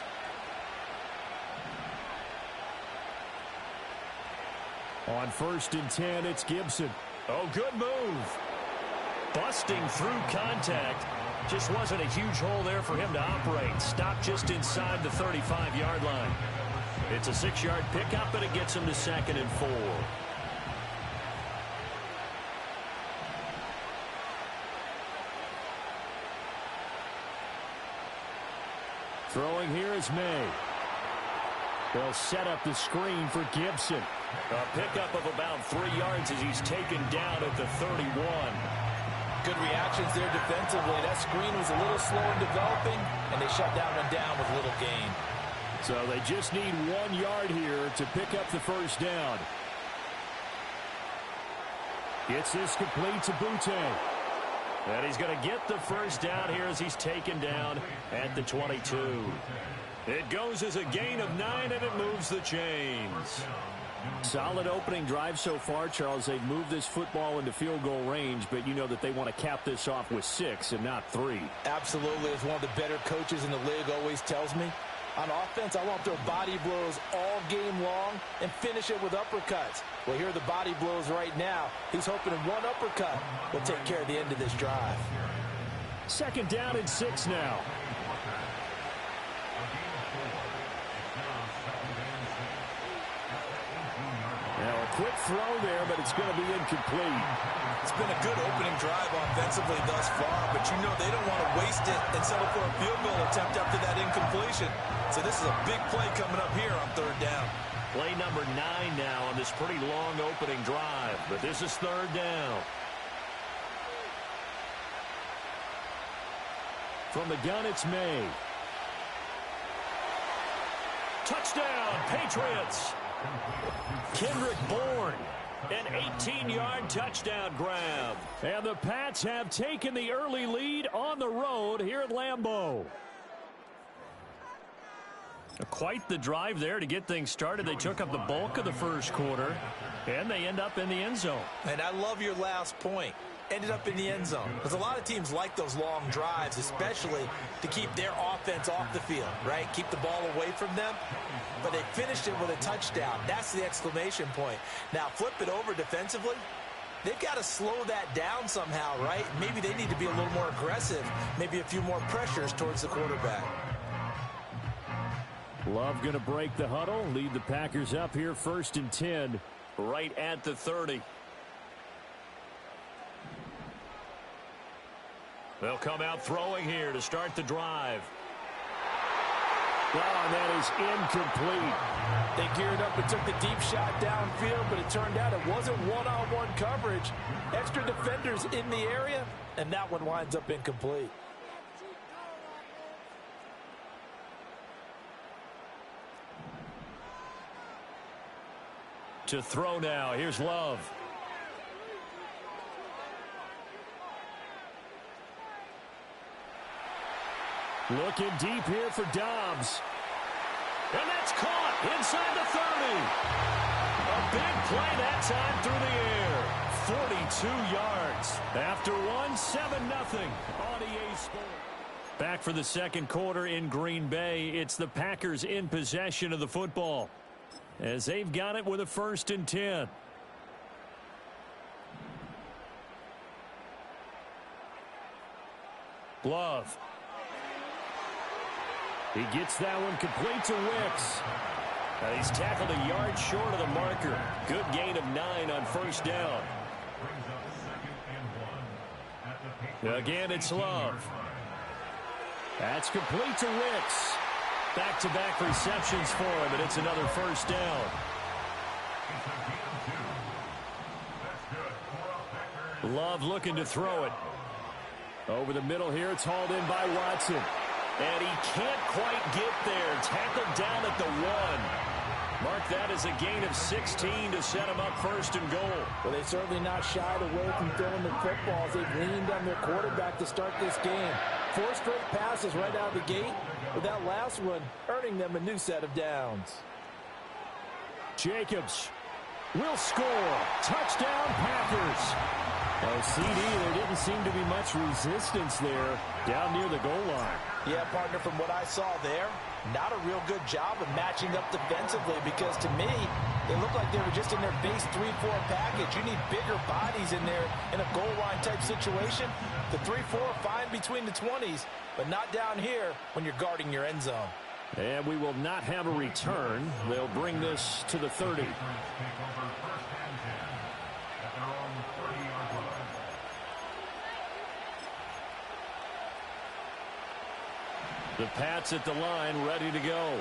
On 1st and 10, it's Gibson. Oh, good move. Busting through contact. Just wasn't a huge hole there for him to operate. Stopped just inside the 35-yard line. It's a 6-yard pickup, and it gets him to 2nd and 4. Throwing here is May. They'll set up the screen for Gibson. A pickup of about 3 yards as he's taken down at the 31. Good reactions there defensively. That screen was a little slow in developing, and they shut that one down with little gain. So they just need 1 yard here to pick up the first down. Gets this complete to Butte. And he's going to get the first down here as he's taken down at the 22. It goes as a gain of 9, and it moves the chains. Solid opening drive so far, Charles. They've moved this football into field goal range, but you know that they want to cap this off with 6 and not 3. Absolutely. As one of the better coaches in the league always tells me, on offense, I want their body blows all game long and finish it with uppercuts. Well, here are the body blows right now. He's hoping in one uppercut will take care of the end of this drive. 2nd down and 6 now. Now a quick throw there, but it's going to be incomplete. It's been a good opening drive offensively thus far, but you know they don't want to waste it and settle for a field goal attempt after that incompletion. So this is a big play coming up here on 3rd down. Play number 9 now on this pretty long opening drive, but this is 3rd down. From the gun, it's May. Touchdown, Patriots! Kendrick Bourne, an 18-yard touchdown grab. And the Pats have taken the early lead on the road here at Lambeau. Quite the drive there to get things started. They took up the bulk of the first quarter, and they end up in the end zone. And I love your last point. Ended up in the end zone. Because a lot of teams like those long drives, especially to keep their offense off the field, right? Keep the ball away from them. But they finished it with a touchdown. That's the exclamation point. Now, flip it over defensively. They've got to slow that down somehow, right? Maybe they need to be a little more aggressive. Maybe a few more pressures towards the quarterback. Love going to break the huddle, lead the Packers up here 1st and 10, right at the 30. They'll come out throwing here to start the drive. Oh, and that is incomplete. They geared up and took the deep shot downfield, but it turned out it wasn't one-on-one coverage. Extra defenders in the area, and that one winds up incomplete. To throw now. Here's Love. Looking deep here for Dobbs. And that's caught inside the 30. A big play that time through the air. 42 yards. After 7-0 on EA Sports. Back for the 2nd quarter in Green Bay. It's the Packers in possession of the football, as they've got it with a 1st and 10. Love. He gets that one complete to Wicks. And he's tackled a yard short of the marker. Good gain of 9 on 1st down. Again, it's Love. That's complete to Wicks. Back-to-back receptions for him, and it's another 1st down. Love looking to throw it. Over the middle here, it's hauled in by Watson. And he can't quite get there. Tackled down at the 1. Mark that as a gain of 16 to set him up 1st and goal. Well, they've certainly not shied away from throwing the footballs. They've leaned on their quarterback to start this game. 4 straight passes right out of the gate, with that last one earning them a new set of downs. Jacobs will score. Touchdown, Packers. Oh, CD, there didn't seem to be much resistance there down near the goal line. Yeah, partner, from what I saw there, not a real good job of matching up defensively, because to me, they looked like they were just in their base 3-4 package. You need bigger bodies in there in a goal line type situation. The 3-4 fine between the 20s, but not down here when you're guarding your end zone. And we will not have a return. They'll bring this to the 30. The Pats at the line, ready to go.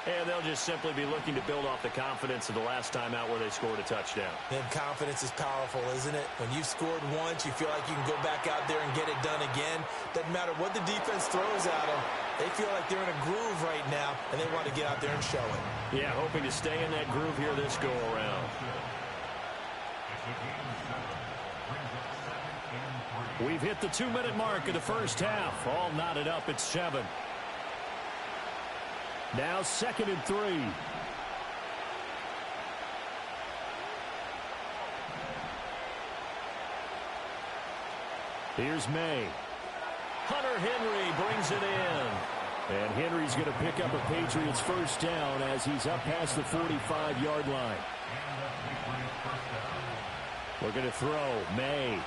And they'll just simply be looking to build off the confidence of the last time out where they scored a touchdown. And confidence is powerful, isn't it? When you've scored once, you feel like you can go back out there and get it done again. Doesn't matter what the defense throws at them. They feel like they're in a groove right now, and they want to get out there and show it. Yeah, hoping to stay in that groove here this go-around. We've hit the 2-minute mark of the first half. All knotted up at 7. Now 2nd and 3. Here's May. Hunter Henry brings it in. And Henry's going to pick up a Patriots first down as he's up past the 45-yard line. Looking to throw. May.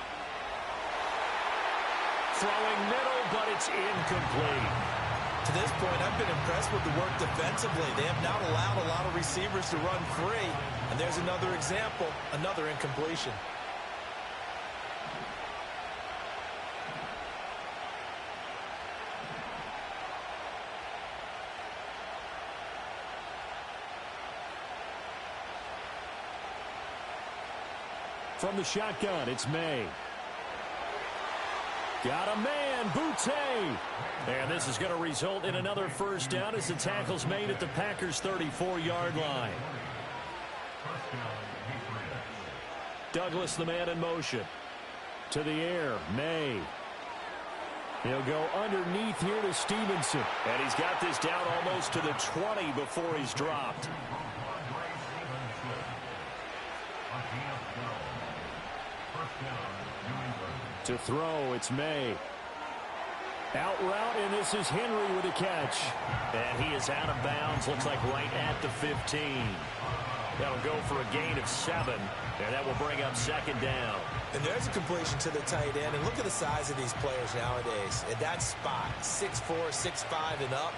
Throwing middle, but it's incomplete. To this point, I've been impressed with the work defensively. They have not allowed a lot of receivers to run free. And there's another example, another incompletion. From the shotgun, it's May. Got a man, Boutte. And this is going to result in another first down as the tackle's made at the Packers' 34-yard line. Douglas, the man in motion. To the air, May. He'll go underneath here to Stevenson. And he's got this down almost to the 20 before he's dropped. To throw, it's May. Out route, and this is Henry with a catch. And he is out of bounds, looks like right at the 15. That'll go for a gain of 7, and that will bring up 2nd down. And there's a completion to the tight end, and look at the size of these players nowadays. At that spot, 6'4", 6'5", and up.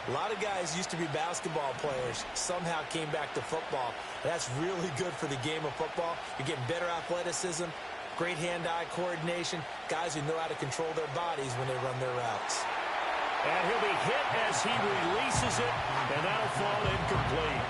A lot of guys used to be basketball players, somehow came back to football. That's really good for the game of football. You're getting better athleticism, great hand-eye coordination, guys who know how to control their bodies when they run their routes. And he'll be hit as he releases it, and that'll fall incomplete.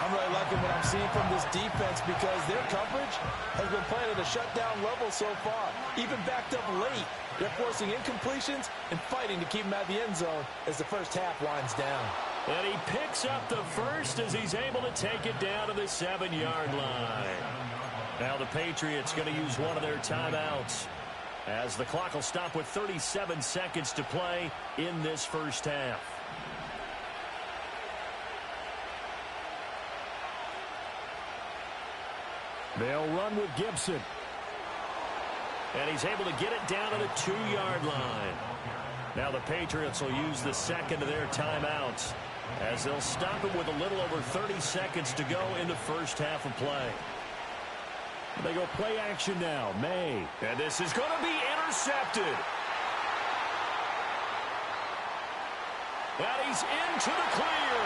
I'm really liking what I'm seeing from this defense because their coverage has been playing at a shutdown level so far. Even backed up late, they're forcing incompletions and fighting to keep them out of the end zone as the first half winds down. And he picks up the first as he's able to take it down to the 7-yard line. Now the Patriots going to use one of their timeouts as the clock will stop with 37 seconds to play in this first half. They'll run with Gibson. And he's able to get it down to the 2-yard line. Now the Patriots will use the second of their timeouts as they'll stop it with a little over 30 seconds to go in the first half of play. They go play action now. May. And this is going to be intercepted. And he's into the clear.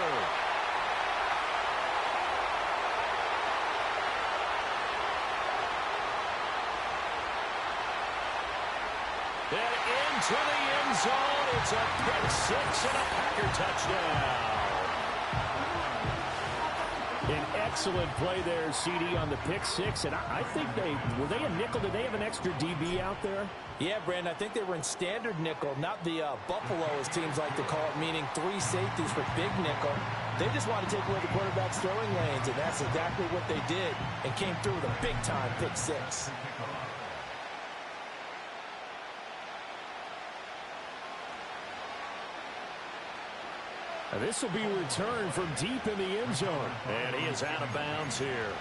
And into the end zone. It's a pick six and a Packer touchdown. An excellent play there, CD, on the pick six. And I think were they a nickel? Did they have an extra DB out there? Yeah, Brandon, I think they were in standard nickel, not the Buffalo, as teams like to call it, meaning 3 safeties for big nickel. They just want to take away the quarterback's throwing lanes, and that's exactly what they did and came through with a big-time pick six. This will be returned from deep in the end zone. And he is out of bounds here.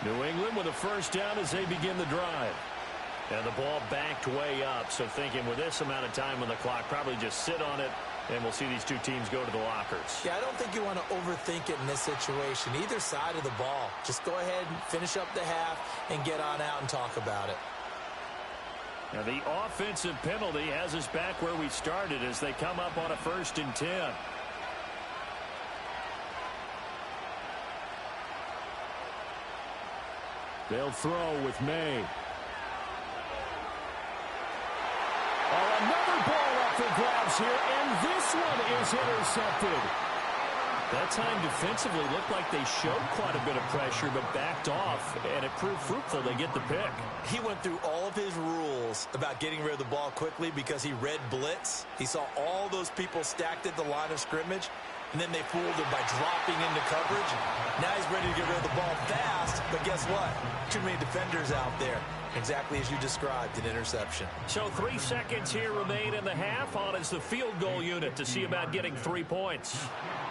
New England with a first down as they begin the drive. And the ball backed way up. So thinking with this amount of time on the clock, probably just sit on it, and we'll see these two teams go to the lockers. Yeah, I don't think you want to overthink it in this situation. Either side of the ball. Just go ahead and finish up the half and get on out and talk about it. And the offensive penalty has us back where we started as they come up on a 1st and 10. They'll throw with May. Oh, another ball up for grabs here, and this one is intercepted. That time defensively looked like they showed quite a bit of pressure but backed off, and it proved fruitful. They get the pick. He went through all of his rules about getting rid of the ball quickly because he read blitz. He saw all those people stacked at the line of scrimmage, and then they fooled him by dropping into coverage. Now he's ready to get rid of the ball fast, but guess what? Too many defenders out there. Exactly as you described, an interception. So 3 seconds here remain in the half. On is the field goal unit to see about getting 3 points.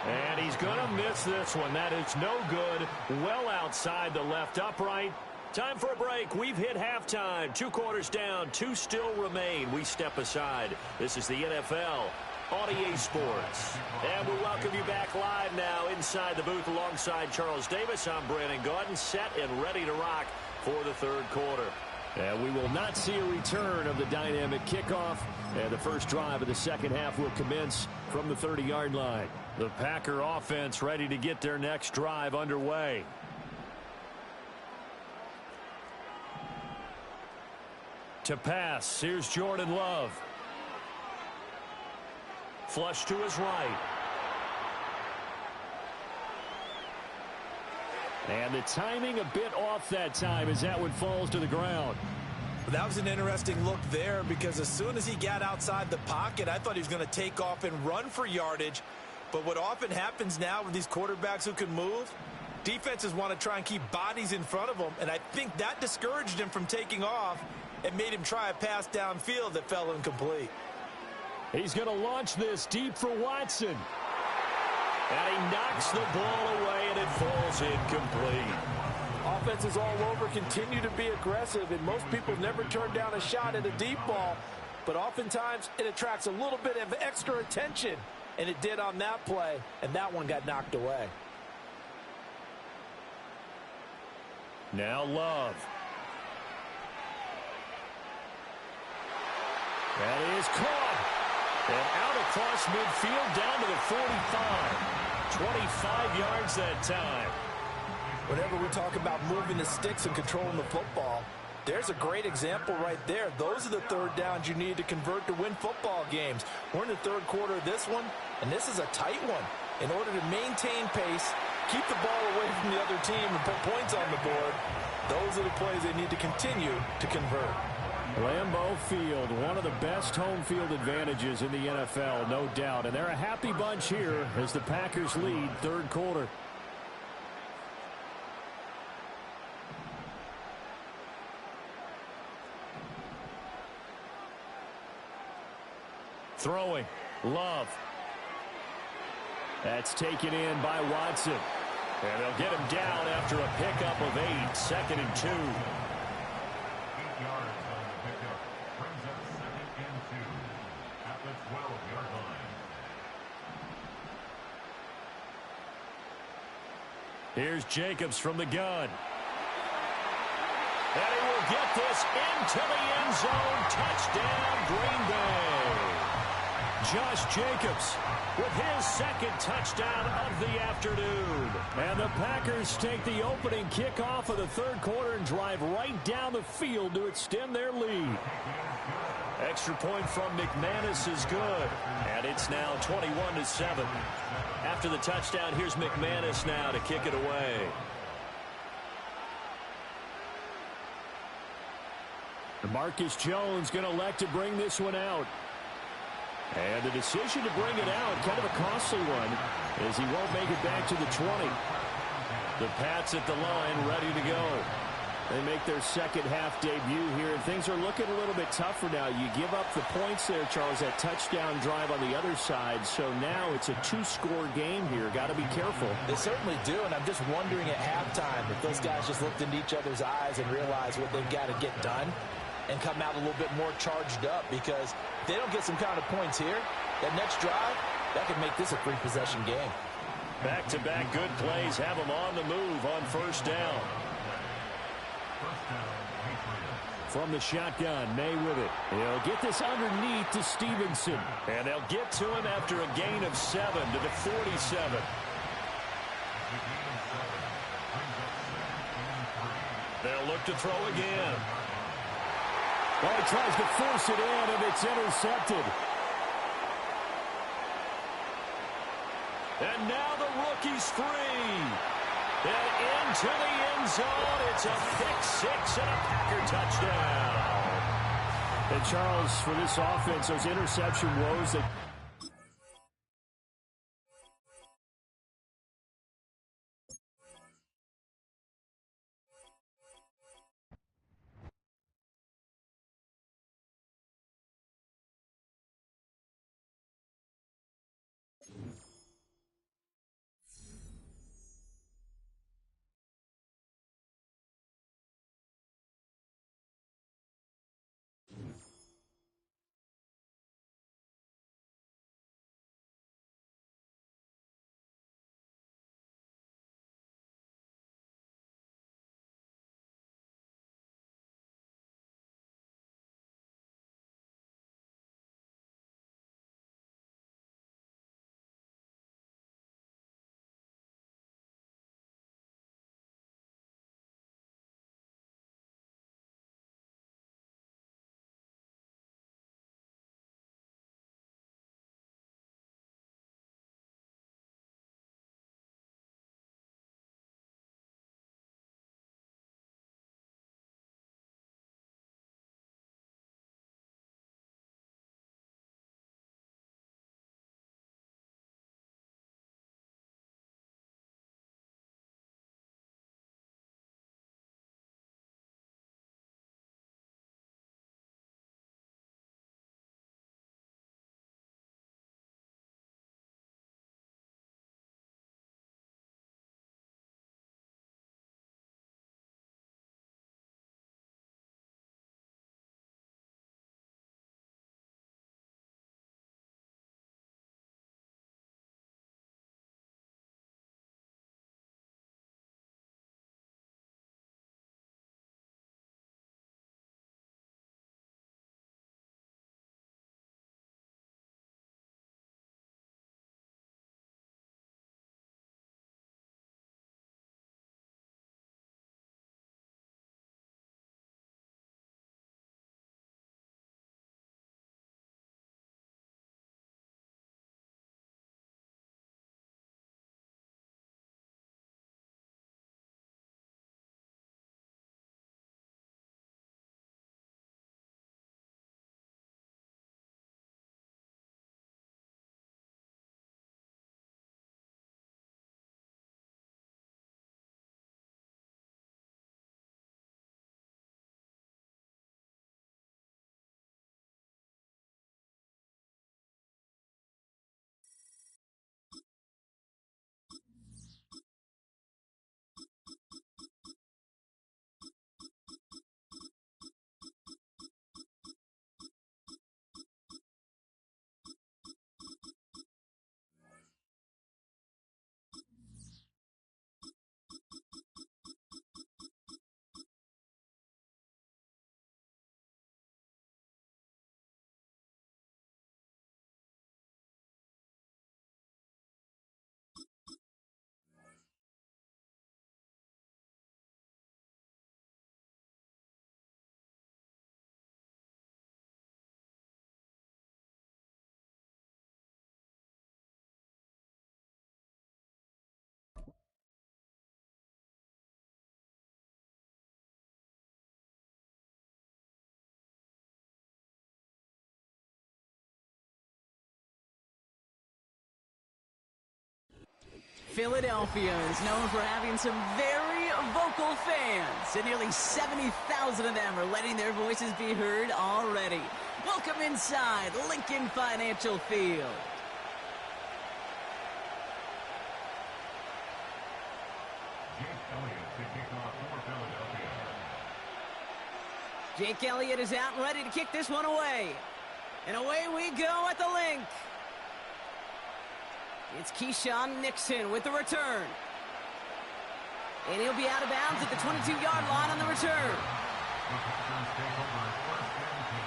And he's going to miss this one. That is no good. Well outside the left upright. Time for a break. We've hit halftime. 2 quarters down. 2 still remain. We step aside. This is the NFL on EA Sports. And we welcome you back live now inside the booth alongside Charles Davis. I'm Brandon Gaudin, set and ready to rock for the 3rd quarter. And we will not see a return of the dynamic kickoff. And the first drive of the 2nd half will commence from the 30-yard line. The Packer offense ready to get their next drive underway. To pass, here's Jordan Love. Flush to his right. And the timing a bit off that time as that one falls to the ground. That was an interesting look there because as soon as he got outside the pocket, I thought he was going to take off and run for yardage. But what often happens now with these quarterbacks who can move, defenses want to try and keep bodies in front of them. And I think that discouraged him from taking off and made him try a pass downfield that fell incomplete. He's going to launch this deep for Watson. And he knocks the ball away, and it falls incomplete. Offenses all over continue to be aggressive, and most people never turn down a shot at a deep ball. But oftentimes, it attracts a little bit of extra attention, and it did on that play, and that one got knocked away. Now Love. That is caught. And out across midfield down to the 45. 25 yards that time. Whenever we talk about moving the sticks and controlling the football, there's a great example right there. Those are the 3rd downs you need to convert to win football games. We're in the 3rd quarter of this one, and this is a tight one. In order to maintain pace, keep the ball away from the other team, and put points on the board, those are the plays they need to continue to convert. Lambeau Field, one of the best home field advantages in the NFL, no doubt. And they're a happy bunch here as the Packers lead 3rd quarter. Throwing, Love. That's taken in by Watson. And they'll get him down after a pickup of 8, 2nd and 2. 8 yards on the pickup. Brings up 2nd and 2 at the 12-yard line. Here's Jacobs from the gun. And he will get this into the end zone. Touchdown, Green Bay. Josh Jacobs with his 2nd touchdown of the afternoon. And the Packers take the opening kickoff of the 3rd quarter and drive right down the field to extend their lead. Extra point from McManus is good. And it's now 21-7. After the touchdown, here's McManus now to kick it away. Marcus Jones going to elect to bring this one out. And the decision to bring it out, kind of a costly one, as he won't make it back to the 20. The Pats at the line, ready to go. They make their 2nd half debut here, and things are looking a little bit tougher now. You give up the points there, Charles, that touchdown drive on the other side. So now it's a 2-score game here. Got to be careful. They certainly do, and I'm just wondering at halftime if those guys just looked into each other's eyes and realized what they've got to get done and come out a little bit more charged up, because if they don't get some kind of points here, that next drive, that could make this a 3-possession game. Back-to-back good plays have them on the move on 1st down. From the shotgun, May with it. He'll get this underneath to Stevenson. And they'll get to him after a gain of 7 to the 47. They'll look to throw again. Well, he tries to force it in, and it's intercepted. And now the rookie's free. And into the end zone. It's a pick 6 and a Packer touchdown. And Charles, for this offense, those interception woes that... Philadelphia is known for having some very vocal fans, and nearly 70,000 of them are letting their voices be heard already. Welcome inside Lincoln Financial Field. Jake Elliott is out and ready to kick this one away. And away we go at the link. It's Keyshawn Nixon with the return. And he'll be out of bounds at the 22-yard line on the return. The Packers take over first and 10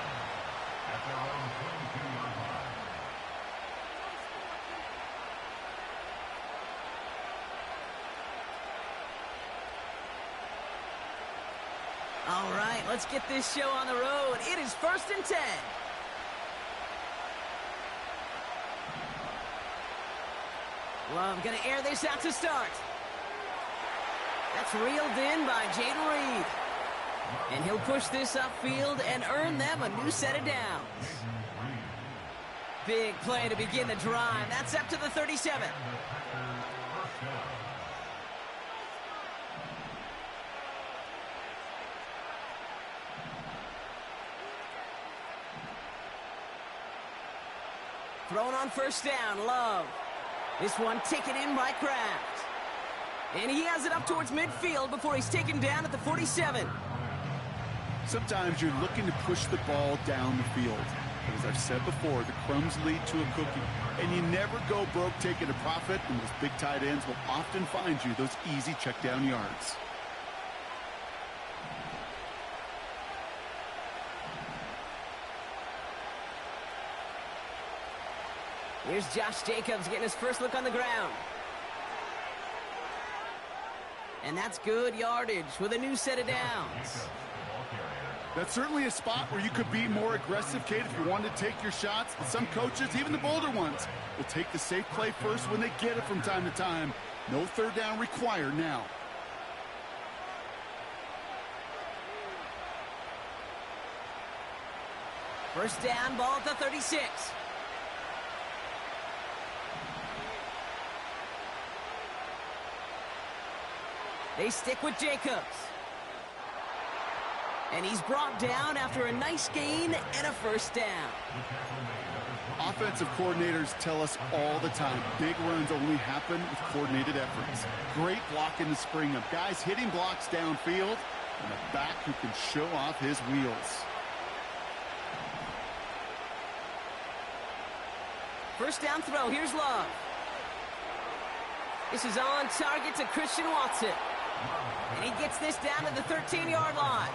at their own 22-yard line. All right, let's get this show on the road. It is first and 10. Love gonna air this out to start. That's reeled in by Jaden Reed. And he'll push this upfield and earn them a new set of downs. Big play to begin the drive. That's up to the 37. Thrown on first down, Love. This one taken in by Kraft. And he has it up towards midfield before he's taken down at the 47. Sometimes you're looking to push the ball down the field. But as I've said before, the crumbs lead to a cookie. And you never go broke taking a profit, and those big tight ends will often find you those easy check down yards. Here's Josh Jacobs getting his first look on the ground. And that's good yardage with a new set of downs. That's certainly a spot where you could be more aggressive, Kate, if you wanted to take your shots. But some coaches, even the bolder ones, will take the safe play first when they get it from time to time. No third down required now. First down, ball at the 36. They stick with Jacobs. And he's brought down after a nice gain and a first down. Offensive coordinators tell us all the time, big runs only happen with coordinated efforts. Great block in the spring of guys hitting blocks downfield and a back who can show off his wheels. First down throw, here's Love. This is on target to Christian Watson. And he gets this down to the 13-yard line.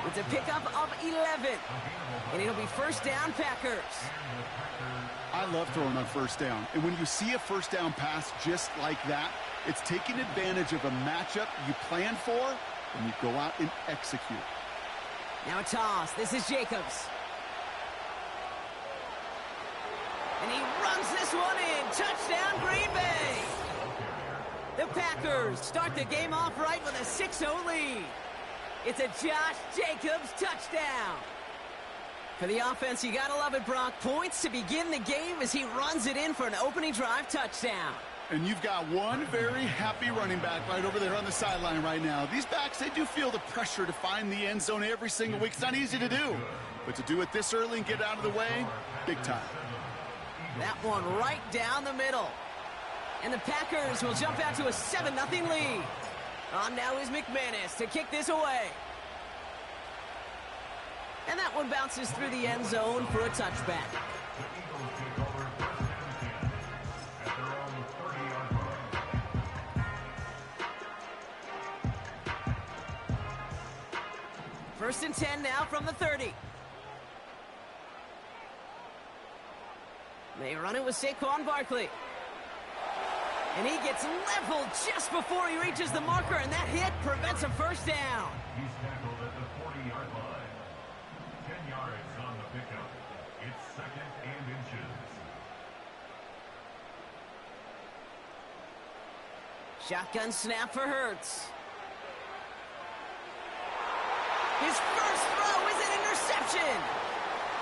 It's a pickup of 11. And it'll be first down, Packers. I love throwing on first down. And when you see a first down pass just like that, it's taking advantage of a matchup you plan for, and you go out and execute. Now a toss. This is Jacobs. And he runs this one in. Touchdown, Green Bay. The Packers start the game off right with a 6-0 lead. It's a Josh Jacobs touchdown. For the offense, you gotta love it, Brock. Points to begin the game as he runs it in for an opening drive touchdown. And you've got one very happy running back right over there on the sideline right now. These backs, they do feel the pressure to find the end zone every single week. It's not easy to do. But to do it this early and get out of the way, big time. That one right down the middle. And the Packers will jump out to a 7-0 lead. On now is McManus to kick this away. And that one bounces through the end zone for a touchback. First and 10 now from the 30. They run it with Saquon Barkley. And he gets leveled just before he reaches the marker, and that hit prevents a first down. He's tackled at the 40-yard line. 10 yards on the pickup. It's second and inches. Shotgun snap for Hurts. His first throw is an interception.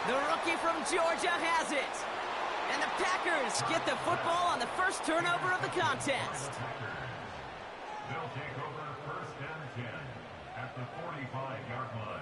The rookie from Georgia has it. And the Packers get the football on the first turnover of the contest. They'll take over first and 10 at the 45-yard line.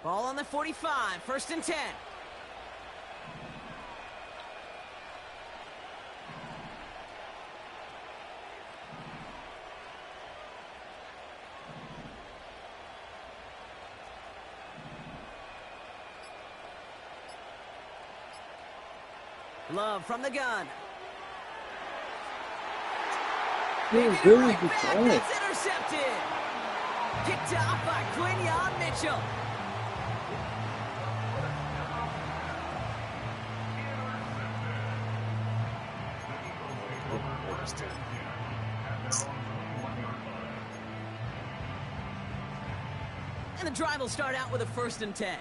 Ball on the 45, 1st and 10. Love from the gun. Dude, really good play. It's intercepted. Kicked off by Quinyon Mitchell. And the drive will start out with a 1st and 10.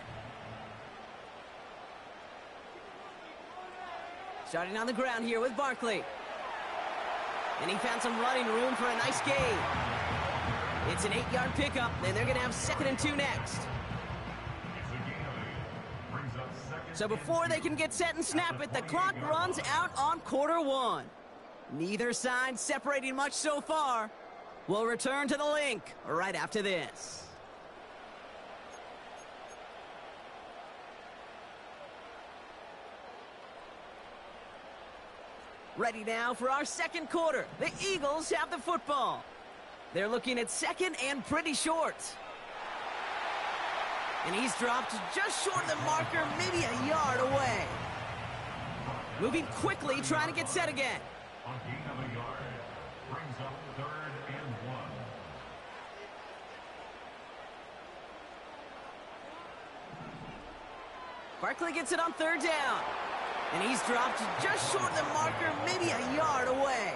Starting on the ground here with Barkley. And he found some running room for a nice gain. It's an 8-yard pickup, and they're going to have 2nd and 2 next. So before they can get set and snap it, the clock runs out on quarter 1. Neither side separating much so far. We'll return to the link right after this. Ready now for our 2nd quarter. The Eagles have the football. They're looking at 2nd and pretty short. And he's dropped just short of the marker, maybe a yard away. Moving quickly, trying to get set again. A gain of a yard brings up 3rd and 1. Barkley gets it on 3rd down. And he's dropped just short of the marker, maybe a yard away.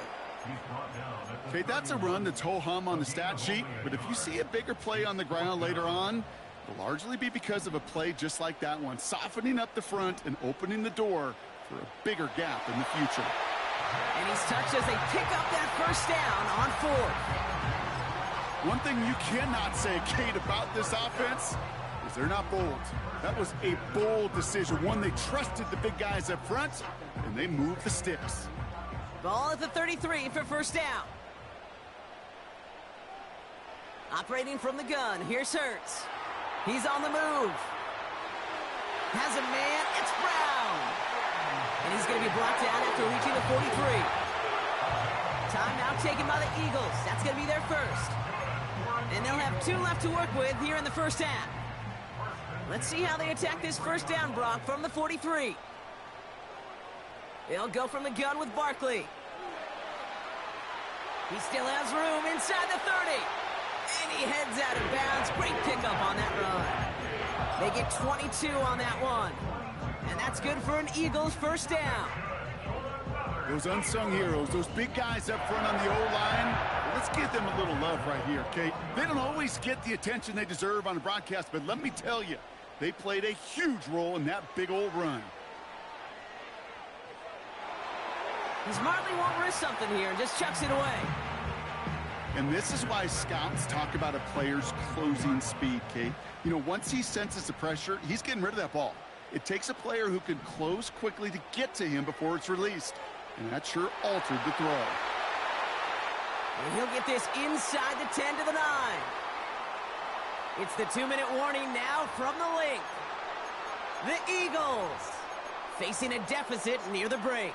Okay, that's a run that's ho-hum on the stat sheet, but if you see a bigger play on the ground later on, it'll largely be because of a play just like that one, softening up the front and opening the door for a bigger gap in the future. And he's touched as they pick up that 1st down on 4th. One thing you cannot say, Kate, about this offense is they're not bold. That was a bold decision, one they trusted the big guys up front, and they moved the sticks. Ball at the 33 for 1st down. Operating from the gun, here's Hurts. He's on the move. Has a man, it's Brown. And he's going to be brought down after reaching the 43. Timeout taken by the Eagles. That's going to be their 1st. And they'll have 2 left to work with here in the 1st half. Let's see how they attack this 1st down, Brock, from the 43. They'll go from the gun with Barkley. He still has room inside the 30. And he heads out of bounds. Great pickup on that run. They get 22 on that one. And that's good for an Eagles 1st down. Those unsung heroes, those big guys up front on the O-line, let's give them a little love right here, Kate. They don't always get the attention they deserve on the broadcast, but let me tell you, they played a huge role in that big old run. He smartly won't risk something here and just chucks it away. And this is why scouts talk about a player's closing speed, Kate. You know, once he senses the pressure, he's getting rid of that ball. It takes a player who can close quickly to get to him before it's released. And that sure altered the throw. And he'll get this inside the 10 to the 9. It's the 2-minute warning now from the link. The Eagles facing a deficit near the break.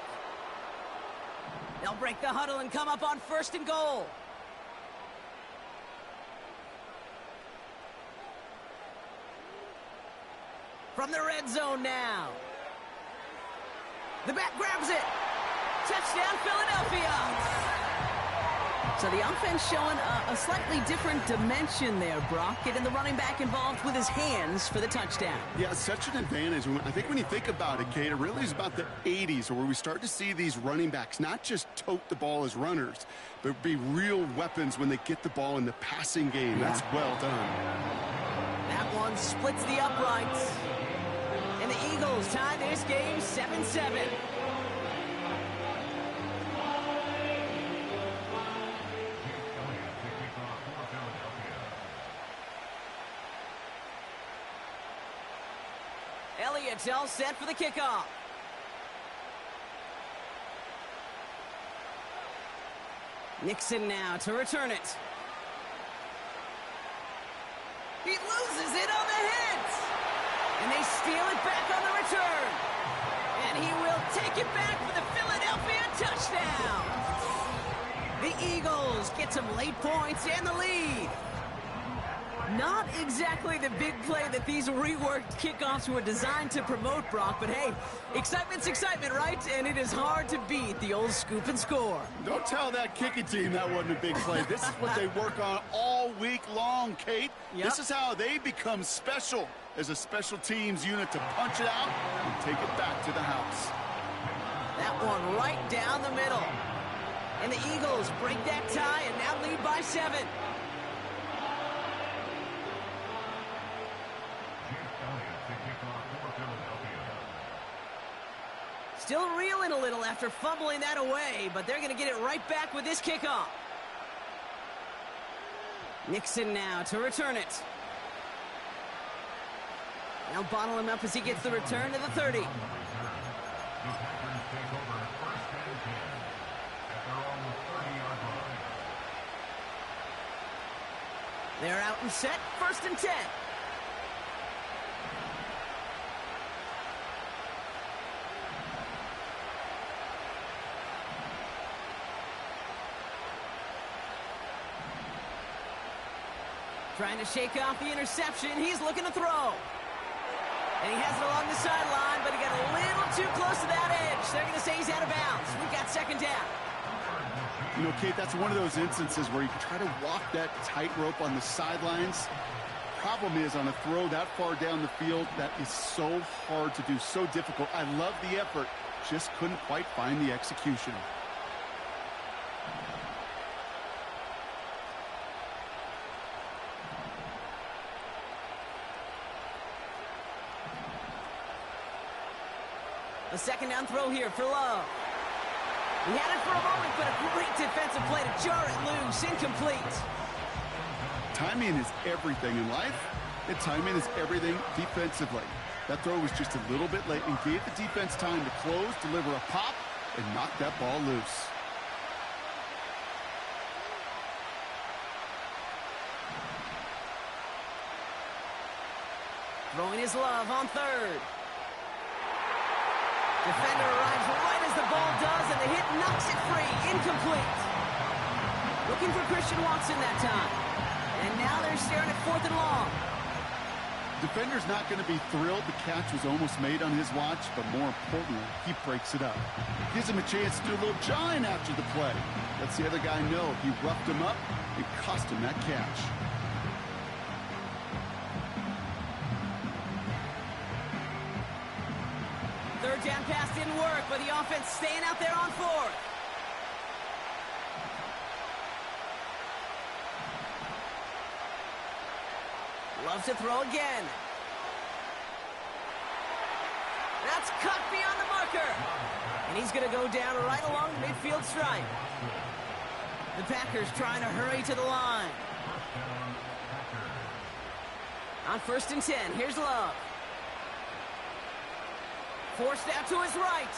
They'll break the huddle and come up on 1st and goal. From the red zone now. The back grabs it. Touchdown, Philadelphia. So the offense showing a slightly different dimension there, Brock. Getting the running back involved with his hands for the touchdown. Yeah, such an advantage. I think when you think about it, Kate, it really is about the 80s where we start to see these running backs not just tote the ball as runners, but be real weapons when they get the ball in the passing game. Yeah. That's well done. That one splits the uprights. And the Eagles tie this game 7-7. Elliott's all set for the kickoff. Nixon now to return it. He loses it on the hit. And they steal it back on the return. And he will take it back for the Philadelphia touchdown. The Eagles get some late points and the lead. Not exactly the big play that these reworked kickoffs were designed to promote, Brock, but hey, excitement's excitement, right? And it is hard to beat the old scoop and score. Don't tell that kicking team that wasn't a big play. This is what they work on all week long, Kate. Yep. This is how they become special as a special teams unit to punch it out and take it back to the house. That one right down the middle. And the Eagles break that tie and now lead by 7. Still reeling a little after fumbling that away, but they're going to get it right back with this kickoff. Nixon now to return it. Now bottle him up as he gets the return to the 30. They're out and set, 1st and 10. Trying to shake off the interception. He's looking to throw. And he has it along the sideline, but he got a little too close to that edge. They're going to say he's out of bounds. We've got 2nd down. You know, Kate, that's one of those instances where you can try to walk that tightrope on the sidelines. Problem is, on a throw that far down the field, that is so hard to do, so difficult. I love the effort, just couldn't quite find the execution. A 2nd down throw here for Love. He had it for a moment, but a great defensive play to jar it loose. Incomplete. Timing is everything in life, and timing is everything defensively. That throw was just a little bit late and gave the defense time to close, deliver a pop, and knock that ball loose. Throwing his Love on 3rd. Defender arrives right as the ball does, and the hit knocks it free. Incomplete. Looking for Christian Watson that time. And now they're staring at 4th and long. Defender's not going to be thrilled the catch was almost made on his watch, but more importantly, he breaks it up. Gives him a chance to do a little jawing after the play. Lets the other guy know he roughed him up and cost him that catch. Third down pass didn't work, but the offense staying out there on 4th. Loves to throw again. That's cut beyond the marker. And he's going to go down right along the midfield stripe. The Packers trying to hurry to the line. On 1st and 10, here's Love. Forced out to his right.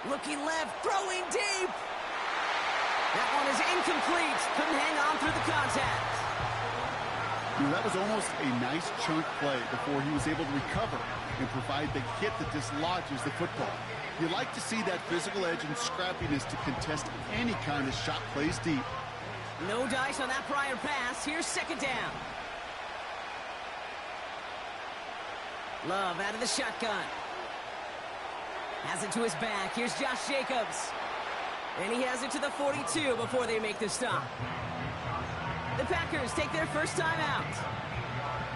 Looking left, throwing deep. That one is incomplete. Couldn't hang on through the contact. You know, that was almost a nice chunk play before he was able to recover and provide the hit that dislodges the football. You like to see that physical edge and scrappiness to contest any kind of shot plays deep. No dice on that prior pass. Here's 2nd down. Love out of the shotgun. Has it to his back. Here's Josh Jacobs. And he has it to the 42 before they make the stop. The Packers take their first time out.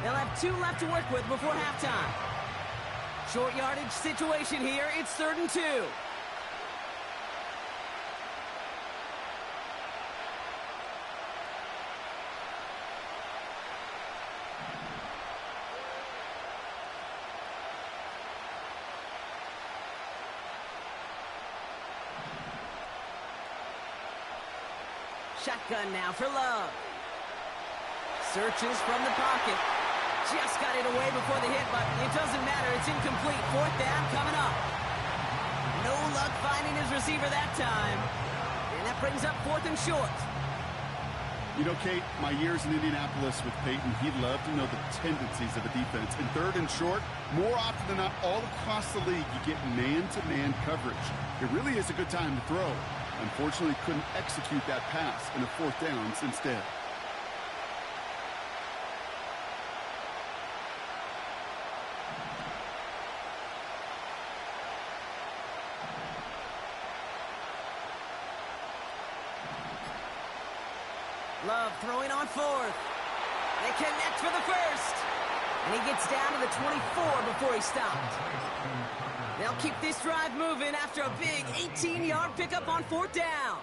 They'll have 2 left to work with before halftime. Short yardage situation here. It's 3rd and 2. Shotgun now for Love. Searches from the pocket. Just got it away before the hit, but it doesn't matter. It's incomplete. 4th down coming up. No luck finding his receiver that time. And that brings up 4th and short. You know, Kate, my years in Indianapolis with Peyton, he loved to know the tendencies of a defense. In third and short, more often than not, all across the league, you get man-to-man coverage. It really is a good time to throw. Unfortunately, couldn't execute that pass in a 4th downs instead. Love throwing on 4th. They connect for the first. And he gets down to the 24 before he stopped. They'll keep this drive moving after a big 18-yard pickup on 4th down.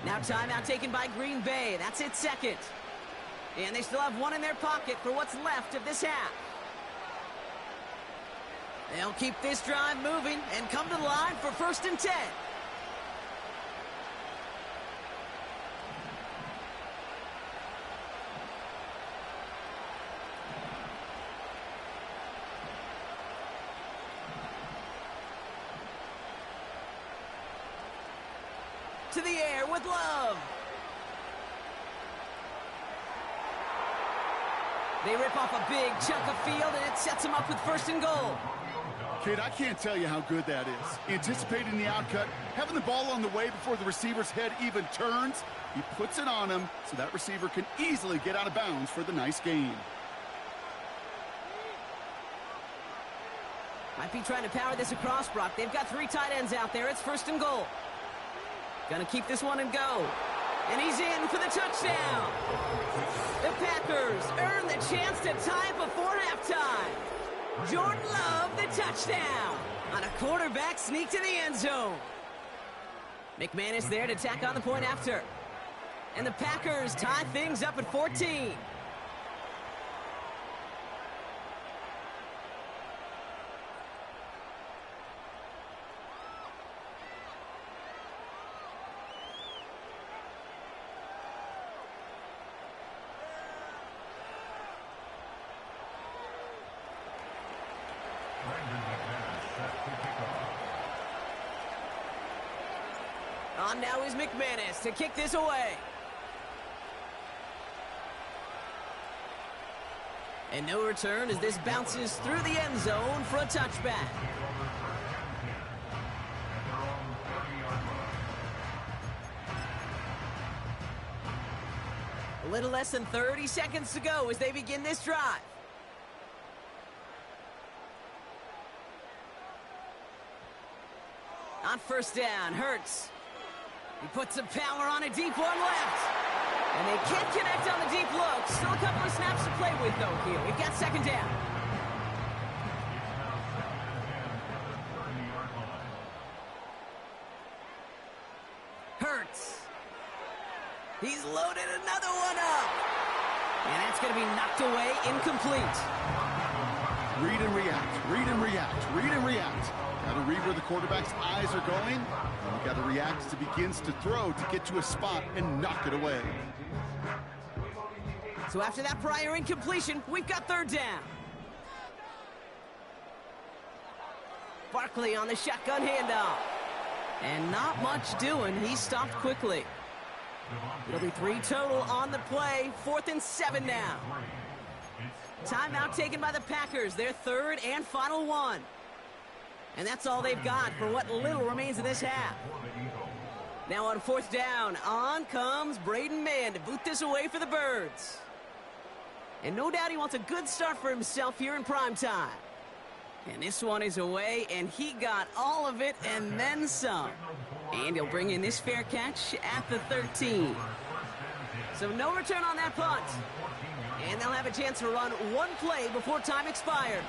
Now timeout taken by Green Bay. That's its second. And they still have one in their pocket for what's left of this half. They'll keep this drive moving and come to the line for 1st and 10. To the air with Love. They rip off a big chunk of field, and it sets them up with 1st and goal. Kid, I can't tell you how good that is. Anticipating the outcut, having the ball on the way before the receiver's head even turns. He puts it on him so that receiver can easily get out of bounds for the nice gain. Might be trying to power this across, Brock. They've got 3 tight ends out there. It's 1st and goal. Gonna keep this one and go. And he's in for the touchdown. The Packers earn the chance to tie it before halftime. Jordan Love, the touchdown. On a quarterback sneak to the end zone. McManus there to tack on the point after. And the Packers tie things up at 14. On now is McManus to kick this away. And no return as this bounces through the end zone for a touchback. A little less than 30 seconds to go as they begin this drive. On 1st down, Hurts. He puts some power on a deep one left. And they can't connect on the deep look. Still a couple of snaps to play with, though, here. We've got 2nd down. Hurts. He's loaded another one up. And that's going to be knocked away, incomplete. Read and react, read and react, read and react. Got to read where the quarterback's eyes are going. And you got to react as he begins to throw to get to a spot and knock it away. So after that prior incompletion, we've got 3rd down. Barkley on the shotgun handoff. And not much doing. He stopped quickly. It'll be 3 total on the play. 4th and 7 now. Timeout taken by the Packers. Their 3rd and final one. And that's all they've got for what little remains of this half. Now on 4th down, on comes Braden Mann to boot this away for the Birds. And no doubt he wants a good start for himself here in prime time. And this one is away, and he got all of it and then some. And he'll bring in this fair catch at the 13. So no return on that punt. And they'll have a chance to run one play before time expires.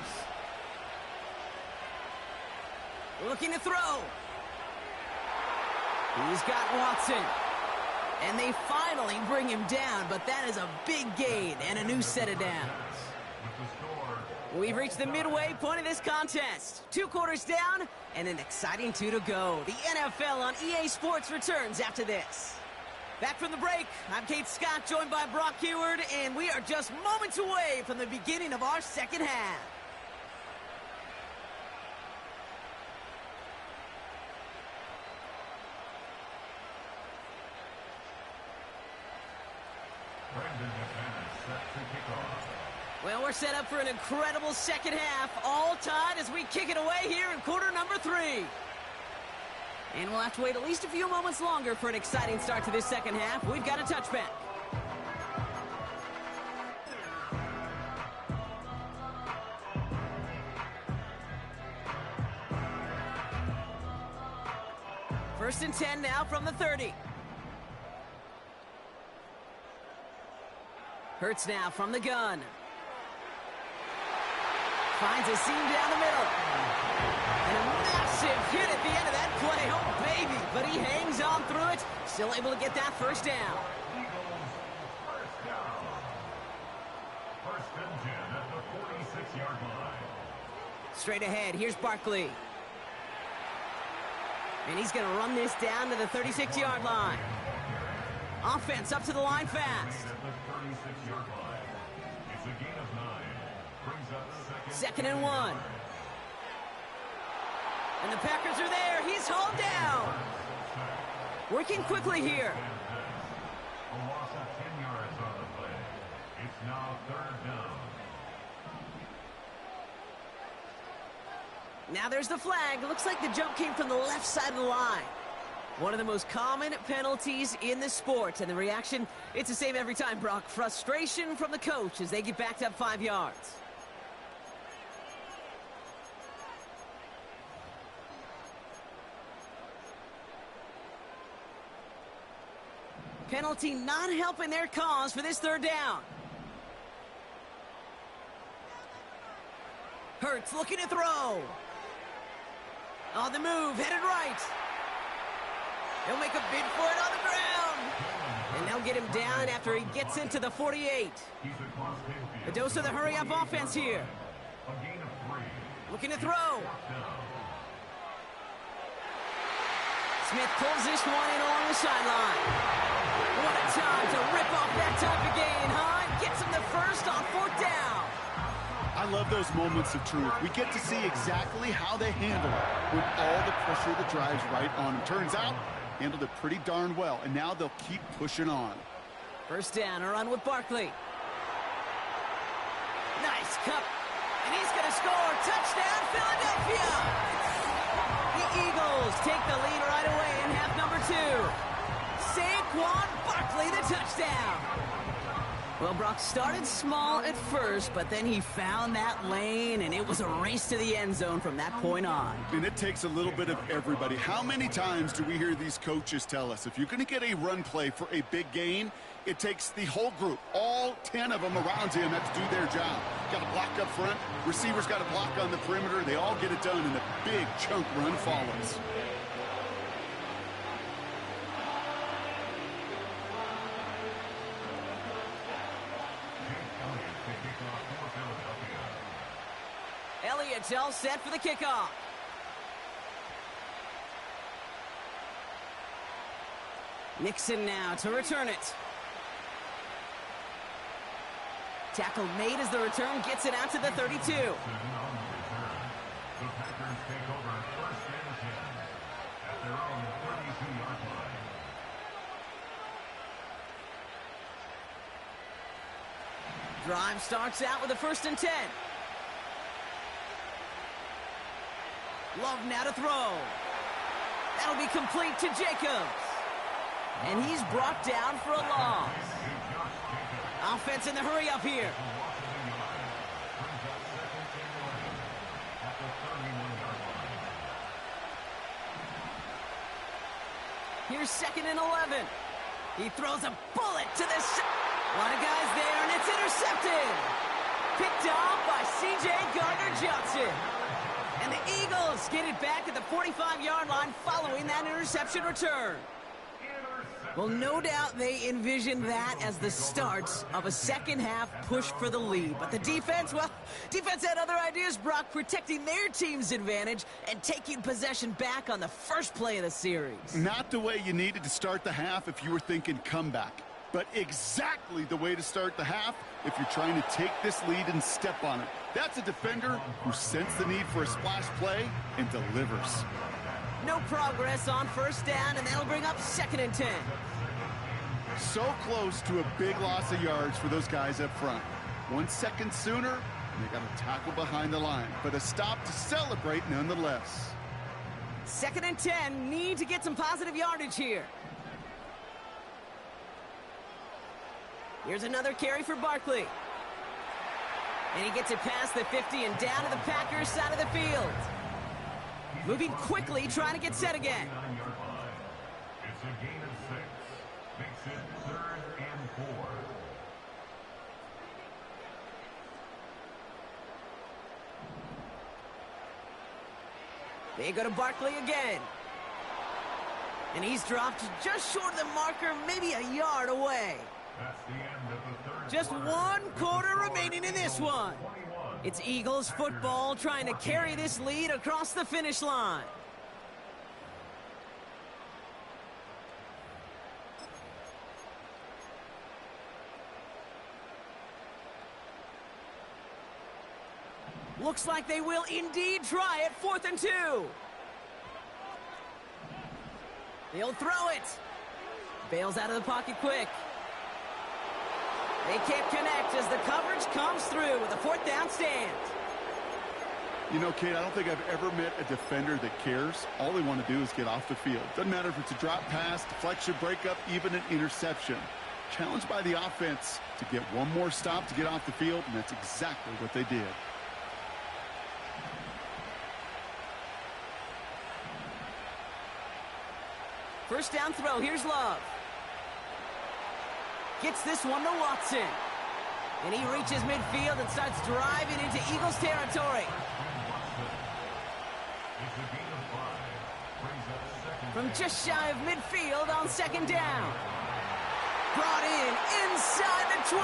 Looking to throw. He's got Watson. And they finally bring him down, but that is a big gain and a new set of downs. We've reached the midway point of this contest. 2 quarters down and an exciting 2 to go. The NFL on EA Sports returns after this. Back from the break, I'm Kate Scott, joined by Brock Heward, and we are just moments away from the beginning of our second half. Well, we're set up for an incredible second half, all tied as we kick it away here in quarter number 3. And we'll have to wait at least a few moments longer for an exciting start to this second half. We've got a touchback. First and 10 now from the 30. Hurts now from the gun. Finds a seam down the middle. And a massive hit at the end of that play. Oh, baby. But he hangs on through it. Still able to get that first down. First and 10 at the 46-yard line. Straight ahead, here's Barkley. And he's going to run this down to the 36-yard line. Offense up to the line fast. It's a gain of 9. Brings up second and 1. And the Packers are there. He's hauled down. Working quickly here. A loss of 10 yards on the play. It's now third down. Now there's the flag. It looks like the jump came from the left side of the line. One of the most common penalties in the sport. And the reaction, it's the same every time, Brock. Frustration from the coach as they get backed up 5 yards. Penalty not helping their cause for this third down. Hurts looking to throw. On the move, headed right. He'll make a bid for it on the ground. And they'll get him down after he gets into the 48. A dose of the hurry-up offense here. Looking to throw. Smith pulls this one in along the sideline. What a time to rip off that type of gain, huh? Gets him the first on 4th down. I love those moments of truth. We get to see exactly how they handle it with all the pressure that drives right on them. Turns out, handled it pretty darn well, and now they'll keep pushing on. First down, a run with Barkley. Nice cup, and he's going to score. Touchdown, Philadelphia! The Eagles take the lead right away in half number 2. Saquon Barkley, the touchdown. Well, Brock started small at first, but then he found that lane, and it was a race to the end zone from that point on. And it takes a little bit of everybody. How many times do we hear these coaches tell us, if you're going to get a run play for a big gain, it takes the whole group, all 10 of them around him have to do their job. Got to block up front, receivers got to block on the perimeter, they all get it done, and the big chunk run follows. Elliott's all set for the kickoff. Nixon now to return it. Tackle made as the return gets it out to the 32. The Packers take over first and 10 at their own 32-yard line. Drive starts out with a first and 10. Love now to throw. That'll be complete to Jacobs. And he's brought down for a loss. Offense in the hurry up here. Here's second and 11. He throws a bullet to the... A lot of guys there, and it's intercepted. Picked off by C.J. Gardner-Johnson. And the Eagles get it back at the 45-yard line following that interception return. Well, no doubt they envisioned that as the start of a second-half push for the lead. But the defense, well, defense had other ideas, Brock, protecting their team's advantage and taking possession back on the first play of the series. Not the way you needed to start the half if you were thinking comeback, but exactly the way to start the half if you're trying to take this lead and step on it. That's a defender who sensed the need for a splash play and delivers. No progress on first down, and that'll bring up second and 10. So close to a big loss of yards for those guys up front. 1 second sooner, and they got a tackle behind the line, but a stop to celebrate nonetheless. 2nd and 10, need to get some positive yardage here. Here's another carry for Barkley. And he gets it past the 50 and down to the Packers side of the field. Moving quickly, trying to get set again. It's a gain of 6. Makes it 3rd and 4. They go to Barkley again. And he's dropped just short of the marker, maybe a yard away. That's the end of the 3rd Just 1 quarter remaining in this one. It's Eagles football trying to carry this lead across the finish line. Looks like they will indeed try it. 4th and 2. They'll throw it. Bails out of the pocket quick. They can't connect as the coverage comes through with a 4th down stand. You know, Kate, I don't think I've ever met a defender that cares. All they want to do is get off the field. Doesn't matter if it's a drop pass, deflection, breakup, even an interception. Challenged by the offense to get one more stop to get off the field, and that's exactly what they did. First down throw. Here's Love. Gets this one to Watson. And he reaches midfield and starts driving into Eagles territory. From just shy of midfield on 2nd down. Brought in inside the 20.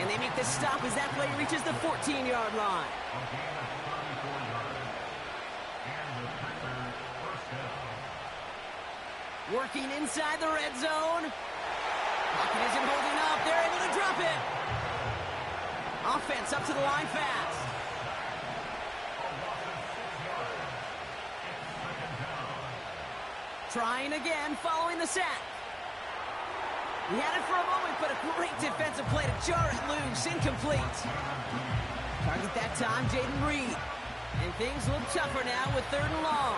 And they make the stop as that play reaches the 14-yard line. Working inside the red zone. Pocket isn't holding up. They're able to drop it. Offense up to the line fast. Trying again following the sack. He had it for a moment, but a great defensive play to jar it loose. Incomplete. Target that time, Jaden Reed. And things look tougher now with 3rd and long.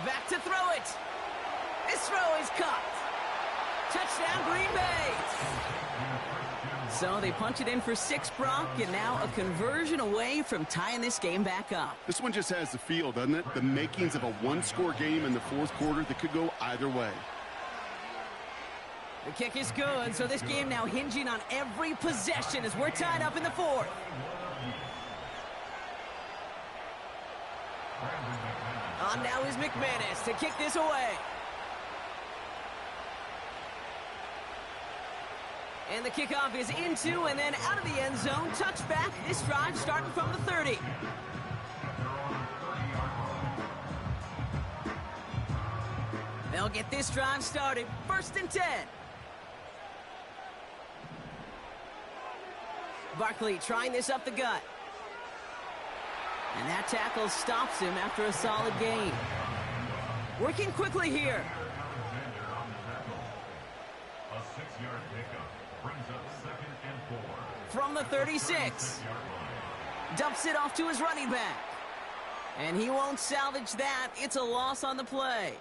Back to throw it. This throw is caught. Touchdown, Green Bay. So they punch it in for 6, Brock, and now a conversion away from tying this game back up. This one just has the feel, doesn't it? The makings of a 1-score game in the 4th quarter that could go either way. The kick is good, so this game now hinging on every possession as we're tied up in the 4th. On now is McManus to kick this away. And the kickoff is into and then out of the end zone. Touchback. This drive starting from the 30. They'll get this drive started. 1st and 10. Barkley trying this up the gut. And that tackle stops him after a solid gain. Working quickly here. A 6-yard pickup brings up 2nd and 4. From the 36. Dumps it off to his running back. And he won't salvage that. It's a loss on the play.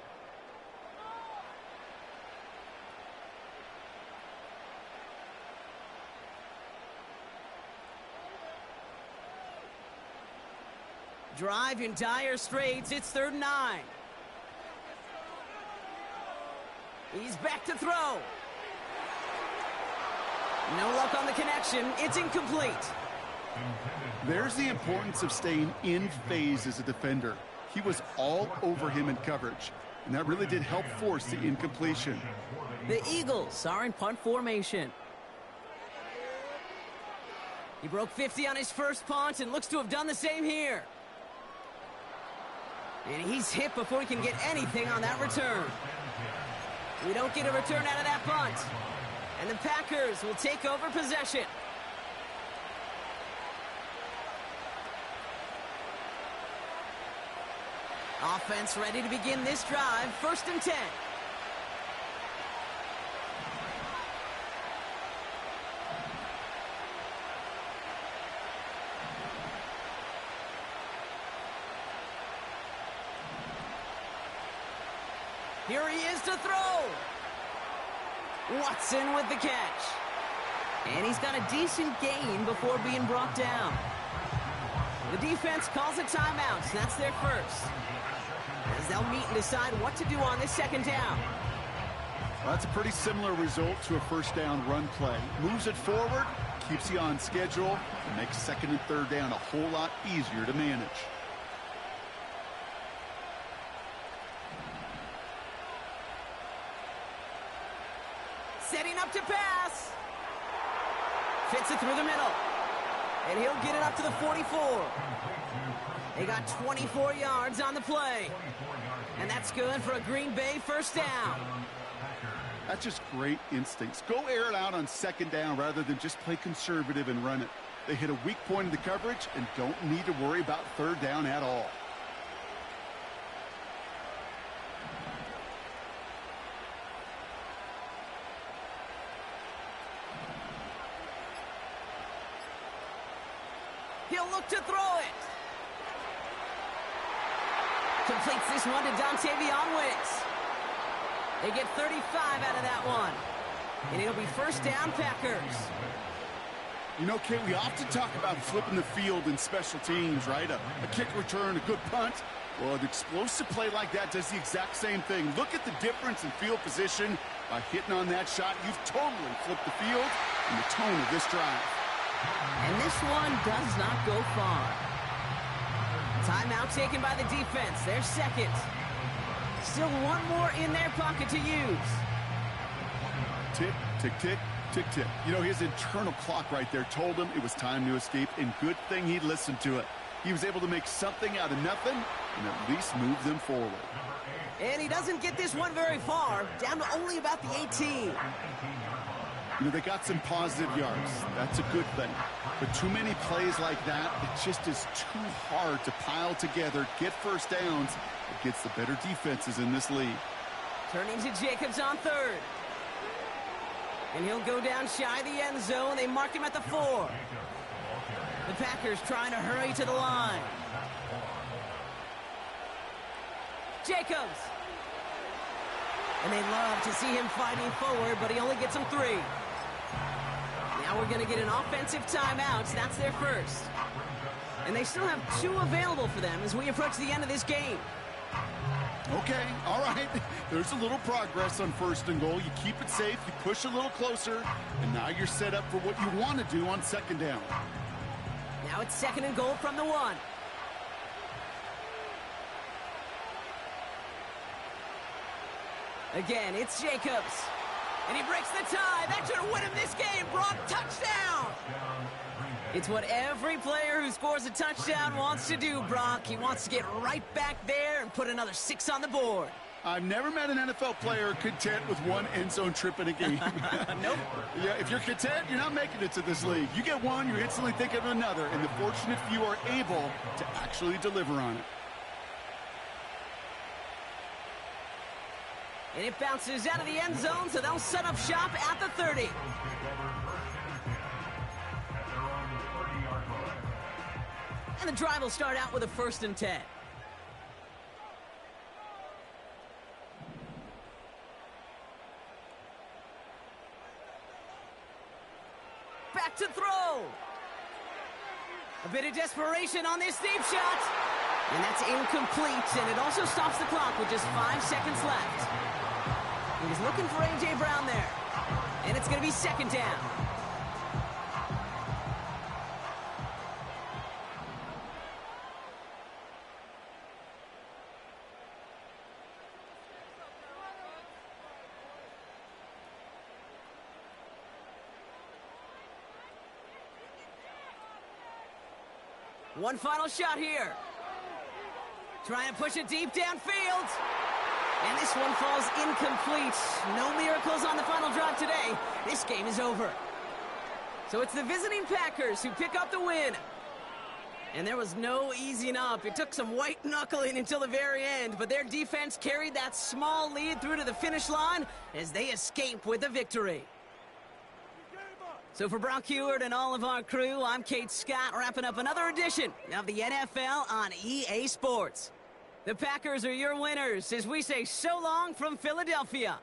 Drive in dire straits. It's 3rd and 9. He's back to throw. No luck on the connection. It's incomplete. There's the importance of staying in phase as a defender. He was all over him in coverage, and that really did help force the incompletion. The Eagles are in punt formation. He broke 50 on his first punt and looks to have done the same here. And he's hit before he can get anything on that return. We don't get a return out of that punt. And the Packers will take over possession. Offense ready to begin this drive. 1st and 10. Here he is to throw. Watson with the catch. And he's got a decent gain before being brought down. The defense calls a timeout. That's their first. As they'll meet and decide what to do on this 2nd down. Well, that's a pretty similar result to a 1st down run play. Moves it forward, keeps you on schedule, and makes 2nd and 3rd down a whole lot easier to manage. Setting up to pass. Fits it through the middle. And he'll get it up to the 44. They got 24 yards on the play. And that's good for a Green Bay 1st down. That's just great instincts. Go air it out on 2nd down rather than just play conservative and run it. They hit a weak point in the coverage and don't need to worry about 3rd down at all. He'll look to throw it. Completes this one to Dontavion Wicks. They get 35 out of that one. And it'll be 1st down Packers. You know, Kate, we often talk about flipping the field in special teams, right? A kick return, a good punt. Well, an explosive play like that does the exact same thing. Look at the difference in field position. By hitting on that shot, you've totally flipped the field and the tone of this drive. And this one does not go far. Timeout taken by the defense. Their 2nd. Still one more in their pocket to use. Tick, tick, tick, tick, tick. You know, his internal clock right there told him it was time to escape, and good thing he listened to it. He was able to make something out of nothing and at least move them forward. And he doesn't get this one very far, down to only about the 18. You know, they got some positive yards. That's a good thing. But too many plays like that, it just is too hard to pile together, get 1st downs against the better defenses in this league. Turning to Jacobs on 3rd. And he'll go down shy of the end zone. They mark him at the 4. The Packers trying to hurry to the line. Jacobs. And they love to see him fighting forward, but he only gets them 3. Now we're going to get an offensive timeout. That's their first. And they still have 2 available for them as we approach the end of this game. Okay, all right. There's a little progress on 1st and goal. You keep it safe, you push a little closer, and now you're set up for what you want to do on 2nd down. Now it's 2nd and goal from the 1. Again, it's Jacobs. And he breaks the tie. That should win him this game. Brock, touchdown! It's what every player who scores a touchdown wants to do, Brock. He wants to get right back there and put another 6 on the board. I've never met an NFL player content with 1 end zone trip in a game. Nope. Yeah, if you're content, you're not making it to this league. You get 1, you're instantly thinking of another, and the fortunate few are able to actually deliver on it. And it bounces out of the end zone, so they'll set up shop at the 30. And the drive will start out with a 1st and 10. Back to throw. A bit of desperation on this deep shot. And that's incomplete, and it also stops the clock with just 5 seconds left. He was looking for A.J. Brown there. And it's going to be 2nd down. One final shot here. Trying to push it deep downfield. And this one falls incomplete. No miracles on the final drive today. This game is over. So it's the visiting Packers who pick up the win. And there was no easing up. It took some white knuckling until the very end, but their defense carried that small lead through to the finish line as they escape with a victory. So for Brock Heward and all of our crew, I'm Kate Scott, wrapping up another edition of the NFL on EA Sports. The Packers are your winners as we say so long from Philadelphia.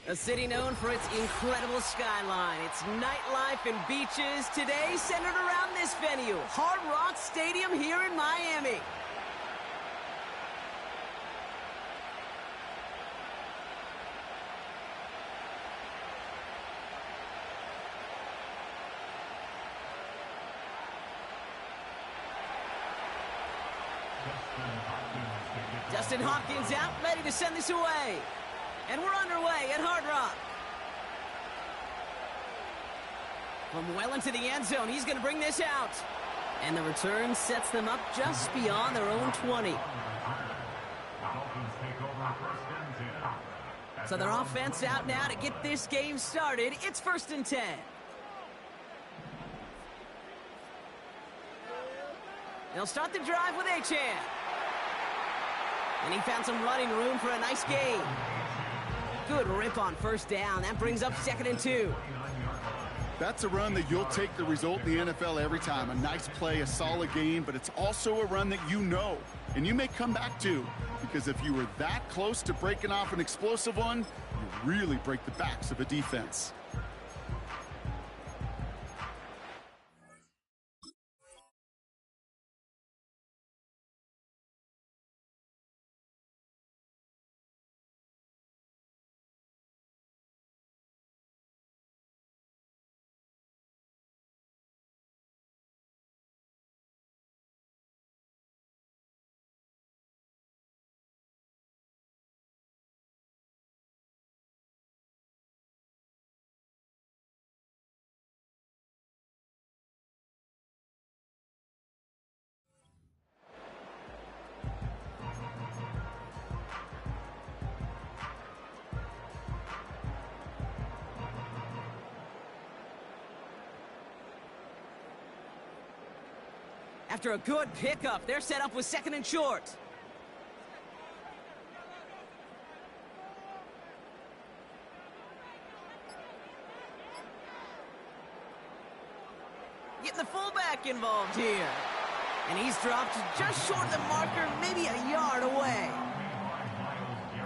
A city known for its incredible skyline, its nightlife and beaches, today centered around this venue, Hard Rock Stadium here in Miami. Justin Hopkins out, ready to send this away. And we're underway at Hard Rock. From well into the end zone, he's going to bring this out. And the return sets them up just beyond their own 20. So their offense out now to get this game started. It's 1st and 10. They'll start the drive with Achane. And he found some running room for a nice gain. Good rip on 1st down. That brings up 2nd and 2. That's a run that you'll take the result in the NFL every time. A nice play, a solid game, but it's also a run that you know, and you may come back to, because if you were that close to breaking off an explosive one, you really break the backs of a defense. After a good pickup, they're set up with 2nd and short. Getting the fullback involved here. And he's dropped just short of the marker, maybe a yard away.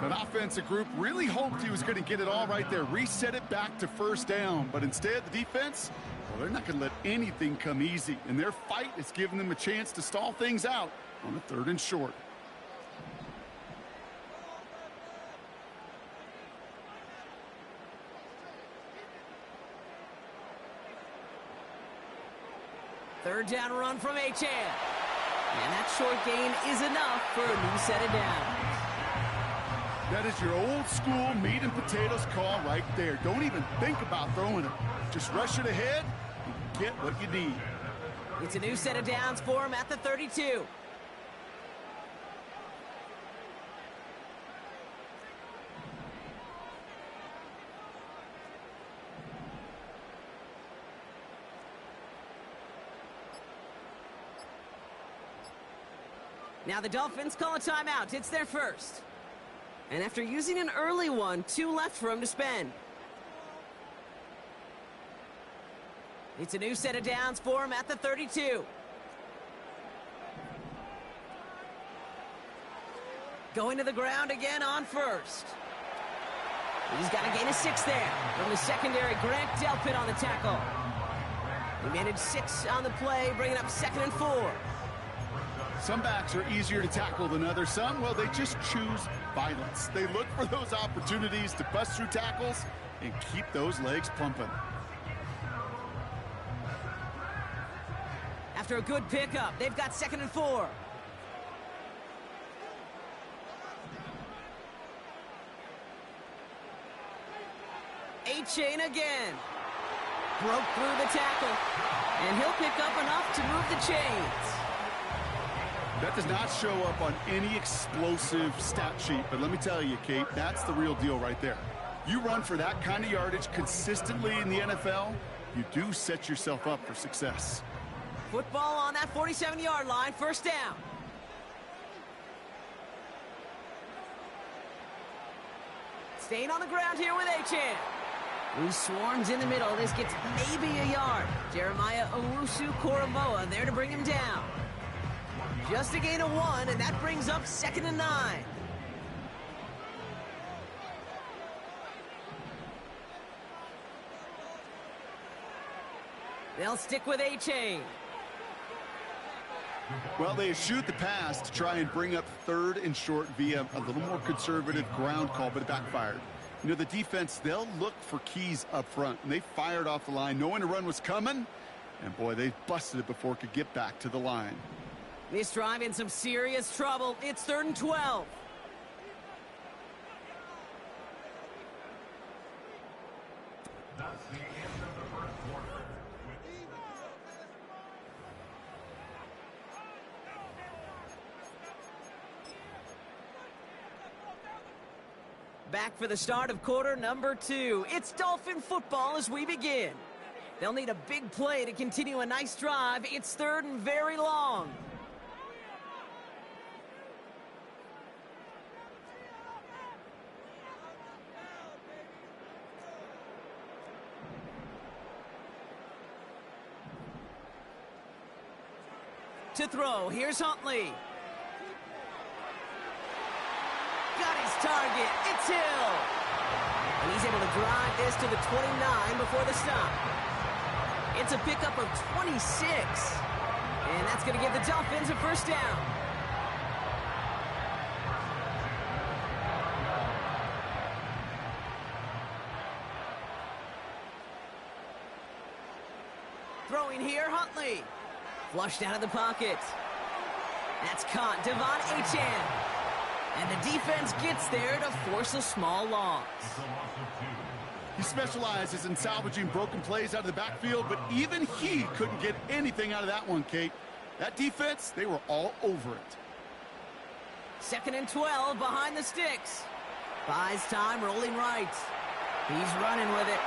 That offensive group really hoped he was going to get it all right there, reset it back to 1st down. But instead, the defense, well, they're not going to let anything come easy. And their fight is giving them a chance to stall things out on a 3rd and short. Third down run from Achane. And that short gain is enough for a new set of downs. That is your old school meat and potatoes call right there. Don't even think about throwing it. Just rush it ahead and get what you need. It's a new set of downs for him at the 32. Now the Dolphins call a timeout. It's their first. And after using an early one, 2 left for him to spend. It's a new set of downs for him at the 32. Going to the ground again on 1st. He's got a gain of 6 there. From the secondary, Grant Delpit on the tackle. He managed 6 on the play, bringing up 2nd and 4. Some backs are easier to tackle than others. Some, well, they just choose violence. They look for those opportunities to bust through tackles and keep those legs pumping. After a good pickup, they've got 2nd and 4. Achane again. Broke through the tackle. And he'll pick up enough to move the chains. That does not show up on any explosive stat sheet, but let me tell you, Kate, that's the real deal right there. You run for that kind of yardage consistently in the NFL, you do set yourself up for success. Football on that 47-yard line, 1st down. Staying on the ground here with Achane. Who swarms in the middle. This gets maybe a yard. Jeremiah Owusu-Koramoah there to bring him down. Just a gain of 1, and that brings up 2nd and 9. They'll stick with A-Chain. Well, they shoot the pass to try and bring up 3rd and short via a little more conservative ground call, but it backfired. You know, the defense, they'll look for keys up front, and they fired off the line knowing a run was coming, and boy, they busted it before it could get back to the line. This drive in some serious trouble. It's 3rd and 12. That's the end of the first quarter. Back for the start of quarter number 2. It's Dolphin football as we begin. They'll need a big play to continue a nice drive. It's 3rd and very long. To throw, here's Huntley. Got his target, it's Hill. And he's able to drive this to the 29 before the stop. It's a pickup of 26. And that's going to give the Dolphins a first down. Throwing here, Huntley. Flushed out of the pocket. That's caught. Devon Achane. And the defense gets there to force a small loss. He specializes in salvaging broken plays out of the backfield, but even he couldn't get anything out of that one, Kate. That defense, they were all over it. 2nd and 12 behind the sticks. Buys time, rolling right. He's running with it.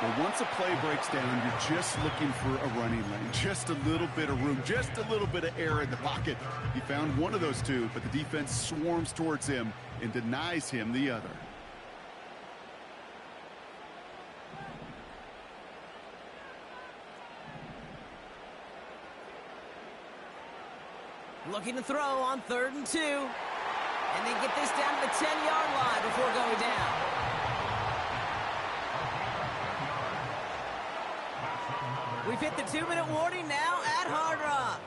Well, once a play breaks down, you're just looking for a running lane. Just a little bit of room, just a little bit of air in the pocket. He found one of those two, but the defense swarms towards him and denies him the other. Looking to throw on 3rd and 2. And they get this down to the 10-yard line before going down. We've hit the 2-minute warning now at Hard Rock.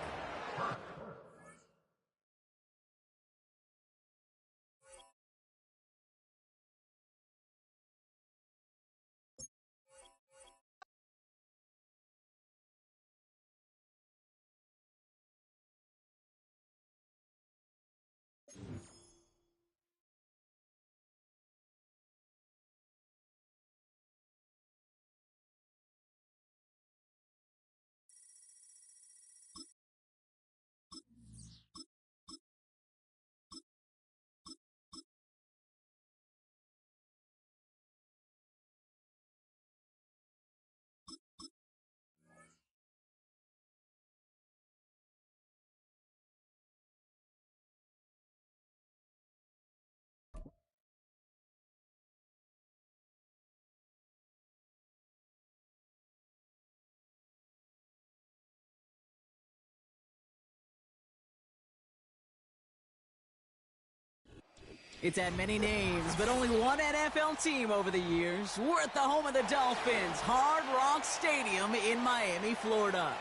It's had many names, but only one NFL team over the years. We're at the home of the Dolphins, Hard Rock Stadium in Miami, Florida.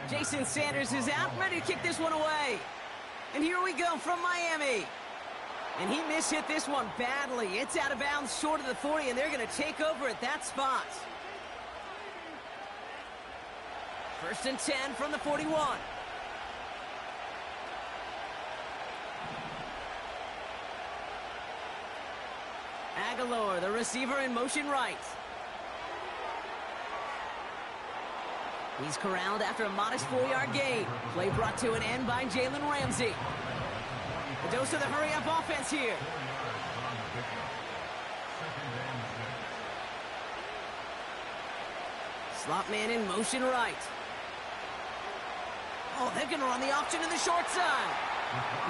Jason Sanders is out, ready to kick this one away. And here we go from Miami. And he mishit this one badly. It's out of bounds short of the 40, and they're going to take over at that spot. 1st and 10 from the 41. Aguilar, the receiver, in motion right. He's corralled after a modest 4-yard gain. Play brought to an end by Jalen Ramsey. A dose of the hurry-up offense here. Slot man in motion right. Oh, they're going to run the option to the short side.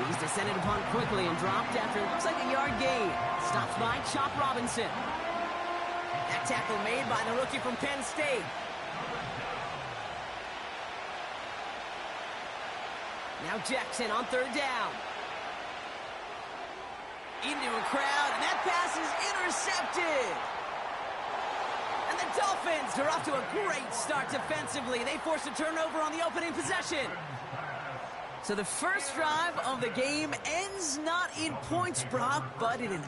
He's descended upon quickly and dropped after it looks like a yard gain. Stops by Chop Robinson. That tackle made by the rookie from Penn State. Now Jackson on third down. Into a crowd, and that pass is intercepted. And the Dolphins are off to a great start defensively. They forced a turnover on the opening possession. So the first drive of the game ends not in points, Brock, but in an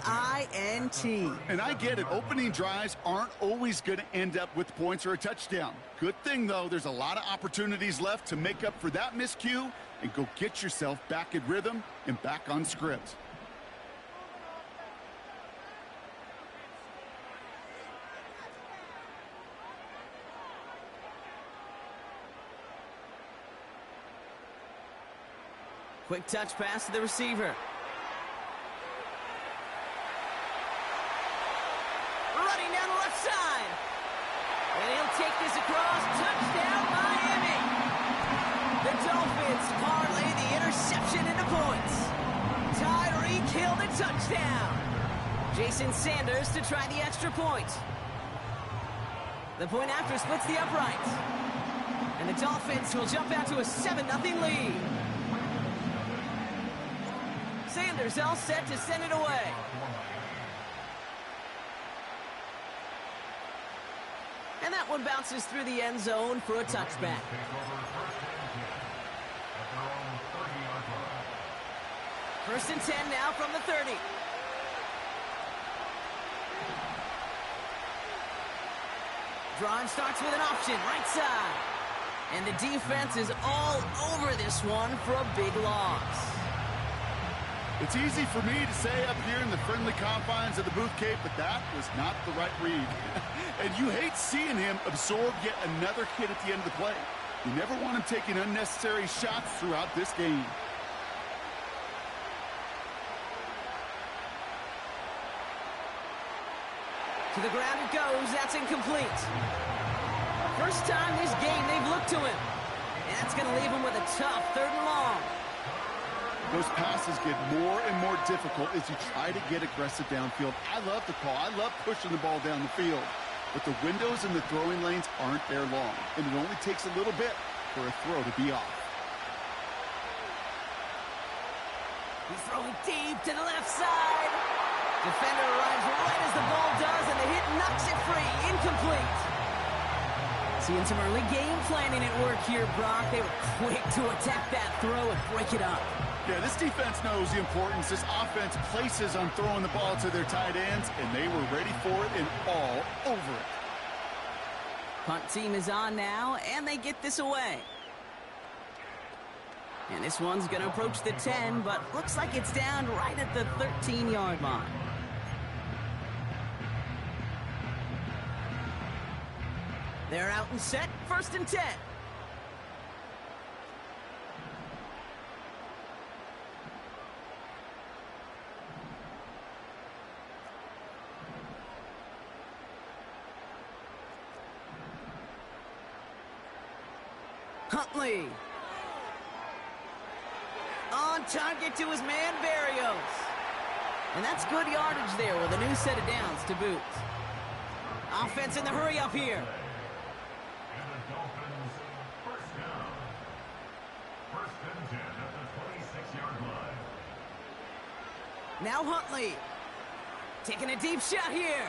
INT. And I get it. Opening drives aren't always going to end up with points or a touchdown. Good thing, though, there's a lot of opportunities left to make up for that miscue and go get yourself back in rhythm and back on script. Quick touch pass to the receiver. Running down the left side. And he'll take this across. Touchdown, Miami. The Dolphins parlay the interception into points. Tyreek Hill the touchdown. Jason Sanders to try the extra point. The point after splits the uprights. And the Dolphins will jump out to a 7-0 lead. Sanders all set to send it away. And that one bounces through the end zone for a touchback. First and 10 now from the 30. Drive starts with an option, right side. And the defense is all over this one for a big loss. It's easy for me to say up here in the friendly confines of the booth, Cape, but that was not the right read. And you hate seeing him absorb yet another hit at the end of the play. You never want him taking unnecessary shots throughout this game. To the ground it goes. That's incomplete. First time this game they've looked to him. And that's going to leave him with a tough 3rd and long. Those passes get more and more difficult as you try to get aggressive downfield. I love the call. I love pushing the ball down the field. But the windows in the throwing lanes aren't there long. And it only takes a little bit for a throw to be off. He's throwing deep to the left side. Defender arrives right as the ball does, and the hit knocks it free. Incomplete. Seeing some early game planning at work here, Brock. They were quick to attack that throw and break it up. Yeah, this defense knows the importance this offense places on throwing the ball to their tight ends, and they were ready for it and all over it. Punt team is on now, and they get this away. And this one's going to approach the 10, but looks like it's down right at the 13-yard line. They're out and set, 1st and 10. Huntley. On target to his man, Barrios. And that's good yardage there with a new set of downs to boot. Offense in the hurry up here. And the Dolphins first down. 1st and 10 at the 26-yard line. Now Huntley. Taking a deep shot here.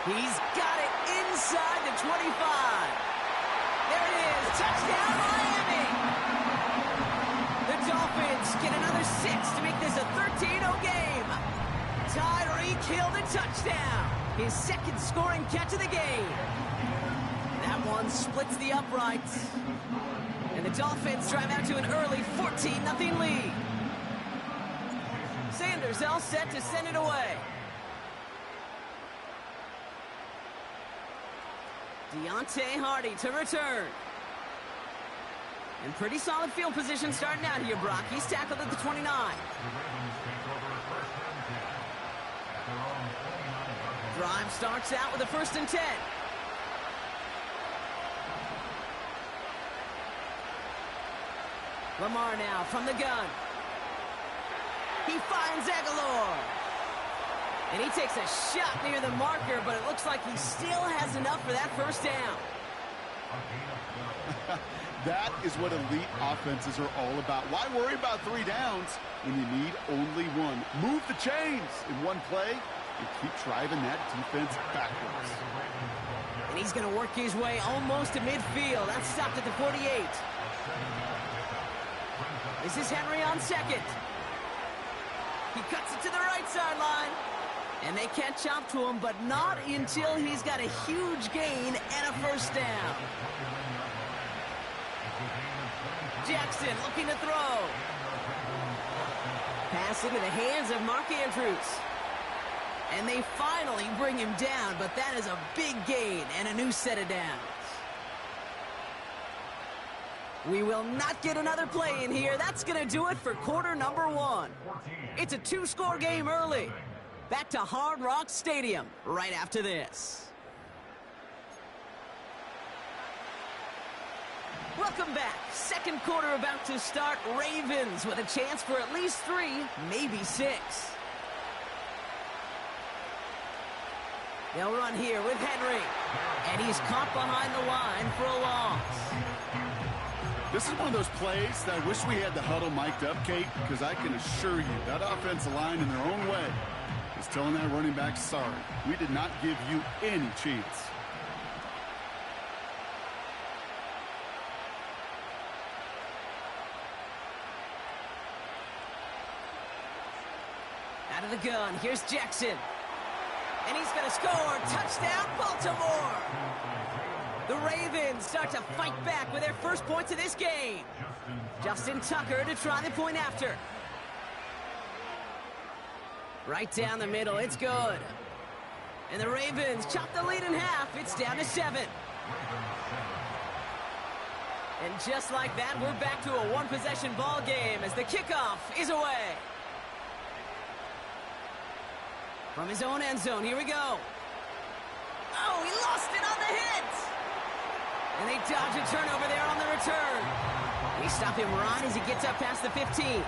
He's got it inside the 25. There it is. Touchdown, Miami. The Dolphins get another 6 to make this a 13-0 game. Tyreek Hill the touchdown. His 2nd scoring catch of the game. That one splits the uprights. And the Dolphins drive out to an early 14-0 lead. Sanders all set to send it away. Deontay Hardy to return. And pretty solid field position starting out here, Brock. He's tackled at the 29. Drive starts out with a 1st and 10. Lamar now from the gun. He finds Aguilar. And he takes a shot near the marker, but it looks like he still has enough for that 1st down. That is what elite offenses are all about. Why worry about 3 downs when you need only one? Move the chains in one play and keep driving that defense backwards. And he's going to work his way almost to midfield. That's stopped at the 48. This is Henry on second. He cuts it to the right sideline. And they catch up to him, but not until he's got a huge gain and a first down. Jackson looking to throw. Pass into the hands of Mark Andrews. And they finally bring him down, but that is a big gain and a new set of downs. We will not get another play in here. That's going to do it for quarter number 1. It's a 2-score game early. Back to Hard Rock Stadium right after this. Welcome back. Second quarter about to start. Ravens with a chance for at least 3, maybe 6. They'll run here with Henry. And he's caught behind the line for a loss. This is one of those plays that I wish we had the huddle mic'd up, Kate, because I can assure you that offensive line in their own way is telling that running back, sorry, we did not give you any chance. Out of the gun, here's Jackson. And he's going to score. Touchdown, Baltimore. The Ravens start to fight back with their first points of this game. Justin Tucker to try the point after. Right down the middle, it's good. And the Ravens chop the lead in half. It's down to 7. And just like that, we're back to a one-possession ball game as the kickoff is away. From his own end zone, here we go. Oh, he lost it on the hit. And they dodge a turnover there on the return. They stop him right as he gets up past the 15.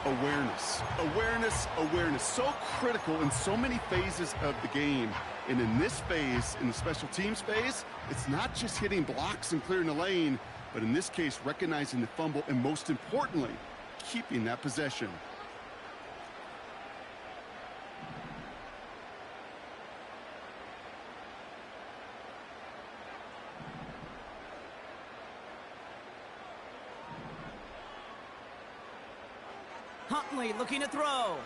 Awareness, awareness, awareness. So critical in so many phases of the game. And in this phase, in the special teams phase, it's not just hitting blocks and clearing the lane, but in this case, recognizing the fumble and most importantly, keeping that possession. Huntley looking to throw.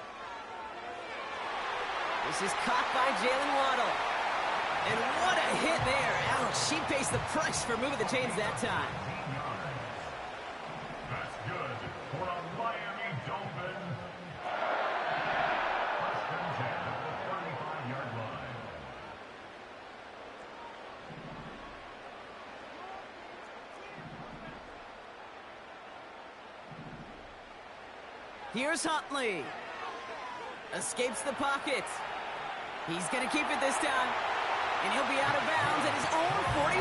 This is caught by Jalen Waddle. And what a hit there. Ouch, he pays the price for moving the chains that time. That's good for a Miami Dolphin. First and 10 at the 35-yard line. Here's Huntley. Escapes the pocket. He's going to keep it this time. And he'll be out of bounds at his own 45.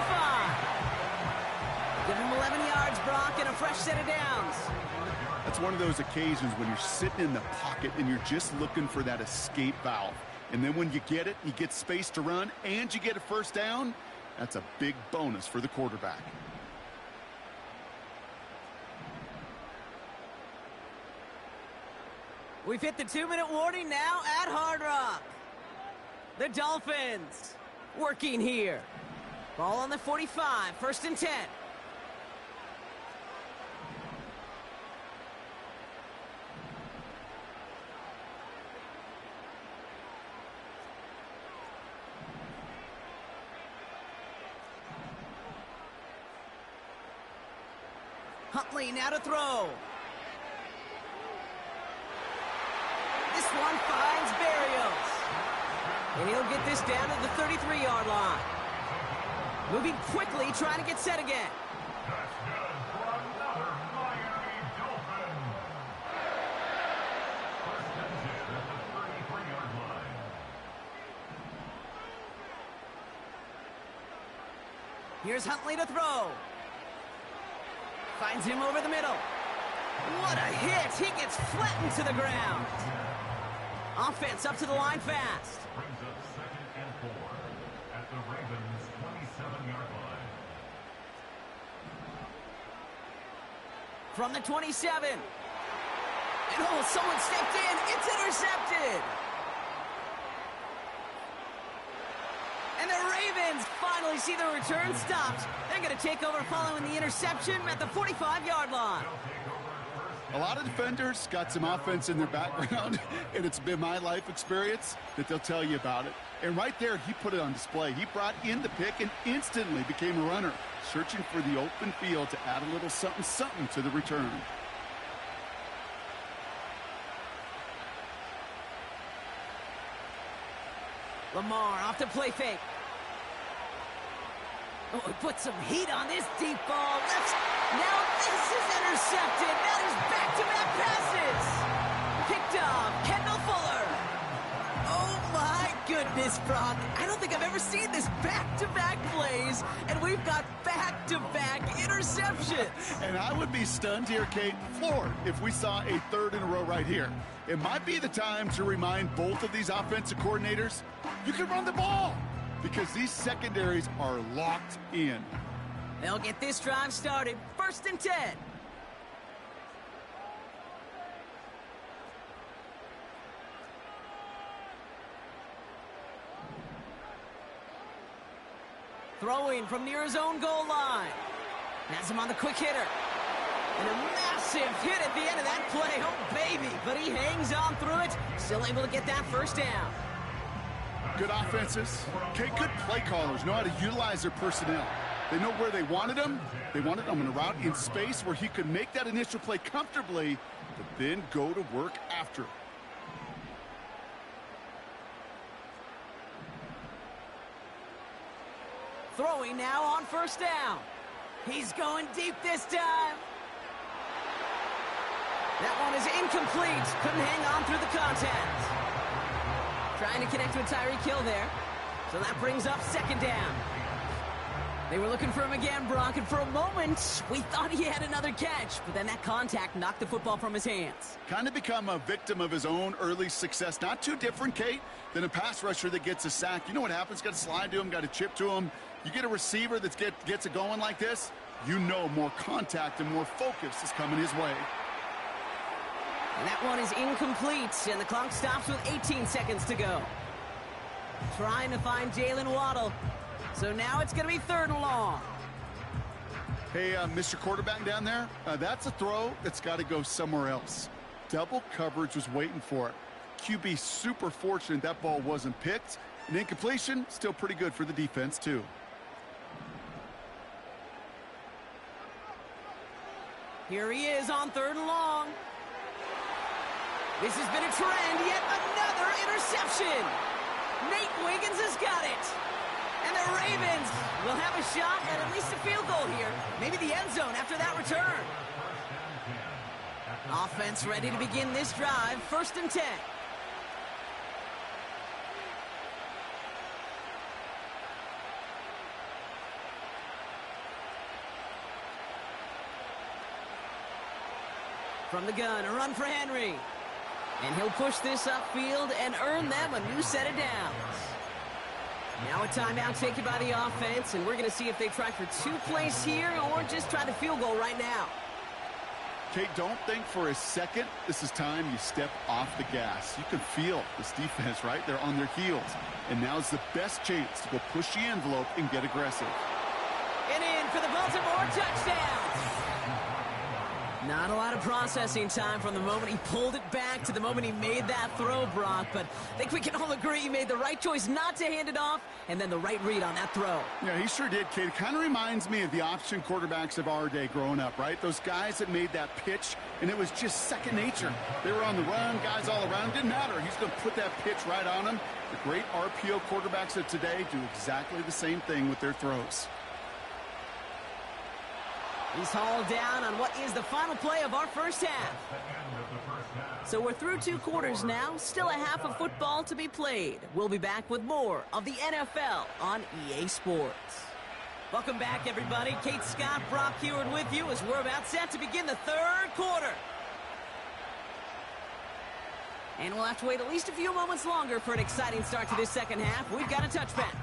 Give him 11 yards, Brock, and a fresh set of downs. That's one of those occasions when you're sitting in the pocket and you're just looking for that escape valve. And then when you get it, you get space to run, and you get a first down, that's a big bonus for the quarterback. We've hit the 2-minute warning now at Hard Rock. The Dolphins working here. Ball on the 45, first and 10. Huntley now to throw. This one finds Berrios. And he'll get this down to the 33-yard line. Moving quickly, trying to get set again. That's good for another Miami Dolphin. First and 10 at the 33-yard line. Here's Huntley to throw. Finds him over the middle. What a hit! He gets flattened to the ground. Offense up to the line fast. Brings up 2nd and 4 at the Ravens' 27-yard line. from the 27. And oh, someone stepped in. It's intercepted. And the Ravens finally see the return stopped. They're going to take over following the interception at the 45-yard line. A lot of defenders got some offense in their background, and it's been my life experience that they'll tell you about it. And right there, he put it on display. He brought in the pick and instantly became a runner, searching for the open field to add a little something to the return. Lamar off to play fake. Oh, he put some heat on this deep ball. Now this is intercepted. Now there's back-to-back passes. Picked off. Kendall Fuller. Oh, my goodness, Brock. I don't think I've ever seen this back-to-back plays, and we've got back-to-back interceptions. And I would be stunned here, Kate, floored, if we saw a third in a row right here. It might be the time to remind both of these offensive coordinators, you can run the ball, because these secondaries are locked in. They'll get this drive started. 1st and 10. Throwing from near his own goal line. Has him on the quick hitter. And a massive hit at the end of that play. Oh, baby. But he hangs on through it. Still able to get that first down. Good offenses. Okay, good play callers know how to utilize their personnel. They know where they wanted him. They wanted him in a route in space where he could make that initial play comfortably, but then go to work after. Throwing now on 1st down. He's going deep this time. That one is incomplete. Couldn't hang on through the contact. Trying to connect with Tyreek Hill there. So that brings up 2nd down. They were looking for him again, Brock, and for a moment, we thought he had another catch. But then that contact knocked the football from his hands. Kind of become a victim of his own early success. Not too different, Kate, than a pass rusher that gets a sack. You know what happens? Got to slide to him, got to chip to him. You get a receiver that gets it going like this, you know more contact and more focus is coming his way. And that one is incomplete, and the clock stops with 18 seconds to go. Trying to find Jalen Waddle. So now it's going to be 3rd and long. Hey, Mr. Quarterback down there, that's a throw that's got to go somewhere else. Double coverage was waiting for it. QB super fortunate that ball wasn't picked. And incompletion, still pretty good for the defense, too. Here he is on 3rd and long. This has been a trend, yet another interception. Nate Wiggins has got it. And the Ravens will have a shot at least a field goal here. Maybe the end zone after that return. Offense ready to begin this drive. 1st and 10. From the gun, a run for Henry. And he'll push this upfield and earn them a new set of downs. Now a timeout taken by the offense, and we're going to see if they try for 2 plays here or just try the field goal right now. Kate, don't think for a second this is time you step off the gas. You can feel this defense, right? They're on their heels. And now's the best chance to go push the envelope and get aggressive. And in for the Baltimore touchdown. Not a lot of processing time from the moment he pulled it back to the moment he made that throw, Brock. But I think we can all agree he made the right choice not to hand it off and then the right read on that throw. Yeah, he sure did, Kate. It kind of reminds me of the option quarterbacks of our day growing up, right? Those guys that made that pitch, and it was just second nature. They were on the run, guys all around. Didn't matter. He's going to put that pitch right on them. The great RPO quarterbacks of today do exactly the same thing with their throws. He's hauled down on what is the final play of our first half. So we're through 2 quarters now. Still a half of football to be played. We'll be back with more of the NFL on EA Sports. Welcome back, everybody. Kate Scott, Brock Heward with you as we're about set to begin the 3rd quarter. And we'll have to wait at least a few moments longer for an exciting start to this second half. We've got a touchback.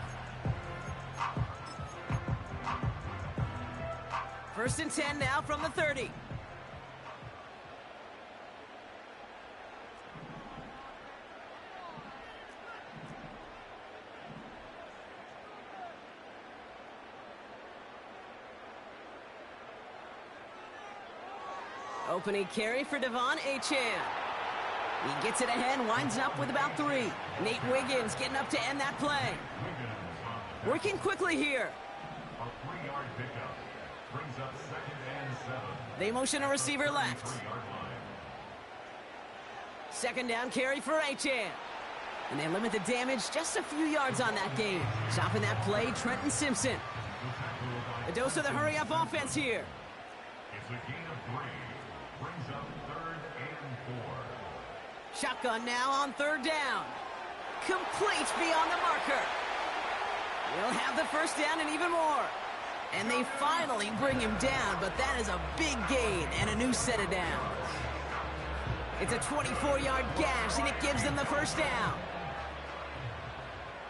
1st and 10 now from the 30. Opening carry for Devon Achane. He gets it ahead, winds up with about 3. Nate Wiggins getting up to end that play. Working quickly here. A 3-yard pickup brings up 2nd and 7. They motion a receiver left. 3-yard line. Second down carry for Achane. And they limit the damage just a few yards on that game. Stopping that play, Trenton Simpson. A dose of the hurry-up offense here. It's a gain of 3. Brings up 3rd and 4. Shotgun now on 3rd down. Complete beyond the marker. They'll have the first down and even more. And they finally bring him down, but that is a big gain and a new set of downs. It's a 24-yard gash, and it gives them the first down.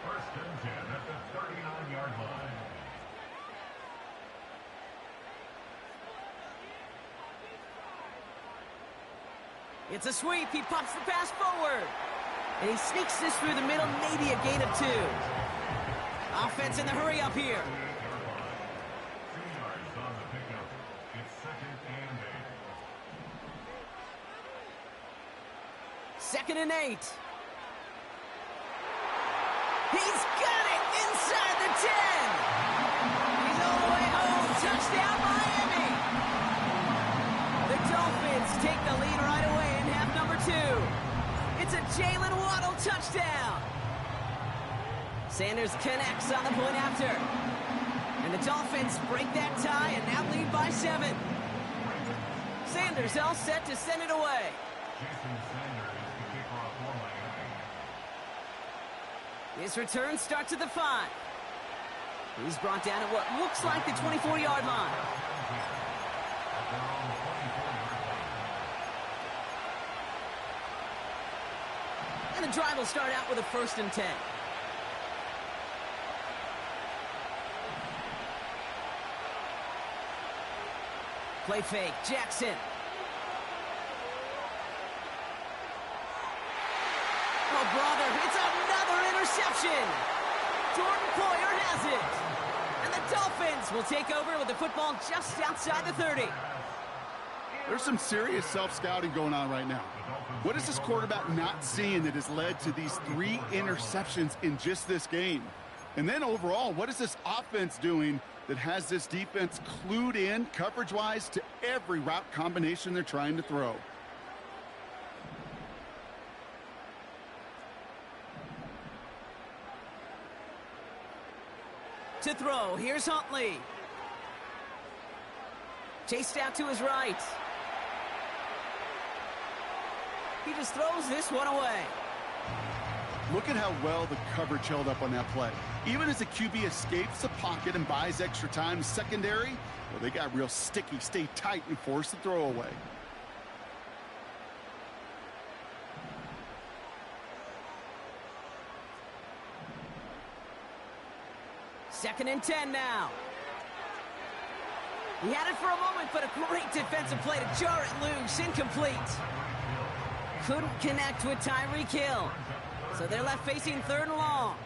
1st and 10 at the 39-yard line. It's a sweep. He pops the pass forward. And he sneaks this through the middle, maybe a gain of 2. Offense in the hurry up here. 2 yards on the pickup. It's 2nd and 8. 2nd and 8. He's got it inside the 10. He's all the way home. Touchdown, Miami. The Dolphins take the lead right away in half number 2. It's a Jalen Waddle touchdown. Sanders connects on the point after. And the Dolphins break that tie and now lead by 7. Sanders all set to send it away. Jason Sanders is the kickoff for Miami. His return starts at the 5. He's brought down at what looks like the 24-yard line. And the drive will start out with a 1st and 10. Play fake, Jackson. Oh, brother, it's another interception. Jordan Poyer has it. And the Dolphins will take over with the football just outside the 30. There's some serious self-scouting going on right now. What is this quarterback not seeing that has led to these 3 interceptions in just this game? And then overall, what is this offense doing that has this defense clued in coverage-wise to every route combination they're trying to throw? To throw, here's Huntley. Chased out to his right. He just throws this one away. Look at how well the coverage held up on that play. Even as the QB escapes the pocket and buys extra time secondary, well, they got real sticky, stay tight, and force the throw away. Second and 10 now. He had it for a moment, but a great defensive play to jar it loose. Incomplete. Couldn't connect with Tyreek Hill. So they're left facing 3rd and long.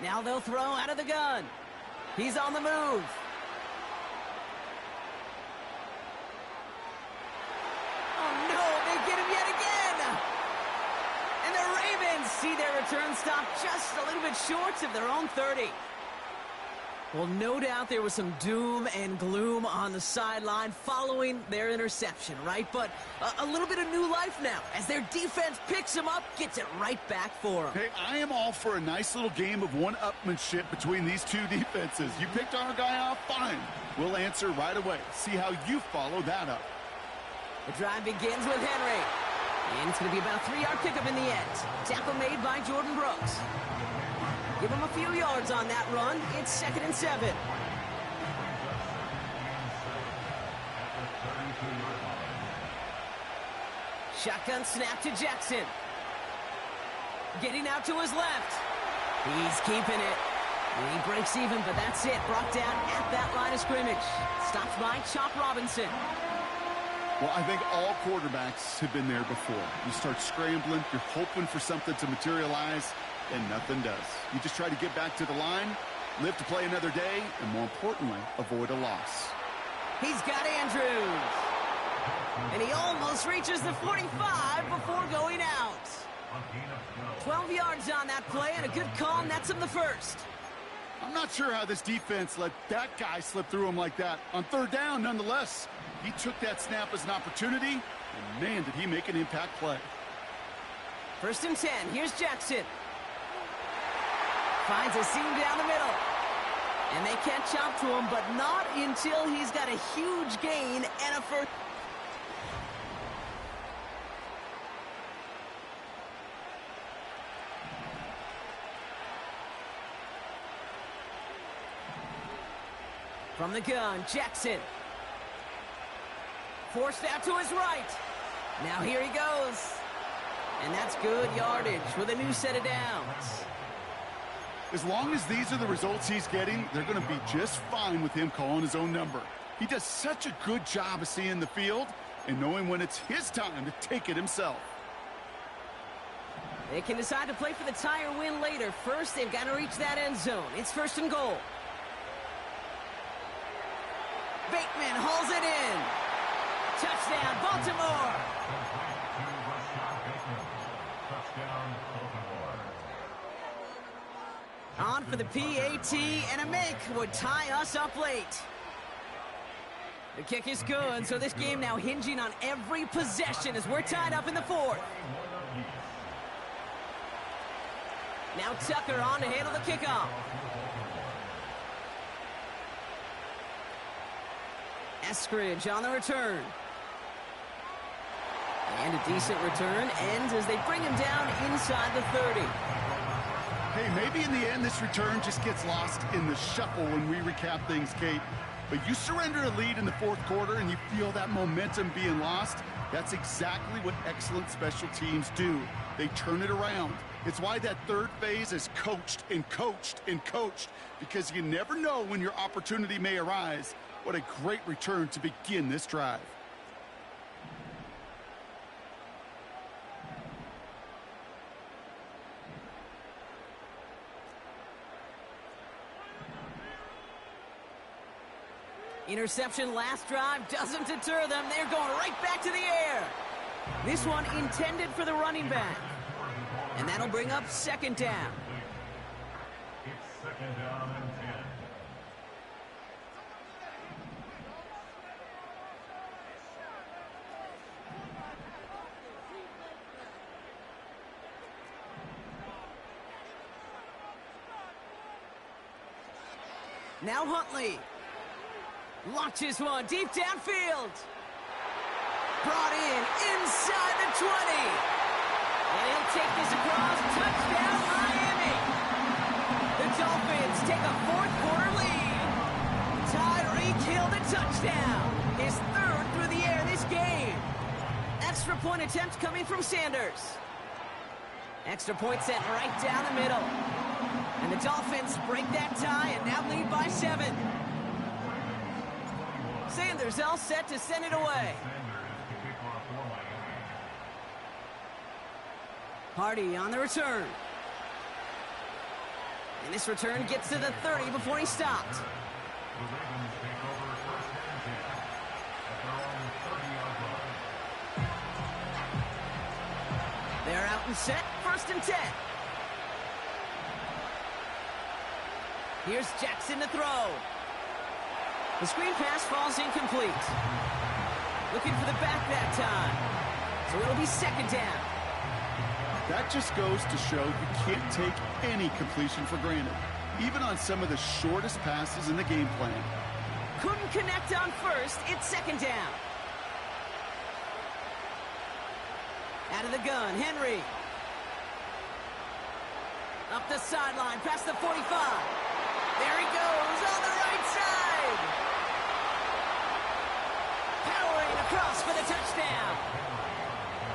Now they'll throw out of the gun. He's on the move. Oh, no, they get him yet again. And the Ravens see their return stop just a little bit short of their own 30. Well, no doubt there was some doom and gloom on the sideline following their interception, right? But a little bit of new life now as their defense picks them up, gets it right back for them. Hey, I am all for a nice little game of one-upmanship between these two defenses. You picked our guy off, fine. We'll answer right away. See how you follow that up. The drive begins with Henry. And it's going to be about a 3-yard pickup in the end. Tackle made by Jordan Brooks. Give him a few yards on that run. It's 2nd and 7. Shotgun snap to Jackson. Getting out to his left. He's keeping it. And he breaks even, but that's it. Brought down at that line of scrimmage. Stopped by Chop Robinson. Well, I think all quarterbacks have been there before. You start scrambling, you're hoping for something to materialize, and nothing does. You just try to get back to the line, live to play another day, and more importantly, avoid a loss. He's got Andrews. And he almost reaches the 45 before going out. 12 yards on that play, and a good call nets him the first. I'm not sure how this defense let that guy slip through him like that. On third down, nonetheless, he took that snap as an opportunity, and man, did he make an impact play. 1st and 10, here's Jackson. Finds a seam down the middle. And they catch up to him, but not until he's got a huge gain and a first. From the gun, Jackson. Forced out to his right. Now here he goes. And that's good yardage with a new set of downs. As long as these are the results he's getting, they're going to be just fine with him calling his own number. He does such a good job of seeing the field and knowing when it's his time to take it himself. They can decide to play for the tie or win later. First, they've got to reach that end zone. It's 1st and goal. Bateman hauls it in. Touchdown, Baltimore. On for the PAT, and a make would tie us up late. The kick is good, so this game now hinging on every possession as we're tied up in the 4th. Now Tucker on to handle the kickoff. Eskridge on the return. And a decent return ends as they bring him down inside the 30. Hey, maybe in the end this return just gets lost in the shuffle when we recap things, Kate. But you surrender a lead in the 4th quarter and you feel that momentum being lost. That's exactly what excellent special teams do. They turn it around. It's why that 3rd phase is coached and coached and coached, because you never know when your opportunity may arise. What a great return to begin this drive. Interception last drive doesn't deter them. They're going right back to the air. This one intended for the running back. And that'll bring up 2nd down. It's 2nd down and 10. Now Huntley. Launches one deep downfield. Brought in inside the 20. And he'll take this across. Touchdown, Miami. The Dolphins take a 4th quarter lead. Tyreek Hill the touchdown. His 3rd through the air this game. Extra point attempt coming from Sanders. Extra point sent right down the middle. And the Dolphins break that tie and now lead by 7. Sanders all set to send it away. Purdy on the return. And this return gets to the 30 before he stopped. They're out and set, 1st and 10. Here's Jackson to throw. The screen pass falls incomplete. Looking for the back that time. So it'll be 2nd down. That just goes to show you can't take any completion for granted, even on some of the shortest passes in the game plan. Couldn't connect on 1st. It's 2nd down. Out of the gun, Henry. Up the sideline, past the 45. There he goes on the right side. Powering across for the touchdown.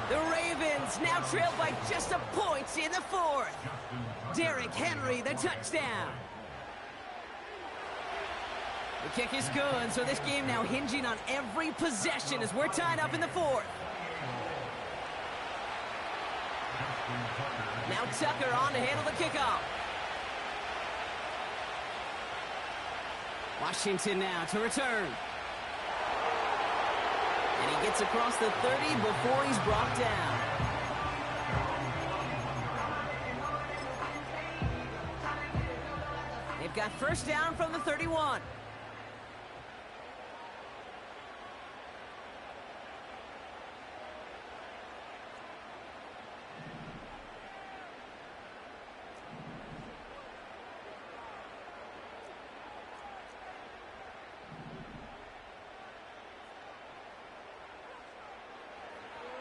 The Ravens now trail by just a point in the 4th. Derrick Henry, the touchdown. The kick is good, so this game now hinging on every possession as we're tied up in the fourth. Now Tucker on to handle the kickoff. Washington now to return. And he gets across the 30 before he's brought down. They've got first down from the 31.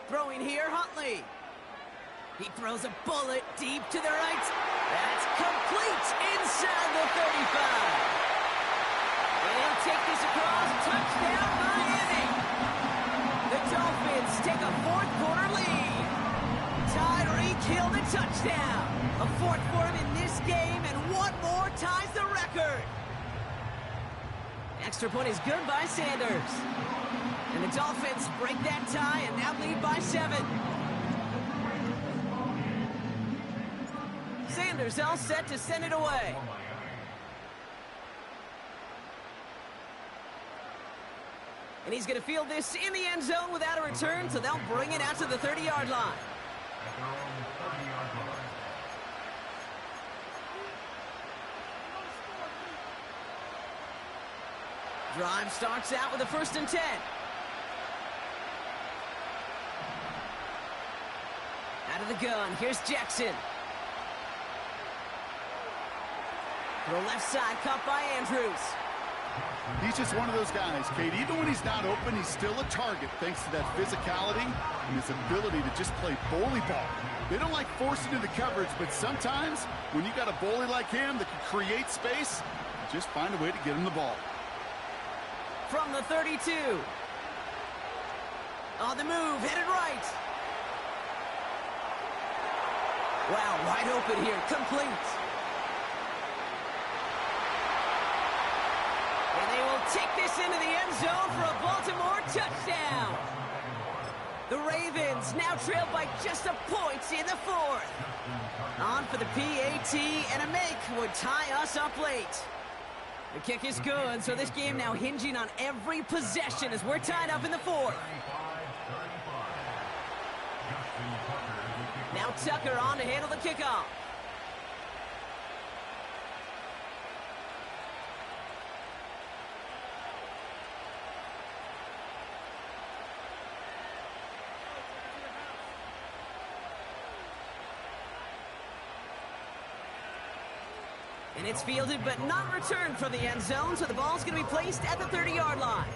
Throwing here, Huntley. He throws a bullet deep to the right. That's complete inside the 35. And he'll take this across. Touchdown, Miami. The Dolphins take a fourth quarter lead. Tyreek Hill the touchdown. A fourth for him in this game, and one more ties the record. Extra point is good by Sanders. And the Dolphins break that tie and now lead by 7. Sanders all set to send it away. And he's going to field this in the end zone without a return, so they'll bring it out to the 30-yard line. Drive starts out with a 1st and 10. Out of the gun, here's Jackson. To the left side, caught by Andrews. He's just one of those guys, Kate. Even when he's not open, he's still a target thanks to that physicality and his ability to just play bully ball. They don't like forcing into coverage, but sometimes when you got a bully like him that can create space, just find a way to get him the ball. From the 32. On the move, headed right. Wow, wide open here, complete. And they will take this into the end zone for a Baltimore touchdown. The Ravens now trail by just a point in the fourth. On for the PAT, and a make would tie us up late. The kick is good, so this game now hinging on every possession as we're tied up in the fourth. Now Tucker on to handle the kickoff. And it's fielded but not returned from the end zone, so the ball's going to be placed at the 30-yard line.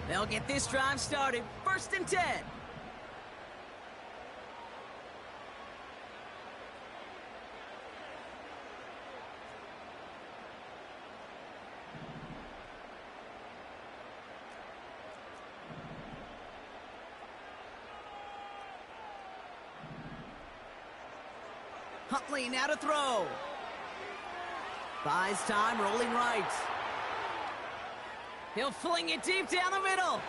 They'll get this drive started. 1st and 10. Huntley now to throw. Buys time, rolling right. He'll fling it deep down the middle.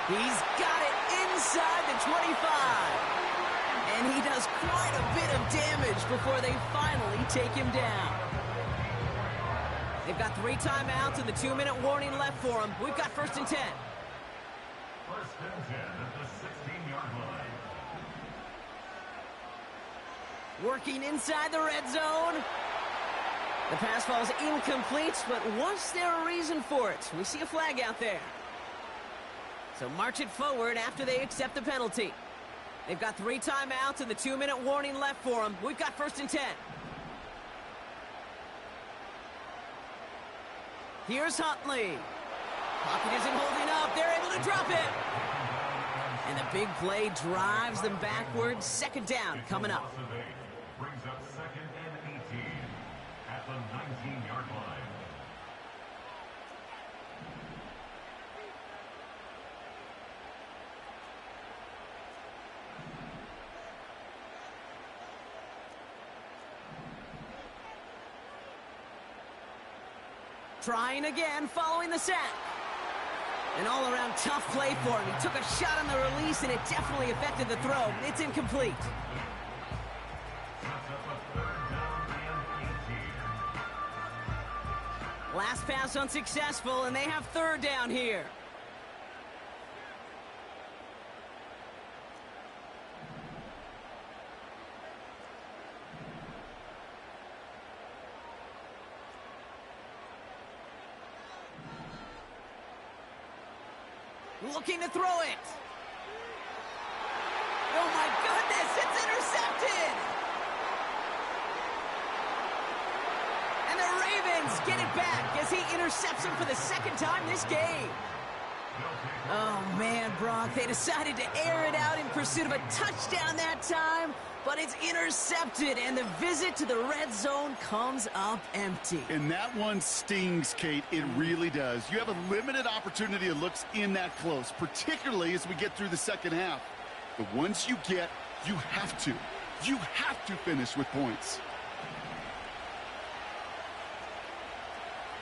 He's got it inside the 25. And he does quite a bit of damage before they finally take him down. They've got 3 timeouts and the 2-minute warning left for them. We've got 1st and 10. 1st and 10 at the 16-yard line. Working inside the red zone. The pass falls incomplete, but was there a reason for it? We see a flag out there. So march it forward after they accept the penalty. They've got 3 timeouts and the 2-minute warning left for them. We've got 1st and 10. Here's Huntley. Pocket isn't holding up. They're able to drop it. And the big play drives them backwards. 2nd down coming up. Brings up 2nd and 18 at the 19-yard line. Trying again following the sack. An all-around tough play for him. He took a shot on the release, and it definitely affected the throw. It's incomplete. Last pass unsuccessful, and they have third down here. Looking to throw it. Oh my goodness, it's intercepted. And the Ravens get it back as he intercepts him for the second time this game. Oh man, Brock, they decided to air it out in pursuit of a touchdown that time, but it's intercepted, and the visit to the red zone comes up empty. And that one stings, Kate. It really does. You have a limited opportunity of looks in that close, particularly as we get through the second half. The ones you get, you have to finish with points.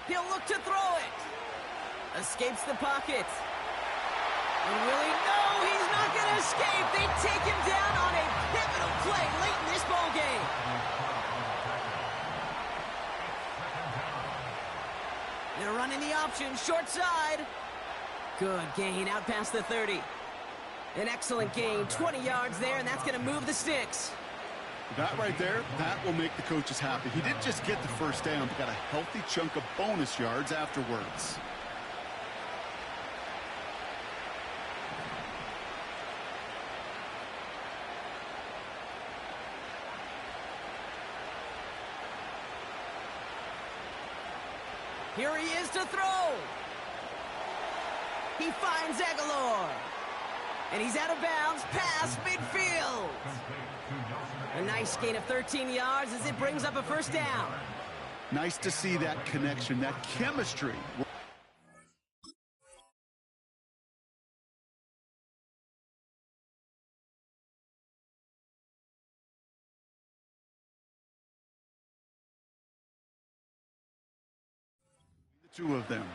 He'll look to throw it. Escapes the pocket. And will he? No, he's not going to escape. They take him down on a pivotal play late in this ball game. They're running the option, short side. Good gain out past the 30. An excellent gain, 20 yards there, and that's going to move the sticks. That right there, that will make the coaches happy. He didn't just get the first down, but got a healthy chunk of bonus yards afterwards. Here he is to throw. He finds Aguilar. And he's out of bounds past midfield. A nice gain of 13 yards as it brings up a first down. Nice to see that connection, that chemistry. The two of them.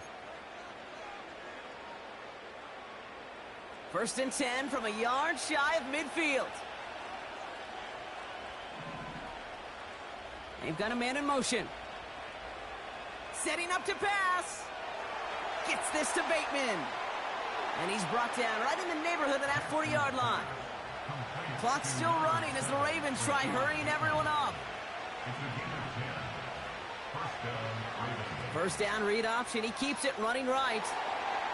First and 10 from a yard shy of midfield. They've got a man in motion. Setting up to pass. Gets this to Bateman. And he's brought down right in the neighborhood of that 40-yard line. Clock's still running as the Ravens try hurrying everyone up. First down read option. He keeps it running right.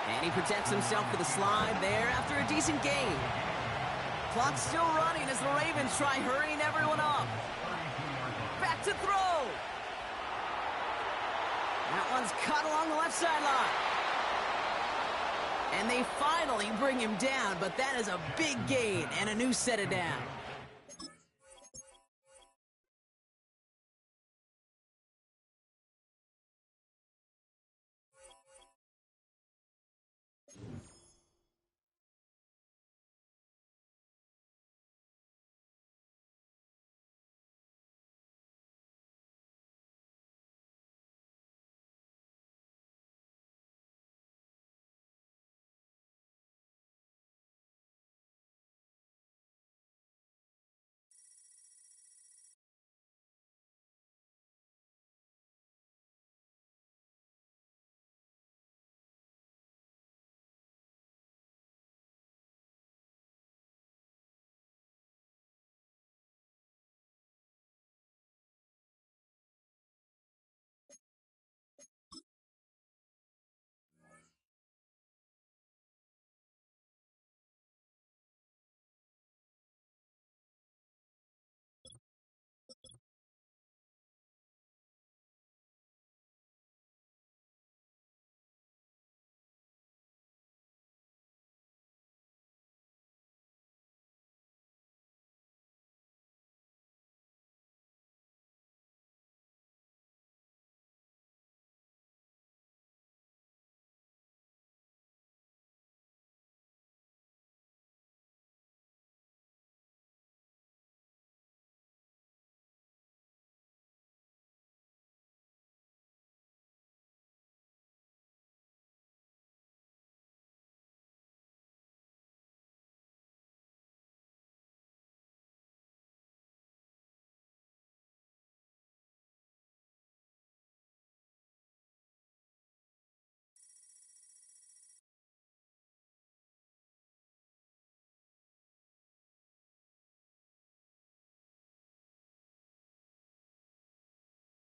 And he protects himself with a slide there after a decent gain. Clock's still running as the Ravens try hurrying everyone up. Back to throw. That one's cut along the left sideline. And they finally bring him down, but that is a big gain and a new set of downs.